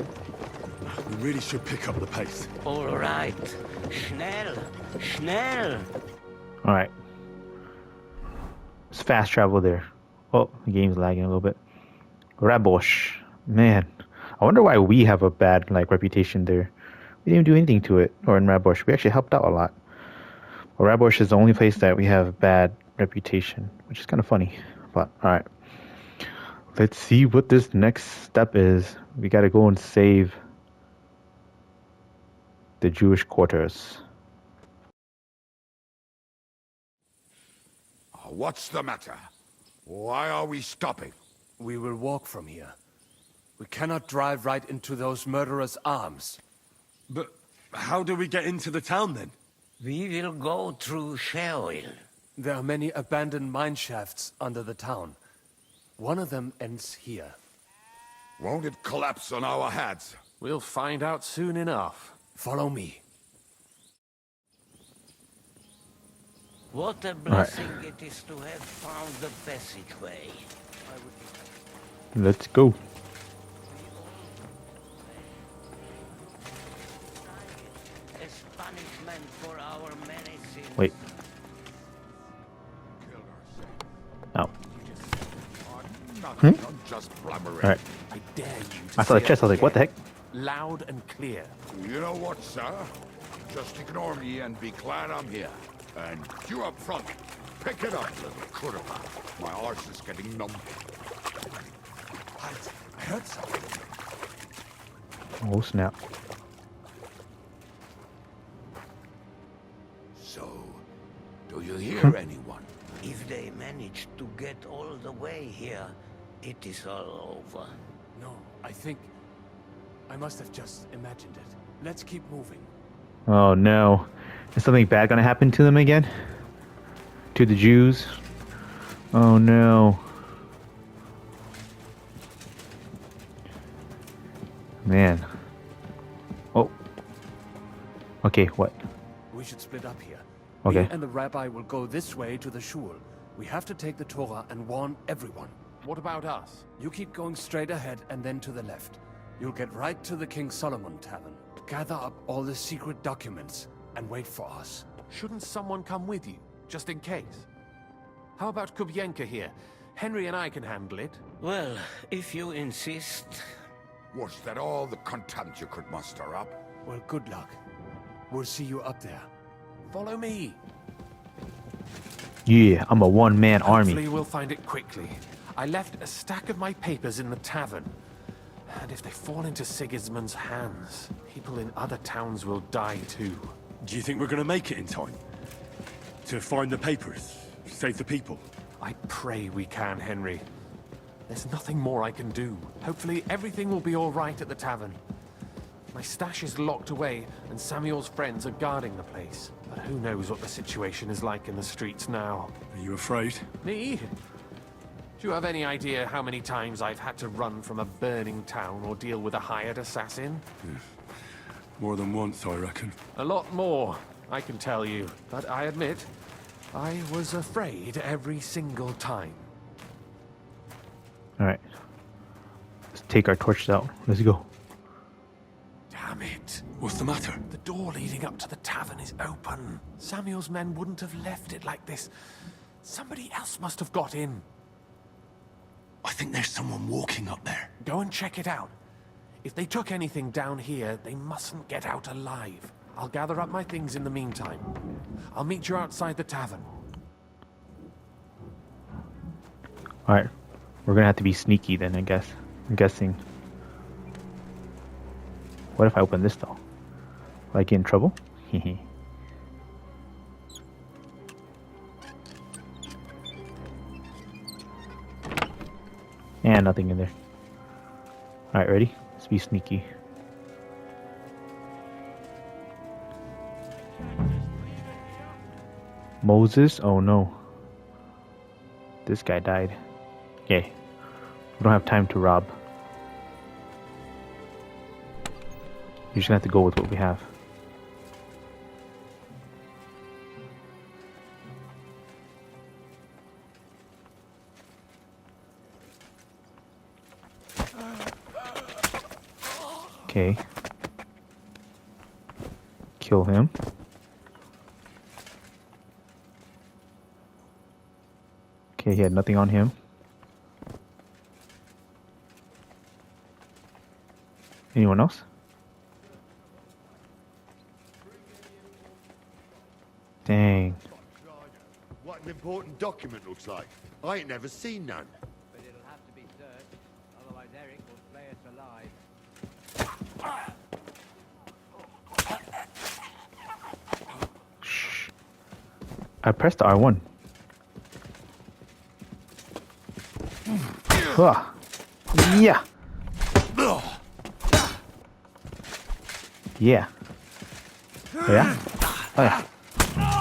We really should pick up the pace. All right. Schnell! Schnell! Alright. It's fast travel there. Oh, the game's lagging a little bit. Rabosh. Man. I wonder why we have a bad reputation there. We didn't do anything to it. Or in Rabosh. We actually helped out a lot. Well, Rabosh is the only place that we have a bad reputation. Which is kind of funny. But, alright. Let's see what this next step is. We gotta go and save the Jewish quarters. What's the matter? Why are we stopping? We will walk from here. We cannot drive right into those murderers' arms. But how do we get into the town then? We will go through Sheol. There are many abandoned mine shafts under the town. One of them ends here. Won't it collapse on our heads? We'll find out soon enough. Follow me. What a blessing it is to have found the passageway. Let's go. As punishment for our many sins. Wait. No. I'm just blabbering. Alright. I dare you to I saw the say chest, I was like, what the heck? Loud and clear. You know what, sir? Just ignore me and be glad I'm here. And you up front, pick it up, little crudapa. My arse is getting numb. I heard something. Oh snap. So, do you hear anyone? If they manage to get all the way here, it is all over. No, I think... I must have just imagined it. Let's keep moving. Oh no. Is something bad gonna happen to them again? To the Jews? Oh no. Man. Oh. Okay, what? We should split up here. Okay. Me and the rabbi will go this way to the shul. We have to take the Torah and warn everyone. What about us? You keep going straight ahead and then to the left. You'll get right to the King Solomon Tavern. Gather up all the secret documents and wait for us. Shouldn't someone come with you, just in case? How about Kubyenka here? Henry and I can handle it. Well, if you insist. Was that all the contempt you could muster up? Well, good luck. We'll see you up there. Follow me. Yeah, I'm a one-man army. Hopefully we'll find it quickly. I left a stack of my papers in the tavern. And if they fall into Sigismund's hands, people in other towns will die too. Do you think we're gonna make it in time? To find the papers? Save the people? I pray we can, Henry. There's nothing more I can do. Hopefully everything will be all right at the tavern. My stash is locked away, and Samuel's friends are guarding the place. But who knows what the situation is like in the streets now. Are you afraid? Me? Do you have any idea how many times I've had to run from a burning town or deal with a hired assassin? Yeah. More than once, I reckon. A lot more, I can tell you. But I admit, I was afraid every single time. Alright. Let's take our torches out. Let's go. Damn it. What's the matter? The door leading up to the tavern is open. Samuel's men wouldn't have left it like this. Somebody else must have got in. I think there's someone walking up there. Go and check it out. If they took anything down here, they mustn't get out alive. I'll gather up my things in the meantime. I'll meet you outside the tavern. Alright. We're gonna have to be sneaky then, I guess. I'm guessing. What if I open this though? Will I get in trouble? Hehe. And nothing in there. Alright, ready? Let's be sneaky. Moses? Oh no. This guy died. Okay. We don't have time to rob. You're just gonna have to go with what we have. Okay. Kill him. Okay, he had nothing on him. Anyone else? Dang. What an important document looks like. I ain't never seen none. But it'll have to be searched, otherwise Eric will flay us alive. Shh. I pressed R1. Huh. Yeah. Yeah. Oh, yeah? Oh, yeah.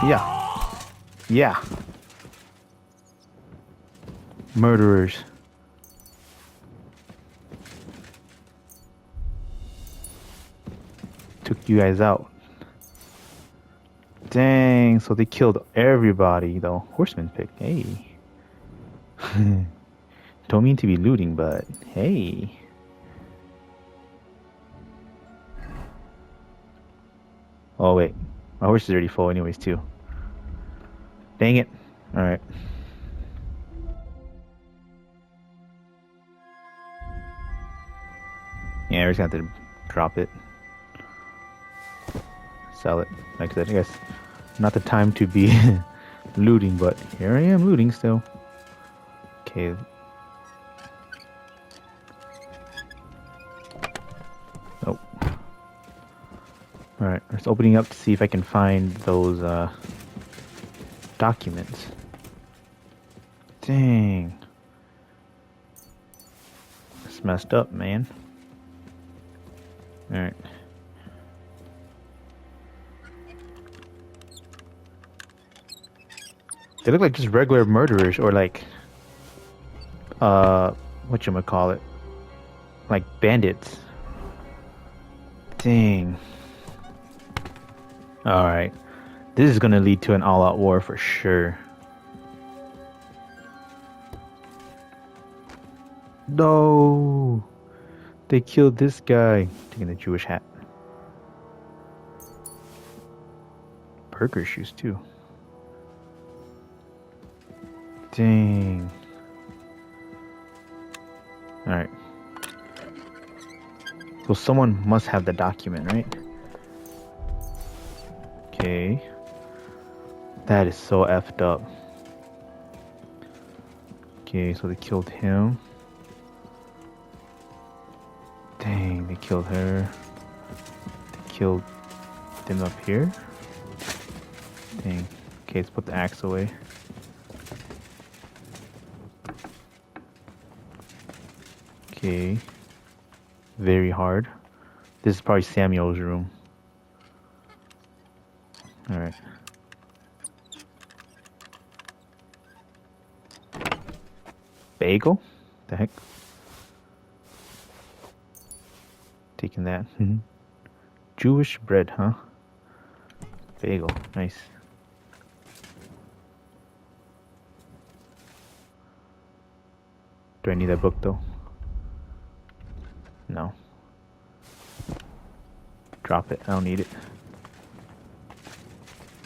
Yeah. Yeah. Murderers. Took you guys out. Dang, so they killed everybody though. Horseman pick, hey. Don't mean to be looting, but hey. Oh wait, my horse is already full anyways too. Dang it. Alright. Yeah, we're just gonna have to drop it. Sell it. Like I said, I guess not the time to be looting, but here I am looting still. Okay. Nope. Alright, just opening up to see if I can find those documents. Dang. It's messed up, man. Alright. They look like just regular murderers, or like whatchamacallit, like bandits. Dang. Alright. This is gonna lead to an all-out war for sure. No! They killed this guy. Taking the Jewish hat. Burger shoes too. Dang. Alright. So someone must have the document, right? Okay. That is so effed up. Okay, so they killed him. Dang, they killed her. They killed them up here. Dang. Okay, let's put the axe away. Okay. Very hard. This is probably Samuel's room. Alright. Bagel? The heck? Taking that. Jewish bread, huh? Bagel. Nice. Do I need that book though? No. Drop it. I don't need it.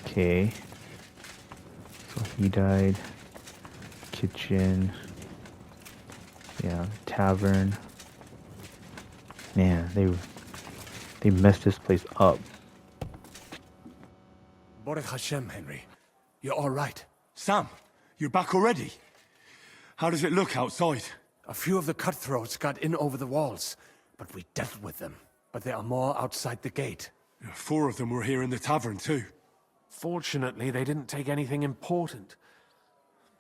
Okay. So he died. Kitchen. Yeah, tavern. Man, they messed this place up. Baruch Hashem, Henry. You're all right. Sam, you're back already? How does it look outside? A few of the cutthroats got in over the walls, but we dealt with them. But there are more outside the gate. 4 of them were here in the tavern, too. Fortunately, they didn't take anything important.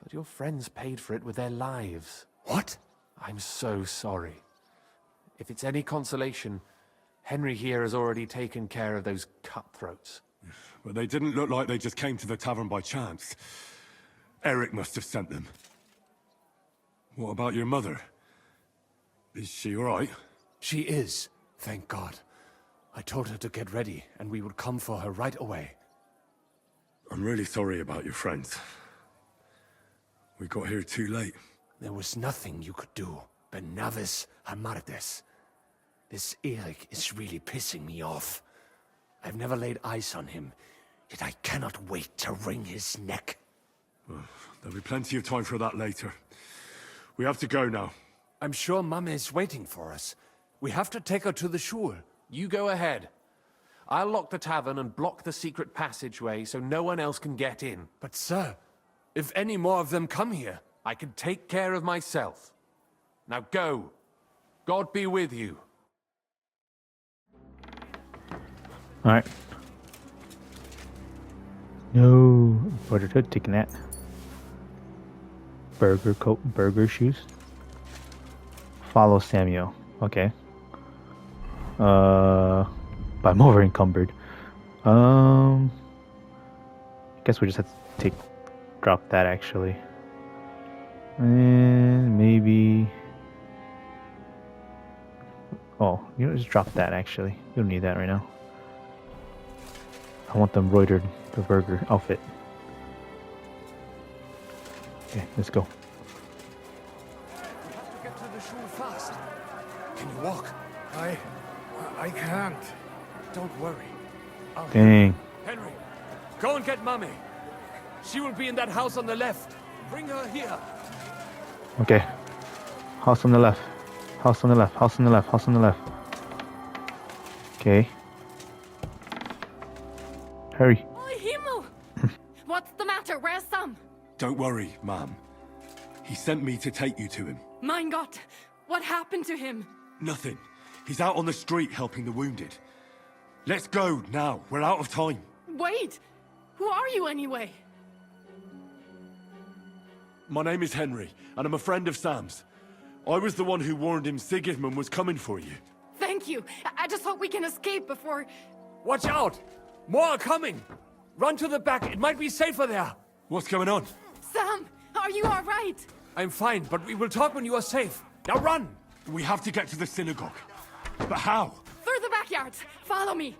But your friends paid for it with their lives. What? I'm so sorry. If it's any consolation, Henry here has already taken care of those cutthroats. But they didn't look like they just came to the tavern by chance. Eric must have sent them. What about your mother? Is she all right? She is, thank God. I told her to get ready, and we would come for her right away. I'm really sorry about your friends. We got here too late. There was nothing you could do. Benavis Hamardes. This Eric is really pissing me off. I've never laid eyes on him, yet I cannot wait to wring his neck. Well, there'll be plenty of time for that later. We have to go now. I'm sure Mama is waiting for us. We have to take her to the shul. You go ahead. I'll lock the tavern and block the secret passageway so no one else can get in. But sir, if any more of them come here, I can take care of myself. Now go. God be with you. Alright. No. Border hood, taking that. Burger coat, burger shoes. Follow Samuel. Okay. But I'm over encumbered. Guess we just have to drop that actually. And maybe. Oh, you know, just drop that actually. You don't need that right now. I want the embroidered, the burger outfit. Okay, let's go. We have to get to the shul fast. Can you walk? I can't. Don't worry. Dang. Henry, go and get Mommy. She will be in that house on the left. Bring her here. Okay. House on the left. House on the left. House on the left. House on the left. Okay. Hurry. Oh, Himmel! What's the matter? Where's Sam? Don't worry, ma'am. He sent me to take you to him. Mein Gott! What happened to him? Nothing. He's out on the street helping the wounded. Let's go now. We're out of time. Wait! Who are you anyway? My name is Henry, and I'm a friend of Sam's. I was the one who warned him Sigismund was coming for you. Thank you. I just hope we can escape before... Watch out! More are coming! Run to the back. It might be safer there. What's going on? Sam, are you all right? I'm fine, but we will talk when you are safe. Now run! We have to get to the synagogue. But how? Through the backyards. Follow me.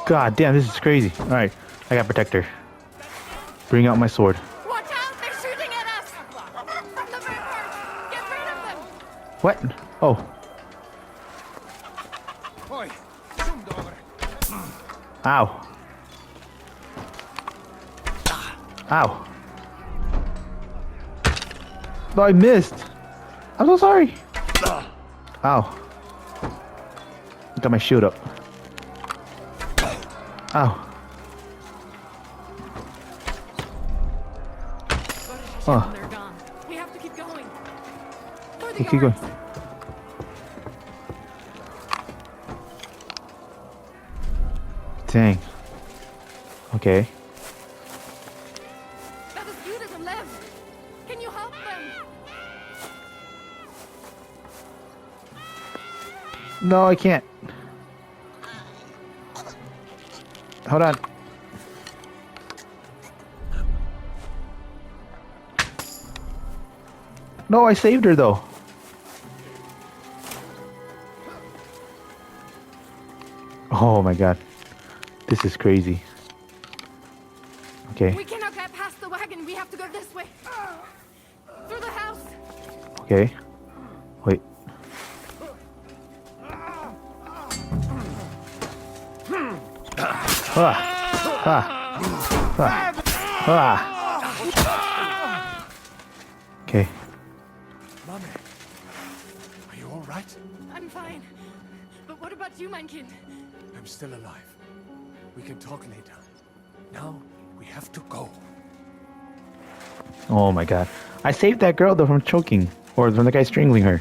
God damn, this is crazy. Alright, I got protector. Bring out my sword. Watch out! They're shooting at us! From the rampart! Get rid of them! What? Oh. Ow. Ow. No, I missed. I'm so sorry. Ow. Got my shield up. Ow. Oh. They're gone. We have to keep going. Keep going. Dang. Okay. That is you to the left. Can you help them? No, I can't. Hold on. No, I saved her though. Oh my god. This is crazy. Okay. We cannot get past the wagon. We have to go this way. Through the house. Okay. Wait. Okay. Mommy, are you all right? I'm fine. But what about you, mein Kind? I'm I'm still alive. We can talk later. Now, we have to go. Oh my god. I saved that girl though from choking. Or from the guy strangling her.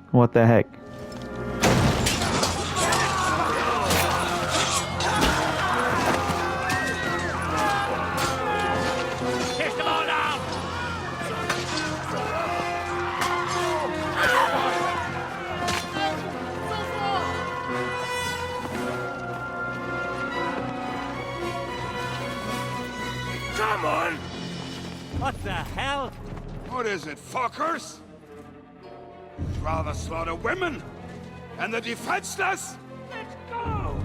What the heck? Come on! What the hell? What is it, fuckers? You'd rather slaughter women and the defenseless? Let's go!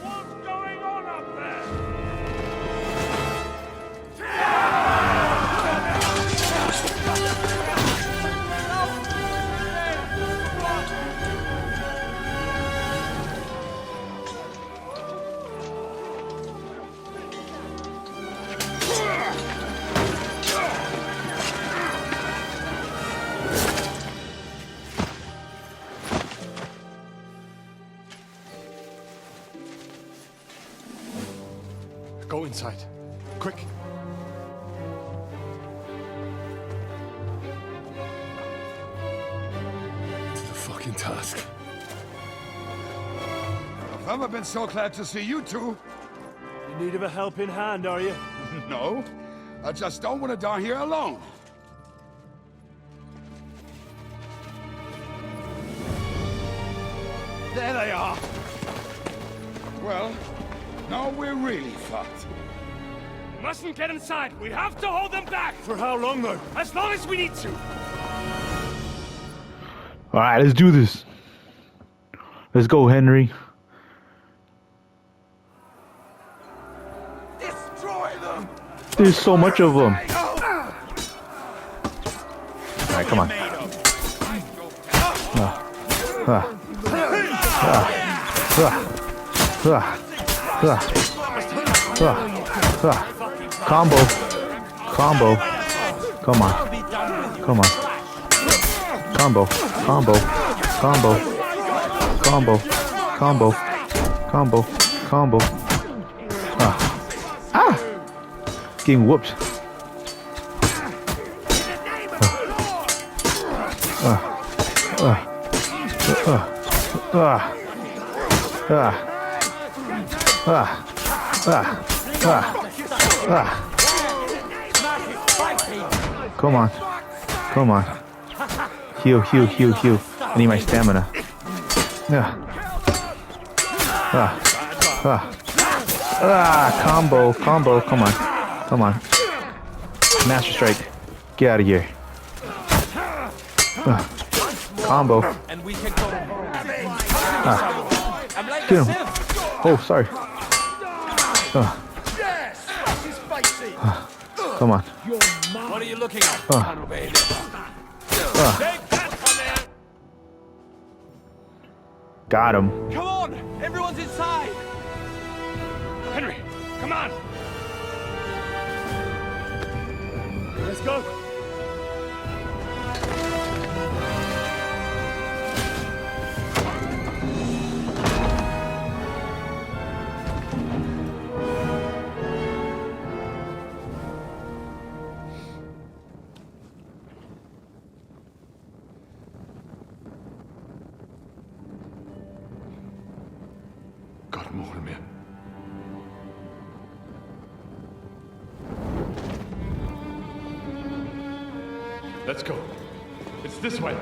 What's going on up there? Go inside. Quick. To the fucking task. I've never been so glad to see you two. In need of a helping hand, are you? No, I just don't want to die here alone. There they are! Well, now we're really fucked. Mustn't get inside! We have to hold them back! For how long, though? As long as we need to! Alright, let's do this. Let's go, Henry. Destroy them! There's so much of them. Alright, come on. Combo. Combo. Come on. Come on. Combo. Combo. Combo. Combo. Combo. Combo. Combo. Ah! Getting whooped. Come on. Come on. Heal, heal, heal, heal. I need my stamina. Combo, combo. Come on. Come on. Master Strike. Get out of here. Combo. Get him. Oh, sorry. Come on. What are you looking at? Got him. Come on! Everyone's inside! Henry, come on! Let's go! Got him all in here. Let's go. It's this way.